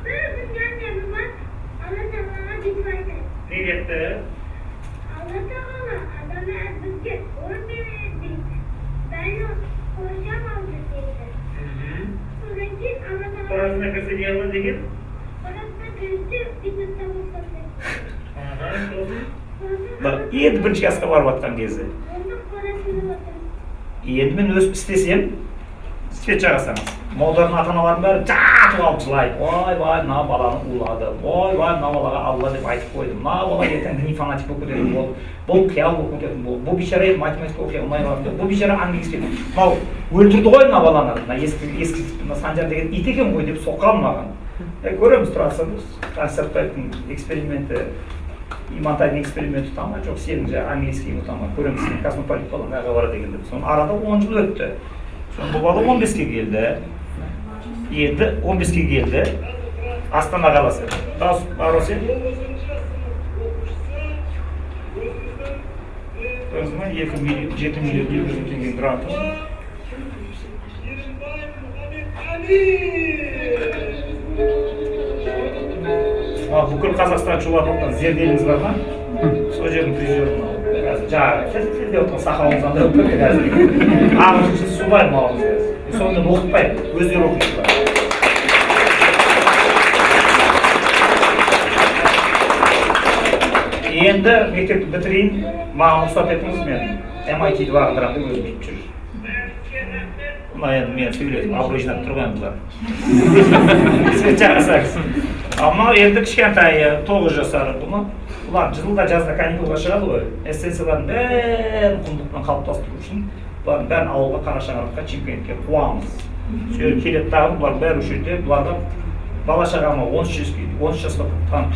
Бір әңгіме бар, Алла Тағала бүйтіп айтады. Не депті? Алла Тағала адамдар бізге орын береді дейді. Бәрі қоршап алды дейді. Содан кейін Алла Тағала Қорасына кірсе не қылады деген? қорасына кірсе бизнесте болсады. Енді бірінші жасқа барып жатқан кезі. Енді мен өсіп істесем, свет жағасаңыз. Молдардың ата-аналардың бәрі жатып алып жылайды. Ой-бай, мына баланы улады. Ой-бай, мына балаға Алла деп айтып қойды. Мына бала ертең діни фанатик болып кететін болды. Бұл қиял болып кететін болды. Бұл бейшара математика оқи алмай қалды. Бұл бейшара английский. Мынау өлтірді ғой мына баланы. Мына ескі Санжар деген ит екен ғой деп соққан маған. Көреміз тұрасыз. Қаныш Сәтбаевтың эксперименті, Имантайдың эксперименті ұтама, жоқ сенің жаңағы английский ұтама. Көреміз сен космополит балаң қайға барады деген деп. Соның арада 10 жыл өтті. Соның бұл бала 15-ке келді. Енді 15-ке келді. Астана қаласы. Дауыс бар осы. Көрдіңіз ме? 7 миллион 200 теңге грант. Бүкіл Қазақстан шулап отқан зерделіңіз бар ма? Сол жердің президенті қазір жаңағы тілде отқан сақалыңыз андай болып кетті қазір. Ағылшынша субай мауыз қазір. Сонымен оқытпайды, өздері оқитындар. Енді мектепті бітірейін, маған рұқсат етіңіз, мен MIT-ді бағындырамын деп өзім бүйтіп жүр. Мына енді мен сөйлетіп абырой жинап тұрған бұлар. Свет жағасаңыз. Ama енді кішкентай 9 жасар бұны, бұлар жылда жазда каникулға шығады ғой. Эссенциялардың бәрін құндылықпен қалыптастыру үшін бұлардың бәрін ауылға Қарашаңыраққа чемпионатқа қуамыз. Сөйтіп келеді дағы бұлар бәрі осы жерде бұларға бала шағама 13 жасқа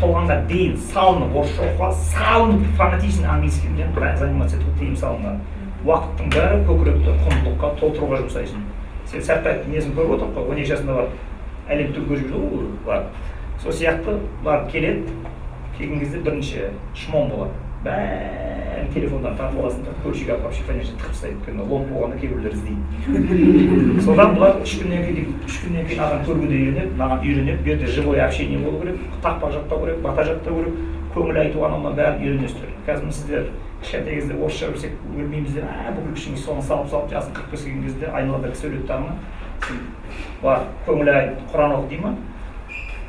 толғанға дейін салынып, орысша оқуға салынып, фанатичный английскийден заниматься етуге тыйым салынған. Уақыттың бәрі көкіректі құндылыққа толтыруға жұмсайсың. Сен сәтті несін көріп отырып қой, 12 жасында бар әлем түрге жүрді ғой. Сол сияқты бұлар келеді, келген кезде бірінші шмон болады. Бәрін телефондан тартып аласың да, көршіге апарып шифонерше тығып тастайды, өйткені лом болғанда кейбіреулер іздейді. Содан бұлар 3 күннен кейін адам көргенде үйреніп, бұл жерде живой общение болу керек, тақпақ жаттау керек, бата жаттау керек, көңіл айту анауынан бәрін үйренесіздер. Қазір сіздер кішкентай кезде орысша білсек өлмейміздер, бүкіл күшіңіз соны салып жасың 45 келген кезде айналада кісі өледі тағына. Бар, көңіл айт, Құран оқы дей ма?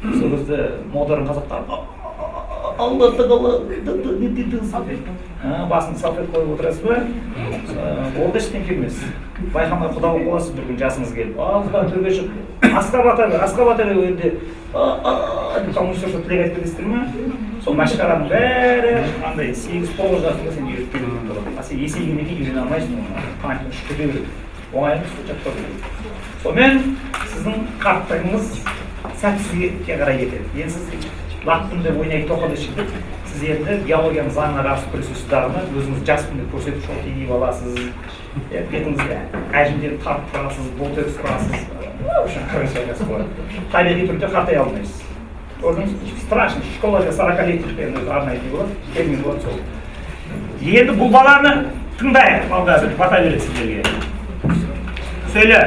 Сол кезде модерн қазақтар Алла тағала басын салфет қойып отырасыз ба? Ол да ештеңке емес. Байқамай құда болып қаласыз бір күн жасыңыз келіп. Алға төрге шығып, асқа бата бер өйде. Коммунистер тілек айтып кетесіздер ма? Сол машқараның бәрі андай 8-9 жасында сен үйретіп келетін болады. Сен есейгеннен кейін үйрене алмайсың оны. Таңертең үште береді. Оңай емес жаттау керек. Сонымен сіздің қарттығыңыз сәтсіздікке қарай кетеді. Енді сіз лақтым деп ойнайды тоқыды шықпет. Сіз енді биологияның заңына қарсы күресесіз дағыны, өзіңіз жаспын деп көрсетіп шоқи киіп аласыз. Бетіңізге әжімдерді тартып тұрасыз, болтек тұрасыз. Табиғи түрде қартай алмайсыз. Көрдіңіз, страшно. Школада 40-летиепен арнайы болады, келмей болады сол. Енді бұл баланы тыңдайық, балғазір, бата береді сіздерге. Сөйле.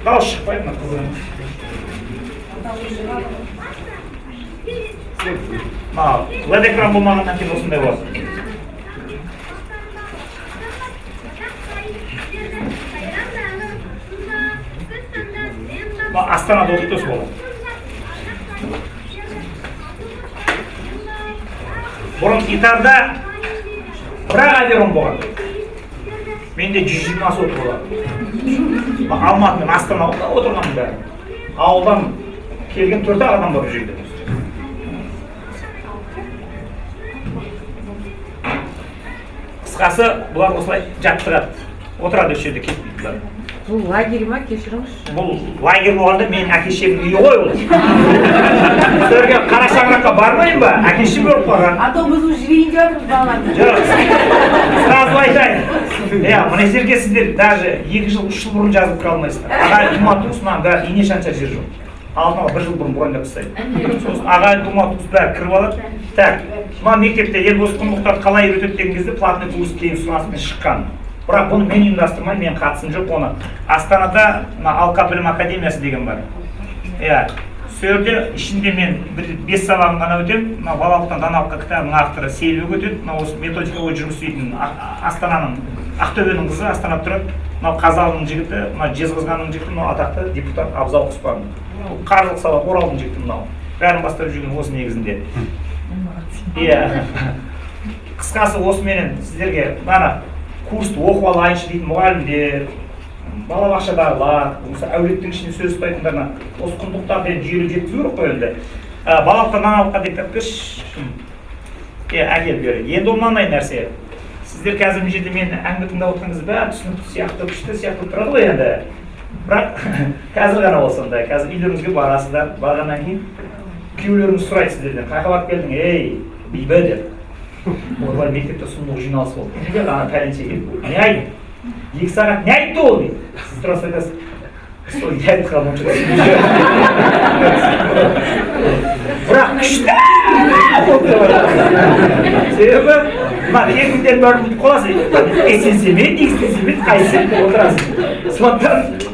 Дауыс шықпайды ма қызым? LED экран болмағаннан кейін осындай болады. Астанада оқытып болады. Бұрын гитарда бірақ әдерім болған. Менде 120 сот болады. Алматы мен Астанада отырғанмын бәрі. Ауылдан келген 4 адам бар жүрді. Қысқасы, бұлар осылай жаттығады. Отырады осы жерде кетпейді. Бұл лагерь ма, кешіріңізші? Бұл лагерь болғанда менің әке-шемнің үйі ғой ол. Сіздерге Қарашаңыраққа бармайын ба? Әке-шем көріп қойған. А то біз уже жүрейін деп жатырмыз балаларды. Жоқ, сразу айтайын. Мына жерге сіздер даже 2 жыл, 3 жыл бұрын жазылып тұра алмайсыздар. Ағай тума туысынан бәрі ине шанша жер жоқ. Алдын ала 1 жыл бұрын бұрындап тастайды. Сосын ағай тума туыс бәрі кіріп алады. Так, мына мектепте ел осы құндылықтарды қалай үйретеді деген кезде платный курс кейін сұранысымен шыққан. Бірақ бұны мен ұйымдастырмай, мен қатысым жоқ оны. Астанада Алқа білім академиясы деген бар. Сол жерде ішінде мен 5 сабағын ғана өтемін. Балалықтан даналыққа кітабының авторы Сейілбек өтеді. Осы методика бойынша жұмыс істейтін Астананың, Ақтөбенің қызы Астанада тұрады. Қазалының жігіті, Жезқазғанның жігіті, атақты депутат Абзал Құспан. Қаржылық сабақ Оралдың жігіті мынау. Бәрін бастырып жүрген осы негізінде. Қысқасы осы менен сіздерге курсты оқып алайыншы дейтін мұғалімдер, балабақшадағылар, әулеттің ішіне сөз ұстайтындарына осы құндылықтарды жүйелі жеткізу керек қой енді. Балалықтан даналыққа деп ешкім әкеліп береді. Енді ол мынандай нәрсе. Сіздер қазір мына жерде мен әңгіме тыңдап отырған кезде бәрі түсінікті сияқты, күшті сияқты тұрады ғой енді. Бірақ қазір ғана болсаңда, қазір үйлеріңізге барасыздар, барғаннан кейін күйеулеріңіз сұрайды сіздерден, қайқа барып келдің, ей, бейбі деп. Олар мектепте сұмдық жиналыс болды. Не деді ана пәленше келіп, не айтты? 2 сағат не айтты ол дейді. Сіз тұрасыз айтасыз, сол не айтты қалып отырсыз. Бірақ күшті! Себебі, тегіндер бәрін бұйтып қаласыз. Есенсемет, естенсемет, қайсен отырасыз.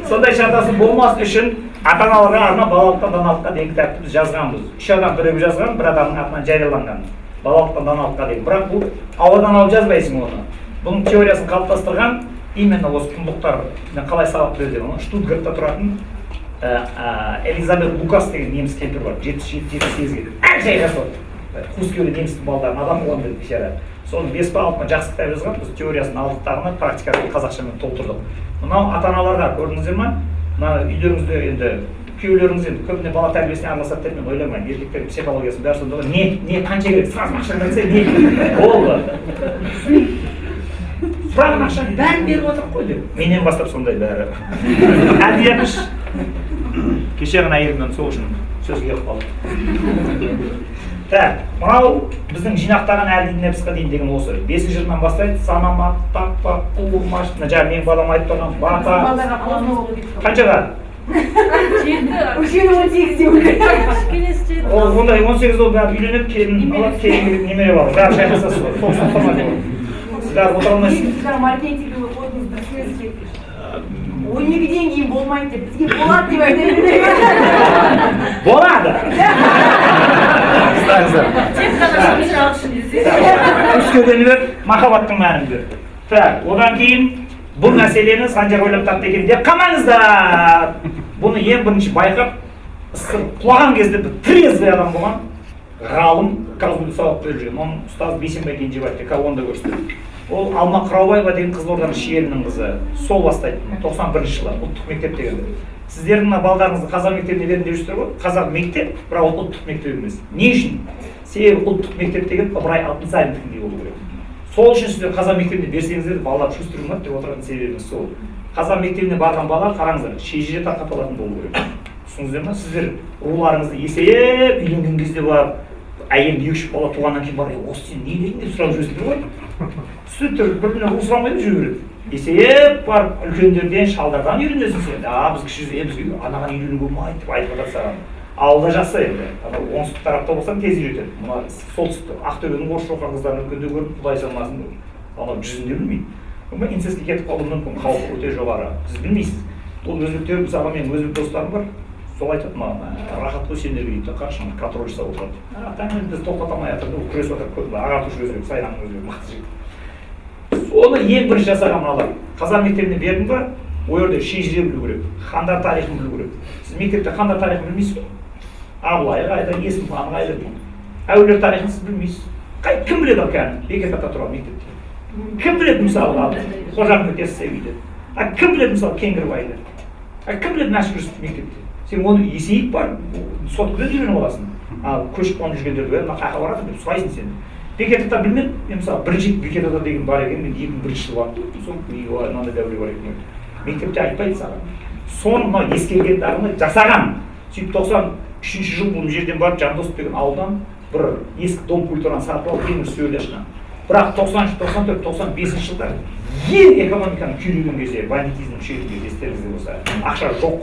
Сондай шатасы болмас үшін ата-аналарға арнап балалықтан даналыққа деген кітапты біз жазғанбыз. 3 адам біреу жазған, бір адамның атынан жарияланған. Балалықтан даналыққа деген. Бірақ бұл ауадан алып жазбайсың оны. Бұның теориясын қалыптастырған именно осы құндылықтар қалай сабақ береді. Штутгартта тұратын Элизабет Лукас деген неміс кемпір бар. 77-78-ге әр жайғасы бар. Хускеулі немістің балдарын адам болған деді бейшара. Соның 5 па 6 жақсы кітап жазған, біз теориясын алдық тағына практикасын қазақшамен толтырдық. Мынау ата-аналарға көрдіңіздер ма? Мына үйлеріңізде енді күйеулеріңіз енді көбіне бала тәрбиесіне араласады деп мен ойламаймын. Еркектердің психологиясы бәрі сонда ғой. Не қанша керек? Сразу ақшаны берсе не? Болды. Сұраған ақшаны бәрін беріп отырып қой деп. Менен бастап сондай бәрі. Әдеміш. Кеше ғана әйелімнен сол үшін сөз келіп қалды. Так, мынау біздің жинақтаған әлден нәпсіға дейін деген осы. 5-ші жылдан бастайды, санама, тақпа, қуырмаш, жаңа мен балам айтып тұрған бата. Қаншаға? 18 Ол ондай 18 ол бәрі үйленіп, келін алады, келін немере бар. Бәрі шайқаса сол, тоқсан формат болады. Сіздер отыра алмайсыз. Сіздер маркетинговый ходыңыз дұрыс емес. 12-ден кейін болмайды деп, бізге болады деп айта бермейді. Болады! Тек қана шымшырақ үшін десек. Үскедені бер, махаббаттың мәнін бер. Так, одан кейін бұл мәселені Санжар ойлап тапты екен деп қалмаңыздар. Бұны ең бірінші байқап, құлаған кезде бір трезвый адам болған, ғалым, қазір сабақ беріп жүрген, оның ұстаз Бейсенбай Кенжебаев деп онда көрсетеді. Ол Алма Қыраубаева деген Қызылорданың Шиелінің қызы, сол бастайды, 91 жылы, ұлттық мектеп дегенде. Сіздердің балдарыңызды қазақ мектебіне берін деп жүрсіздер ғой, қазақ мектеп, бірақ ол ұлттық мектеп емес. Не үшін? Себебі ұлттық мектеп деген Ыбырай Алтынсаринікіндей болу керек. Сол үшін сіздер қазақ мектебіне берсеңіздер, балалар чувствует деп отырған себебіміз сол. Қазақ мектебіне барған балалар қараңыздар, шежіре тарқатып алатын болу керек. Түсініңіздер ме? Сіздер руларыңызды есейіп, үйленген кезде барып, әйел 2-3 бала туғаннан кейін бар, осы сен не дедің деп сұрап жүрсіздер ғой. Сөйтіп бір-біріне ру сұрамайды жүре береді. Есейіп барып, үлкендерден, шалдардан үйренесің сен. Біз кіші бізге анаған үйлену болмайды деп айтып жатыр саған. Ауылда жатса енді, оңтүстік тарапта болсаң тез үйретеді. Мына солтүстік Ақтөбенің орыс шоқар қыздарын үлкенде көріп құдай салмасын деп. Анау жүзінде білмейді. Инцестке кетіп қалуы мүмкін, қаупі өте жоғары. Сіз білмейсіз. Ол өзбектер, мысалы менің өзбек достарым бар. Сол айтады маған, рахат қой сендерге дейді, қаршың контроль жасап отырады. Таңмен біз тоқтата алмай жатыр, күресіп жатыр, ағартушы өзбек, сайранның өзбек, мықты жігіт. Соны ең бірінші жасаған мыналар. Қазақ мектебіне бердің ба, ол жерде шежіре білу керек, хандар тарихын білу керек. Сіз мектепте хандар тарихын білмейсіз бе? Абылай қайда, Есім хан қайда? Әулиелер тарихын сіз білмейсіз. Кім біледі ал кәні? Бекет ата тұрған мектепте. Кім біледі мысалы Қожа Ахмет Яссауиді? Кім біледі мысалы Кеңгірбайды? Кім біледі Мәшһүр Жүсіп мектепте? Сен оны есейіп бар, сот күнде үйреніп аласың. Ал көшіп қонып жүргендерді мына қайда барады деп сұрайсың сен. Бекет ата білмедім, мен мысалы бірінші Бекет ата деген бар екен, мен 2001 жылы бардым, сол мынандай дәуір бар екен. Мектепте айтпайды саған. Соны мына ескергендерін жасаған. Сөйтіп 93 жыл бұл жерден барып Жандосов деген ауылдан бір ескі дом культураны сатып алып темір сөйле ашқан. Бірақ 93, 94, 95 жылдар ең экономиканы күйреген кезде бандитизм күшейген кезде естеріңізде болса, ақша жоқ.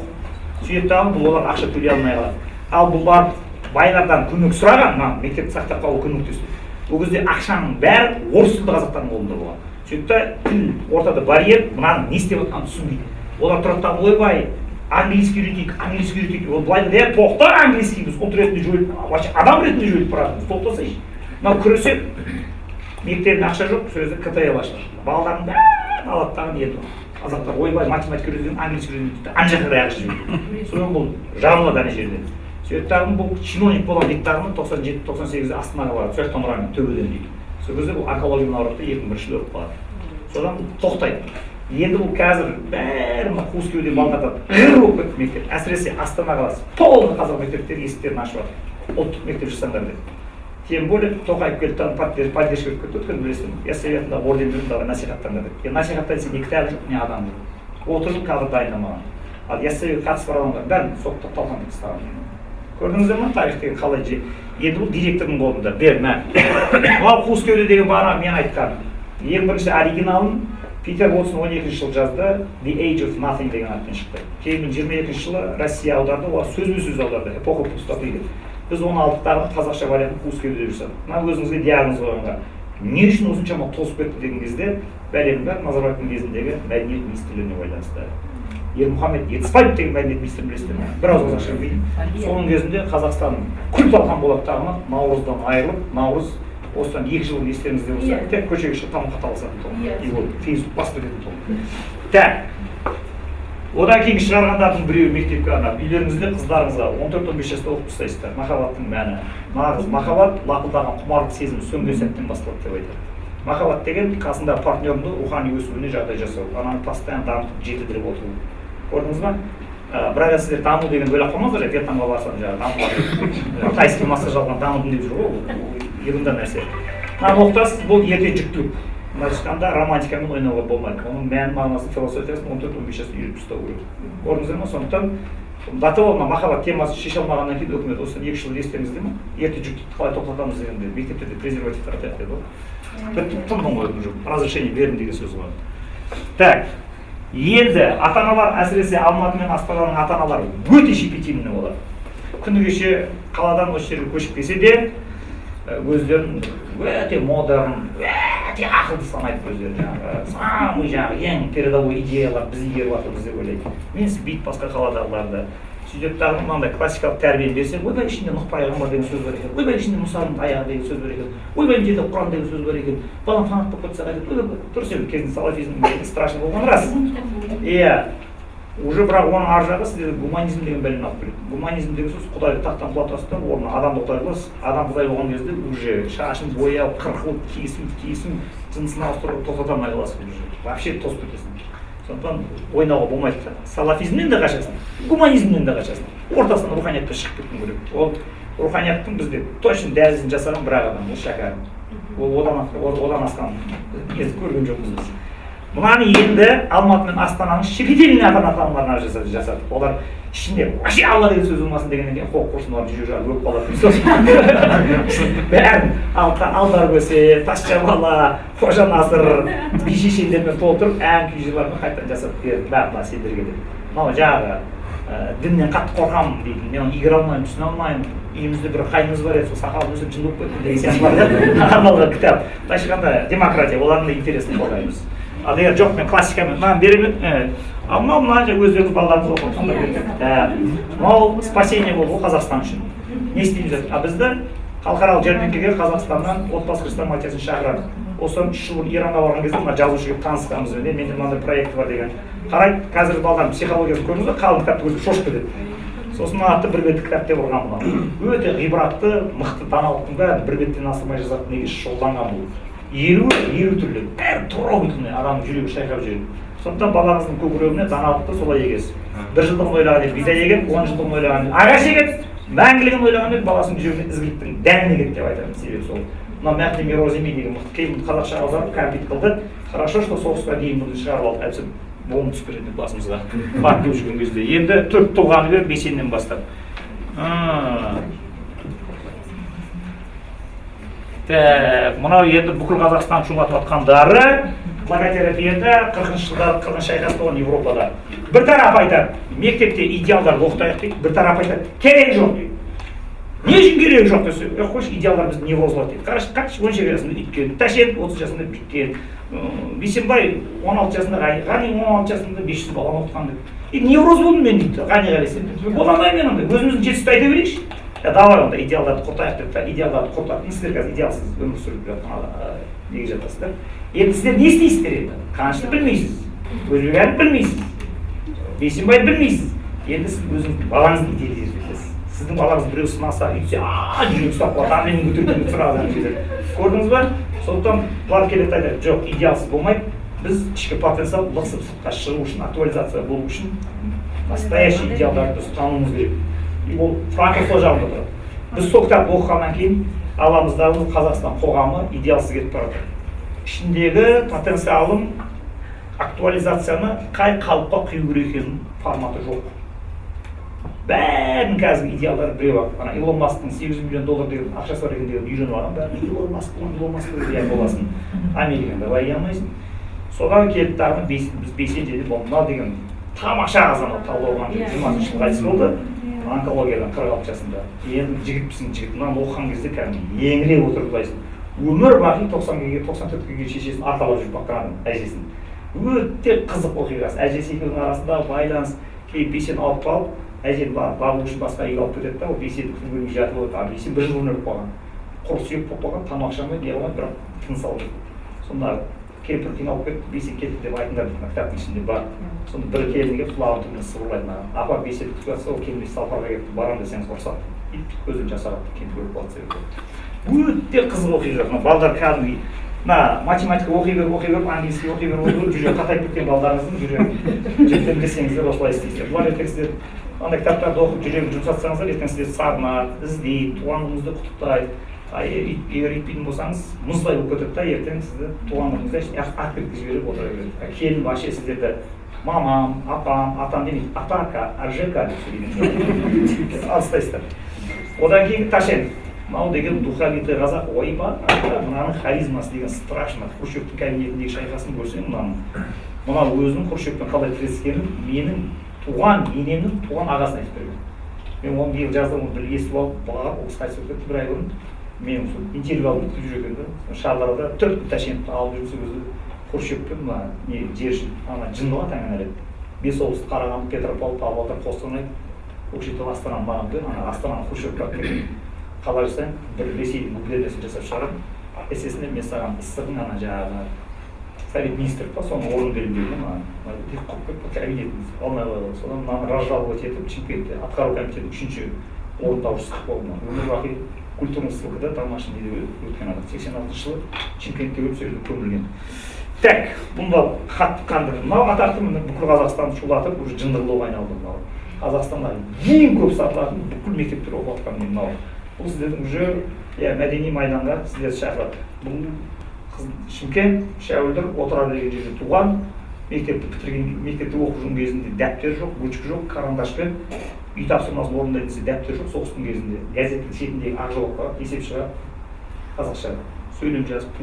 Сөйтті бұл олар ақша төлей алмай қалады. Ал бұл барып байлардан көмек сұраған, мектепті сақтап қалу көмектесу. Ол кезде ақшаның бәрі орыс тілді қазақтардың қолында болған. Сөйтті тіл ортада барьер, мынаны не істеп жатқанын түсінбейді. Олар тұрады, ойбай, английский үйретейік. Ол былай дейді, тоқта английский біз ұлт ретінде жойылып, адам ретінде жойылып барады. Тоқтасайшы. Мынау күресек, мектебінде ақша жоқ, сол кезде КТЛ ашылды. Балалардың бәрін алады дағы еді. Қазақтар ойбай, математика үйреткен, английский үйреткен, ана жаққа ақша жіберді. Содан бұл жабылады ана жерден. Сөйттағым бұл чиновник болған диктағымын 97-98-де Астанаға барады, сол жақтан ұрған төбеден дейді. Сол кезде бұл онкологиямен ауырды, 2001 жылы өліп қалады. Содан бұл тоқтайды. Енді бұл қазір бәрі Қуыскеуден балдатады. Өр болып кетті мектеп. Әсіресе Астана қаласы. Толы қазақ мектептері есіктерін ашып жатыр. Ұлттық мектеп жасаңдар деп. Тем более Тоқаев келді, поддержка беріп кетті, өткен білесің. Яссауиятында орден беріп насихаттаңдар деп. Насихаттан сен не кітап жоқ, не адам жоқ. 30 жыл кадр дайындамаған. Ал Яссауият қатысып бар адамдар бәрін соқтап талқан деп тастаған. Көрдіңіздер ме тарихтегі қалай же? Енді бұл директордың қолында. Бер, мә. Ал Қуыскеуде деген бағана мен айтқан. Ең бірінші оригиналын Питер Уотсон 12 жылы жазды, The Age of Nothing деген атпен шықты. Кейін 22 жылы Россия аударды, ол сөзбе-сөз аударды, эпоха пустоты дейді. Біз оны алдық дағы қазақша вариантын Қуыскеуде жасадық. Мына өзіңізге диагноз қойғанға. Не үшін осыншама тозып кетті деген кезде, бәлем бәрі Назарбаевтың кезіндегі мәдениет министрлігіне байланысты. Ермұхамед Етісбаев деген мәдениет министрі білесіздер ме? Бір ауыз қазақша білмейді. Соның кезінде Қазақстанның күл талқан болаттағына Наурыздан айырылып, Наурыз осыдан 2 жыл естеріңізде болса, тек көшеге шығып тамаққа таласатын тұғын. И ол фейсбук басып кететін тұғын. Так. Одан кейін шығарғандардың біреуі мектепке арнап, үйлеріңізде қыздарыңызға 14-15 жаста оқып тастайсыздар. Махаббаттың мәні. Нағыз махаббат лапылдаған құмарлық сезім сөнген сәттен басталады деп айтады. Махаббат деген қасында партнеріңді рухани өсуіне жағдай жасау, ананы постоянно дамытып жетілдіріп отыру. Көрдіңіз ба? бірақ сіздер даму деген ойлап қалмаңыздар, Вьетнамға барсам жаңағы дамуға тайский массаж алған дамыдым деп жүр ғой, ол ерунда нәрсе. Мынаны оқытасыз, бұл ерте жүктілік. Мына шыққанда романтикамен ойнауға болмайды. Оның мән мағынасын, философиясын 14-15 жаста үйретіп тастау керек. Көрдіңіздер ме? Сондықтан до того мына махаббат темасын шеше алмағаннан кейін үкімет осыдан 2 жыл естеңіздер ме? Ерте жүктілікті қалай тоқтатамыз дегенде мектептерде презерватив таратайық деді ғой. Бітті тұрдың ғой уже разрешение бердім деген сөз ғой. Так, енді ата-аналар, әсіресе Алматы мен Астананың ата-аналары өте щепетильный болады. Күні кеше қаладан осы жерге көшіп келсе де өздерін өте модерн, өте ақылды санайды өздерін жаңағы. Самый жаңағы ең передовой идеялар біз игеріп жатырмыз деп ойлайды. Мен сөйтіп басқа қаладағыларды сөйтіп тағы мынандай классикалық тәрбиені берсем, ойбай ішінде Нұх пайғамбар деген сөз бар екен, ойбай ішінде Мұсаның аяғы деген сөз бар екен, ойбай жерде Құран деген сөз бар екен, балам фанат болып кетсе қайтеді, дұрыс енді кезінде салафизм страшный болған рас. Иә, уже бірақ оның ар жағы сіздерге гуманизм деген бәлені алып келеді. Гуманизм деген сөз Құдайды тақтан құлатасыз да, орнына адамды Құдай қыласыз. Адам Құдай болған кезде уже шашын бояу, қырқылып, кесім, жынысын ауыстырып тоқтата алмай қаласыз уже. Вообще тосып кетесің. Сондықтан ойнауға болмайды. Салафизмнен де қашасың, гуманизмнен де қашасың. Ортасынан руханиятқа шығып кеткің керек. Ол руханияттың бізде точно дәлізін жасаған бір адам, ол шәкәрім. Ол одан асқан көрген жоқпыз біз. Мынаны енді Алматы мен Астананың щепетильный ата-аналарына жасады. Олар ішінде вообще Алла деген сөз болмасын дегеннен кейін қоқ құрсын олар жүрек жағы өп қалады. Бәрін алдар көсе, Тасжабала, Қожа Насыр, би-шешендермен толтырып, ән күй жырлармен қайтадан жасап берді бәрі сендерге деп. Мынау жаңағы діннен қатты қорқамын дейтін, мен оны игере алмаймын, түсіне алмаймын. Үйімізде бір қайнымыз бар еді, сол сақалын өсіп жын болып кетті деген сияқты бар. Арналған кітап. Былайша айтқанда демократия, олардың да интересін қорғаймыз. Ал егер жоқ мен классикамен мынаны беремін, ал мына өздеріңіз балаларыңыз оқып береді. Мынау спасение болды Қазақстан үшін. Не істейміз? Бізді халықаралық жәрмеңкеге Қазақстаннан отбасы хрестоматиясын шақырады. Осыдан 3 жыл бұрын Иранға барған кезде мына жазушыға танысқанбыз, менде мынандай проект бар деген. Қарайды, қазір балалардың психологиясын көрдіңіз бе, қалың кітапты көріп шошып кетеді. Сосын атты бір беттік кітап деп ұрған мынау. Өте ғибратты, мықты даналықтың бәрін бір беттен асырмай жазатын неге шұғылданған бұл. 50 түрлі, бәрі тұрғылықты адамның жүрегі шайқап жүреді. Сондықтан балаңыздың көкірегіне даналықты солай егесіз. 1 жылдығын ойлаған еді бидай егеді, 10 жылдығын ойлаған еді ағаш егеді, мәңгілігін ойлаған еді баласының жүрегіне ізгіліктің дәнін егеді деп айтамын. Себебі сол. Мына Мәхди Мироземи деген мықты кейін қазақша аударып компит қылды. Хорошо, что соғысқа дейін бұны шығарып алды. Әйтсе бомба түсіп кетеді басымызға. Бат болып жүрген кезде. Енді 4 тұлғаны бер бесеннен бастап. Мынау енді бүкіл Қазақстан шулатып жатқандары логотерапияда 40-шы жылдары қырғын шайқас болған Европада. Бір тарап айтады, мектепте идеалдарды оқытайық дейді, бір тарап айтады, керек жоқ дейді. Не үшін керек жоқ десе, қойшы идеалдар бізді неврозлар дейді. Қарашы, 16 жасында үйткен, Ташкент 30 жасында біткен, Бейсенбай 16 жасында, Ғани 16 жасында 500 баланы оқытқан дейді. Невроз болдым мен дейді, Ғани қарайсың. Оламай мен ондай, өзіміздің жетістікті айта берейікші. Давай онда идеалдарды құртайық деп, идеалдарды құртатын сіздер қазір идеалсыз өмір сүріп жатқан неге жатасыздар. Енді сіздер не істейсіздер енді? Қанышты білмейсіз, Өзбекәлі білмейсіз, Бейсенбайды білмейсіз. Енді сіз өзіңіз балаңызды идеализируетесіз. Сіздің балаңыз біреу сынаса, үйтсе, жүрек ұстап қалады, аннен көтерген сұрағыдан жетеді. Көрдіңіз ба? Сондықтан бұлар келеді айтады, жоқ, идеалсыз болмайды. Біз ішкі потенциал лықсып сыртқа шығу үшін, актуализация болу үшін настоящий идеалдарды ұстануымыз керек. И ол Франко сол жағында тұрады. Біз сол кітапты оқығаннан кейін аламыздағы Қазақстан қоғамы идеалсыз кетіп барады. Ішіндегі потенциалын актуализацияны қай қалыпқа құю керек екенін форматы жоқ. Бәрін қазір идеалдар біреу-ақ. Ана Илон Масктың $800 миллион деген ақшасы бар екен деген үйреніп алған. Бәрін Илон Маск деген боласын. Америкада бай алмайсың. Содан келіп тағы біз бесенжеде болмау деген тамаша азамат талдауған 20 жыл қайтыс болды. Онкологиядан 46 жасында. Енді жігітпісің, жігіт. Мынаны оқыған кезде кәдімгі еңіреп отырып былайсың. Өмір бақи 94-ге шешесін арқалап жүріп баққан әжесін. Өте қызық оқиғасы. Әжесі екеуінің арасында байланыс. Кейін бесен алып қалып, әжені бағу үшін басқа үйге алып кетеді да, ол бесенді күн бөлмей жатып отыр. Бесен 1 жыл өліп қалған. Құр сүйек болып қалған, тамақ жамай, не қылған, бірақ тыныс алды. Сонда кемпір қиналып кетті, бесен кетті деп айтыңдар кітаптың ішінде бар. Сонда бір келін келіп құлағын түбіне сыбырлайды маған. Апа бесенді күтіп жатса, ол келмей салпарға кетті, барам десеңіз ұрсады. Көзін жасағады, кемпір өліп қалды себебі. Өте қызық оқиға. Балдар кәдімгі мына математика оқи беріп, английский оқи беріп, жүрек қатайып кеткен балдарыңыздың жүрегі жіптен десеңіздер осылай істейсіздер. Бұлар ертең сіздер андай кітаптарды оқып жүрегін жұмсатсаңыздар, ертең сіздер сағынады, іздейді, туған күніңізді құттықтайды. Егер өйтпейтін болсаңыз, мұздай болып кетеді да, ертең сізді туған күніңізде ат кеткізіп жіберіп отыра береді. Келін вообще сіздерді мамам, апам, атам демейді, атака, ажека деп сөйлейді. Алыстайсыздар. Одан кейін Ташкент. Мынау деген духовитый қазақ, ойбай, мынаның харизмасы деген страшно. Хрущевтің кабинетіндегі шайқасын көрсең, мынау өзінің Хрущевпен қалай тірескенін менің туған енемнің туған ағасын айтып берген. Мен оны биыл жазда оны естіп алып, баға ол қайтыс болып кетті бір ай бұрын. Мен интервью алып өткізіп жүр екен да. Шардарада 4 күн Ташкентті алып жүрсе өзі Хрущевпен мына не жершін, ана жынды таңын әлет. 5 облысты Қарағанды, Петропавл, Павлодар, Қостанай, Көкшетау, Астана маған бер, ана Астананы Хрущевқа келген. Қалай жасайын, бір Ресейдің губерниясын жасап шығарып, есесіне мен саған ыстығын ана жаңағы совет министр па, соның орын беріп берген, кабинетіміз алмай қойды. Содан мынаны разжаловать етіп, Шымкентте атқару комитетінің 3-ші орындаушысы болды. Өмір культурный ссылкада тамашын неде өткен адам. 86 жылы Шымкентте өтіп сөйлеп көмілген. Так, бұнда хат қандырды. Мынау атақты бүкіл Қазақстанды шулатып, уже жындырлауға айналды. Қазақстанда ең көп сатылатын бүкіл мектептер оқып жатқан мынау. Бұл сіздердің уже мәдени майданға сіздерді шақырады. Бұл Шымкент, Шәуілдір, Отырар деген жерде туған, мектепті бітірген, мектепте оқып жүрген кезінде дәптер жоқ, ручка жоқ, карандашпен үй тапсырмасын орындайды десе дәптер жоқ, соғыстың кезінде газеттің шетіндегі ақ жолаққа есеп шығарып, қазақша сөйлем жазып,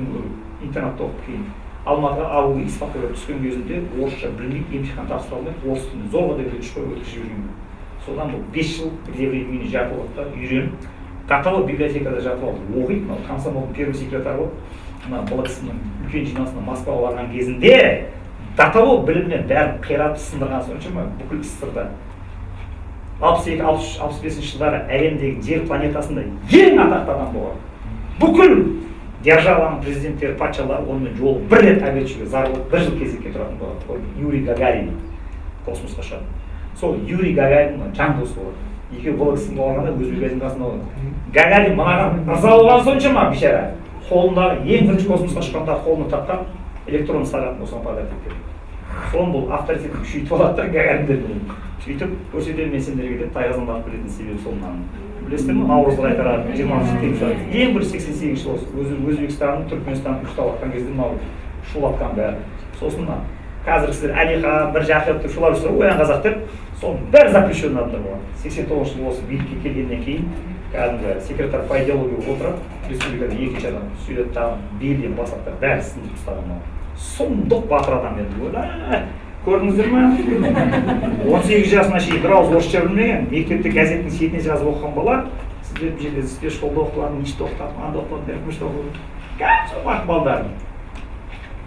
интернатта оқып кейін Алматыға ауылға испанға түскен кезінде орысша білмейді, емтихан тапсыра алмайды, орыс тілін зорға деп 3 қой өткізіп жүрген. Содан бұл 5 жыл еврей үйіне жатып алды, үйреніп, Татало библиотекада жатып алды, оқиды, мынау комсомолдың первый секретары болып, мына бұл кісінің үлкен жиналысына Москваға барған кезінде Татало білімнен бәрін қиратып сындырған соншама бүкіл СССРда 62-65 жылдары әлемдегі жер планетасында ең атақты адам болған. Бүкіл державаның президенттері, патшалары онымен жолы бір рет әуелшіге зар болып, бір жыл кезекке тұратын болады. Юрий Гагарин космосқа шығады. Сол Юрий Гагарин жан досы болады. Екеуі бұл кісінің болғанда өзбек газетасында болады. Гагарин мынаған ырза болған соншама бейшара, қолындағы ең бірінші космосқа шыққанда қолына тапқан электрон сағатын осыған подарок еткен. Соның бұл авторитетін күшейтіп алады да Гагариндер біледі. Сөйтіп көрсетемін мен сендерге деп Тайғаздан барып білетін себебі сол мынаның. Білесіздер ме? Наурызды қайтарады, 20-шы ең бір 88 жылы Өзбекстанның, Түркменстанның ұйықтап жатқан кезде мынау шулатқан бәрі. Сосын қазір сіздер Әлихан, бір Жақып деп шулап жүрсіздер, оян қазақ деп, соның бәрі запрещенный адамдар болған. 89 жыл осы билікке келгеннен кейін кәдімгі секретарь по идеологии отырып, республикада екінші адам сөйлеп тағын белден басаттар, бәрі сындырып тастаған. Сұмдық батыр адам еді. Көрдіңіздер ме? 18 жасына шейін бір ауыз орысша білмеген, мектепте газеттің шетіне жазып оқыған бала, сіздер бұл жерде спецшколда оқытылады, нешті оқытады, анда оқытады, бірінші оқытады. Кәдімгі бақ балдарын.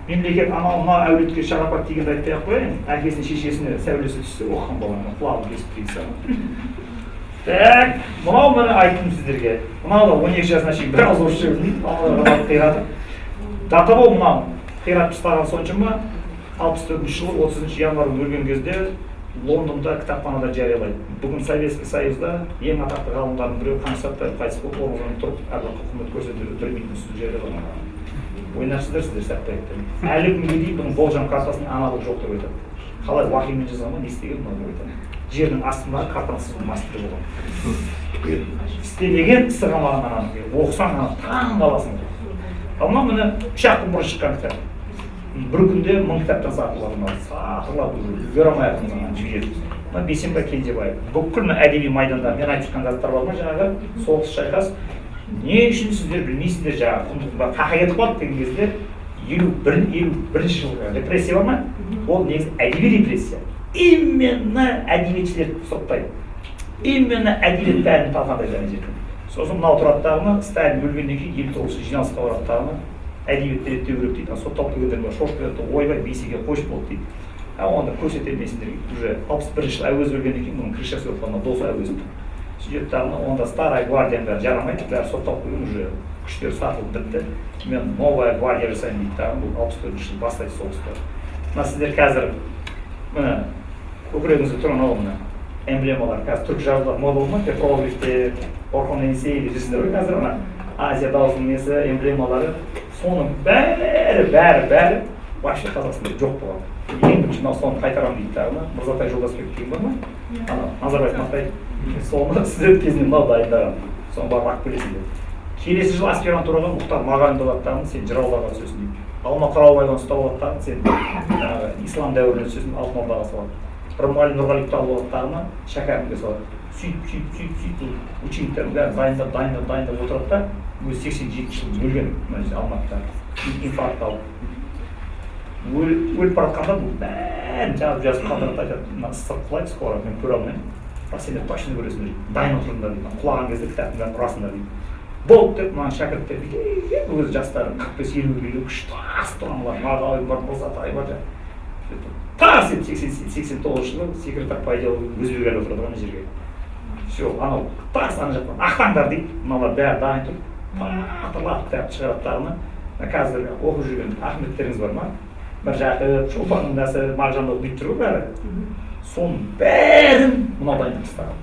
Мемлекет мына әулетке шарапат дегенді айтпай ақ қояйын, әкесінің шешесіне сәулесі түссе оқыған баланы, құлағын кесіп тиісі. Так, мынау мені айттым сіздерге. Мынау да 12 жасына шейін бір ауыз орысша білмейді, балаларға қиратып. Татало мынау қиратып тастаған соншама 64 жылы 30 январь өлген кезде Лондонда кітапханада жариялайды. Бүгін Советский Союзда ең атақты ғалымдардың біреу қаңсатты қайтыс болып орнынан тұрып, әбіл құқымет көрсетіп өлтірмейтін сөз жариялаған. Ойнарсыздар сіздер сәтті айтты. Әлі күнге дейін бұның болжам картасының аналогы жоқ деп айтады. Қалай уақимен жазған, не істеген мынау деп айтады. Жердің астындағы картасыз мастері болған. Істемеген ісі қалмаған ананы, оқысаң ана таң қаласың. Ал мына міне 3 ақ бұрын шыққан кітап. Бір күнде 1000 кітаптан сатылады, сатылап үлгере алмай жіберді. Мына Бейсенбай Кенжебаев. Бүкіл әдеби майданда мен айтып жатқан газеттер бар ма жаңағы соғыс шайқас. Не үшін сіздер білмейсіздер жаңағы құндылықтар қақай кетіп қалды деген кезде 51 жылғы репрессия бар ма? Ол негізі әдеби репрессия. Именно әдебиетшілерді соттайды. Именно әдебиет бәрін талқандайды ана жерде. Сосын мынау тұраттағыны Сталин өлгеннен кейін 59 жиналысқа бараттағыны әдебиетті реттеу керек дейді. Сотталып келгендерге шошып кетті, ойбай бейсеге қойып болды дейді. Онда көрсетемейсіңдер, уже 61 жыл әуезов өлгеннен кейін бұның крышасы өтіп досы әуезов. Сөйтеді онда старая гвардияның бәрі жарамайды, бәрі сотталып келген уже күштер сатылып бітті. Мен новая гвардия жасаймын дейді, бұл 64 жыл бастайды соғысты. Мына сіздер қазір міне көкірегіңізде тұрған мына эмблемалар, қазір түрік жазулар мода болмайды, Петровичте, Орхон Енисеевич, қазір мына Азия дауысының несі, эмблемалары, соның бәрі вообще Қазақстанда жоқ болған. Ең бірінші мынау соны қайтарамын дейді дағы ма, Мырзатай Жолдасбек деген бар ма? Назарбаев мақтайды. Соны студент кезінде мынау дайындаған. Соны барып ақ білесіңдер. Келесі жылы аспирантураға Мұхтар Мағауин болаттағын сен жырауларға түсесің дейді. Алма Құралбайдан ұстап алаттағын сен ислам дәуіріне түсесің, Алтын Ордаға салады. Рымғали Нұрғалиевті алып алаттағына шәкәрімге салады. Сөйтіп учениктердің бәрін дайындап отырады да, өзі 87 жыл өлген Алматыда. Инфаркт алып. Өліп баратқанда бұл бәрін жазып қатырып айтады. Мына ыстық құлайды скоро, мен көре алмаймын. Сендер точно көресіңдер дейді. Дайын отырыңдар дейді. Құлаған кезде кітаптың бәрін ұрасыңдар дейді. Болды деп, маған шәкірттер дейді. Өз жастары 45-50 күшті астаналар, Мағауин бар, Мырзатай бар. Тарс еді 89 жылы секретарь по идеологии Өзбекәлі отырды ана жерге. Все, анау тарс ана жақтан ақтаңдар дейді. Мыналар бәрі дайын тұрып, патырлап кітапты шығараттағына. Қазір оқып жүрген Ахметтеріңіз бар ма? Міржақып, Шолпанның нәсі, Мағжанды оқып тұр ғой бәрі. Соның бәрін мынау дайындап тастаған.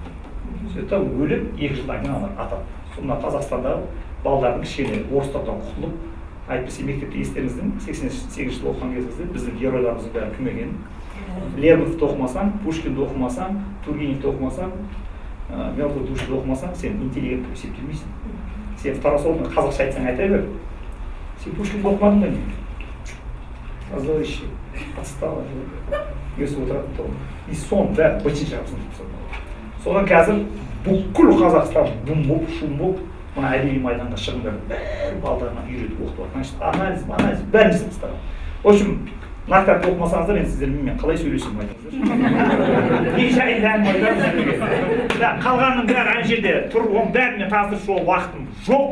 Сөйтіп өліп 2 жылдан кейін ана атады. Сонда Қазақстандағы балдардың кішкене орыстардан құтылып, әйтпесе мектепте естеріңіздің 88 жыл оқыған кезіңізде біздің геройларымыздың бәрі кім екенін. Лермонтовты оқымасаң, Пушкинді оқымасаң, Тургеневті оқымасаң, мертвые душиды оқымасаң, сен интеллигент деп есептелмейсің. Сен второсортный қазақша айтсаң айта бер. Сен Пушкинді оқымадың ба не? Разловище, подстава, өсіп отыратын тұғын. И соның бәрі бытын жапсын. Содан қазір бүкіл Қазақстан бұм-бұм, шум-бұм, мына әдеби майданға шығыңдар, бәрі балдарына үйретіп оқытып жатқан. Анализ, бәрін жасап тастаған. В общем, нақтап оқымасаңыздар, енді сіздермен мен қалай сөйлесем айтыңыздар. Не жайында әңгіме айтасыздар. Қалғанның бәрі ана жерде тұр, оның бәрімен таныстырып шығуға уақытым жоқ.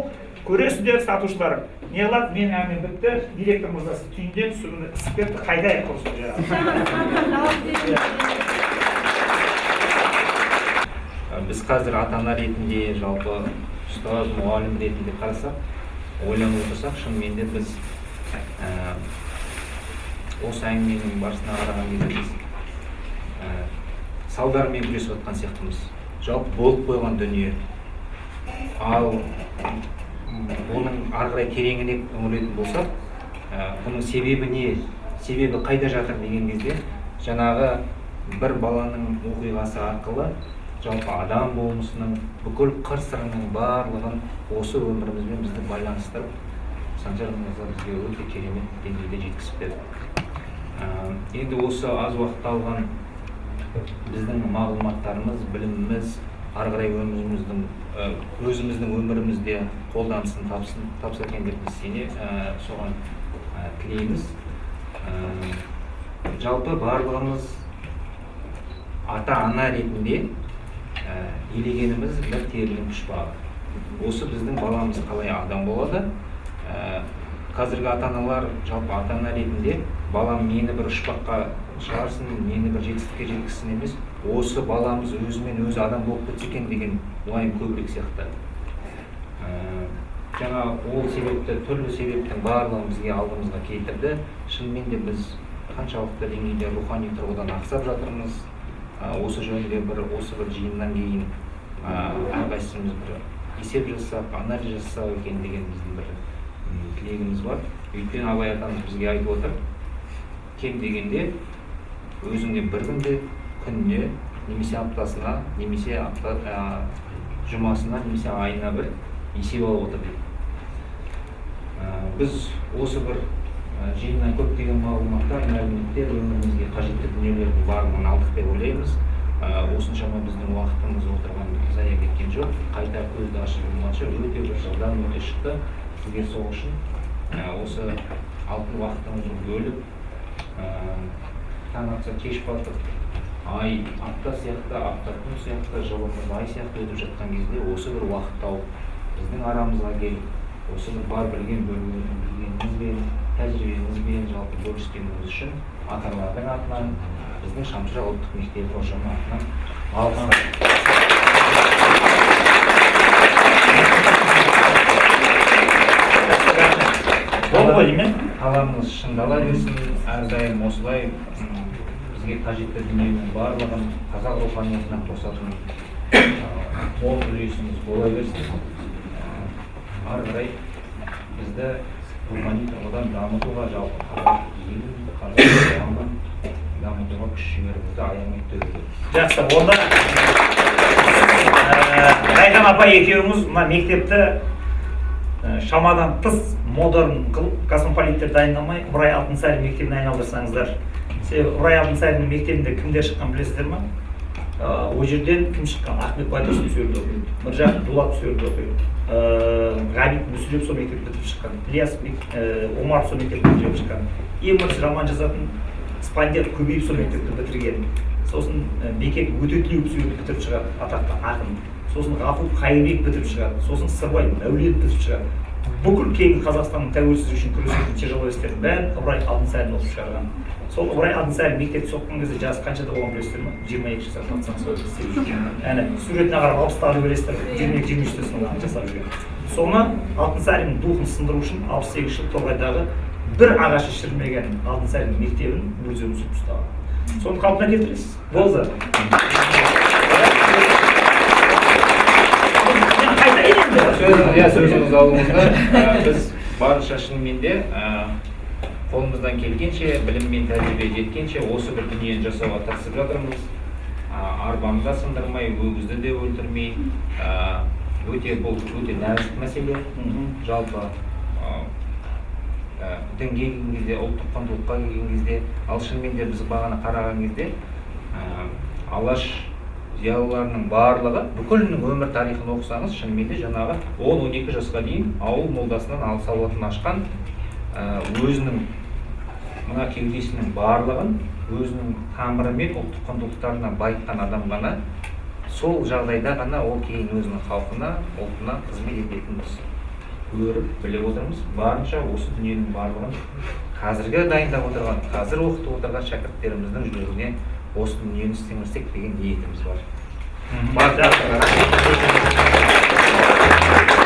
Көресіздер, сатушылар. Не қылады? Менің әңгімем бітті. Директор мырзасы түйінден сүрінді ісіп кетті, қайтайық құрсын. Біз қазір ата-ана ретінде, жалпы ұстаз, мұғалім ретінде қарасақ, ойланып отырсақ, шынымен де біз осы әңгіменің барысына қараған кезде біз салдармен күресіп жатқан сияқтымыз. Жалпы болып қойған дүние. Ал оның ары қарай тереңіне үңілетін болсақ, бұның себебі не? Себебі қайда жатыр деген кезде, жаңағы бір баланың оқиғасы арқылы жалпы адам болмысының бүкіл қыр-сырының барлығын осы өмірімізбен бізді байланыстырып, Санжар мырза бізге өте керемет деңгейде жеткізіп берді. Енді осы аз уақыт алған біздің мағлұматтарымыз, біліміміз ары қарай өзіміздің өмірімізде қолданысын тапса екен деп біз соған тілейміз. Жалпы барлығымыз ата-ана ретінде елегеніміз бір терілген күш бағы. Осы біздің баламыз қалай адам болады. Қазіргі ата-аналар жалпы ата-ана ретінде балам мені бір ұшпаққа шығарсын, мені бір жетістікке жеткізсін емес, осы баламыз өзімен өзі адам болып кетсе екен деген уайым көбірек сияқты. Жаңа ол себепті, түрлі себептің барлығын бізге алдымызға келтірді. Шынымен де біз қаншалықты деңгейде рухани тұрғыдан ақсап жатырмыз. Осы жөнінде осы бір жиыннан кейін әрқайсымыз бір есеп жасап, анализ жасау екен деген біздің бір тілегіміз бар. Өйткені Абай атамыз бізге айтып отыр, кем дегенде өзіңде бір күнде, немесе аптасына, немесе жұмасына, немесе айына бір есеп алып отыр дейді. Біз осы бір жиыннан көптеген мағлұматтар, мәліметтер, өмірімізге қажетті дүниелердің барлығын алдық деп ойлаймыз. Осыншама біздің уақытымыз отырған зая кеткен жоқ. Қайта көзді ашып жұмғанша өте бір жылдан өте шықты. Сізге сол үшін осы алтын уақытымызды бөліп, таң атса кеш батып, ай апта сияқты, апта күн сияқты, жылымыз ай сияқты өтіп жатқан кезде осы бір уақыт тауып, біздің арамызға келіп, осы бір бар білгенімізбен, тәжірибемізбен жалпы бөліскеніміз үшін ата-аналардың атынан, біздің Шамшырақ ұлттық мектебі ұжымы атынан алғыс. Қаламыз шыңдала берсін, әрдайым осылай бізге қажетті дүниенің барлығын қазақ руханиятына қосатын мол үлесіміз бола берсін. ары қарай бізді рухани тұрғыдан дамытуға жалпы қазақ елін, қазақ қоғамын дамытуға күш жігерімізді аямай төгеді. Жақсы, онда Райхан апа екеуіңіз мына мектепті шамадан тыс модерн қылып, космополиттер дайындамай, Ыбырай Алтынсарин мектебіне айналдырсаңыздар. Себебі Ыбырай Алтынсариннің мектебінде кімдер шыққан білесіздер ма? Ол жерден кім шыққан? Ахмет Байтұрсынов сол жерде оқиды, Міржақып Дулатов сол жерде оқиды, Ғабит Мүсілеп сол мектепті бітіріп шыққан, Ілияс Омаров сол мектепті бітіріп шыққан, ең бірінші роман жазатын Спандияр Көбеев сол мектепті бітірген, сосын Бекет Өтетілеуов сол жерде бітіріп шығады, атақты ақын, сосын Ғафур Қайырбек бітіріп шығады, сосын Сырбай Мәулен бітіріп шығады. Бүкіл кейінгі Қазақстанның тәуелсіздігі үшін күресетін тяжеловестердің бәрін Ыбырай Алтынсарин оқып шығарған. Сол Ыбырай Алтынсарин мектепті соққан кезде жасы қаншада болған білесіздер ме? 22 жасар қатысаңыз. Әне суретіне қарап 60-тағы білесіздер, 22-23 жасында жасап жүрген. Соны Алтынсариннің духын сындыру үшін 68 жыл Торғайдағы бір ағашы шірімеген Алтынсарин мектебін өздерін сүріп ұстаған. Соны қалпына келтіресіз. Болды. Сөзіңіз алдыңызда біз барынша шынымен де қолымыздан келгенше, білім мен тәжірибе жеткенше осы бір дүниені жасауға тырысып жатырмыз. Арбамызға сындырмай, өгізді де өлтірмей, бұл өте нәзік мәселе. Жалпы дінге келген кезде, ұлттық құндылыққа келген кезде, ал шынымен де біз бағана қараған кезде алаш зиялыларының барлығы бүкілінің өмір тарихын оқысаңыз, шынымен де жаңағы 10-12 жасқа дейін ауыл молдасынан ал сауатын ашқан, өзінің мына кеудесінің барлығын өзінің тамырымен ұлттық құндылықтарына байытқан адам ғана сол жағдайда ғана ол кейін өзінің халқына, ұлтына қызмет ететініміз көріп біліп отырмыз. Барынша осы дүниенің барлығын қазіргі дайындап отырған, қазір оқытып отырған шәкірттеріміздің жүрегіне осы дүниені сіңірсек деген ниетіміз бар.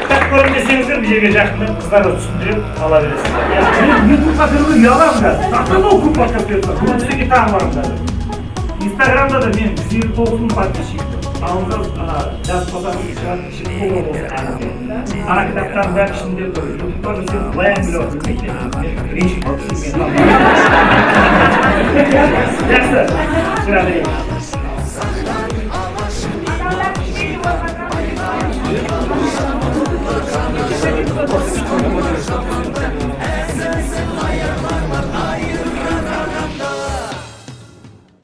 Кітап көрмесеңіздер бұл жерге жақында қыздарға түсіндіріп ала бересіздер. Ютубқа кіруге ұяламын да, тақтан оқып подкаст беріп, бұл кісіге тағы барымдар. Инстаграмда да мен 159 мың подписчикпін. Алыңыздар жазып қосаңыз, ішінде толы болсын. Ана кітаптардың бәрі ішінде ютубқа сен былай әңгіме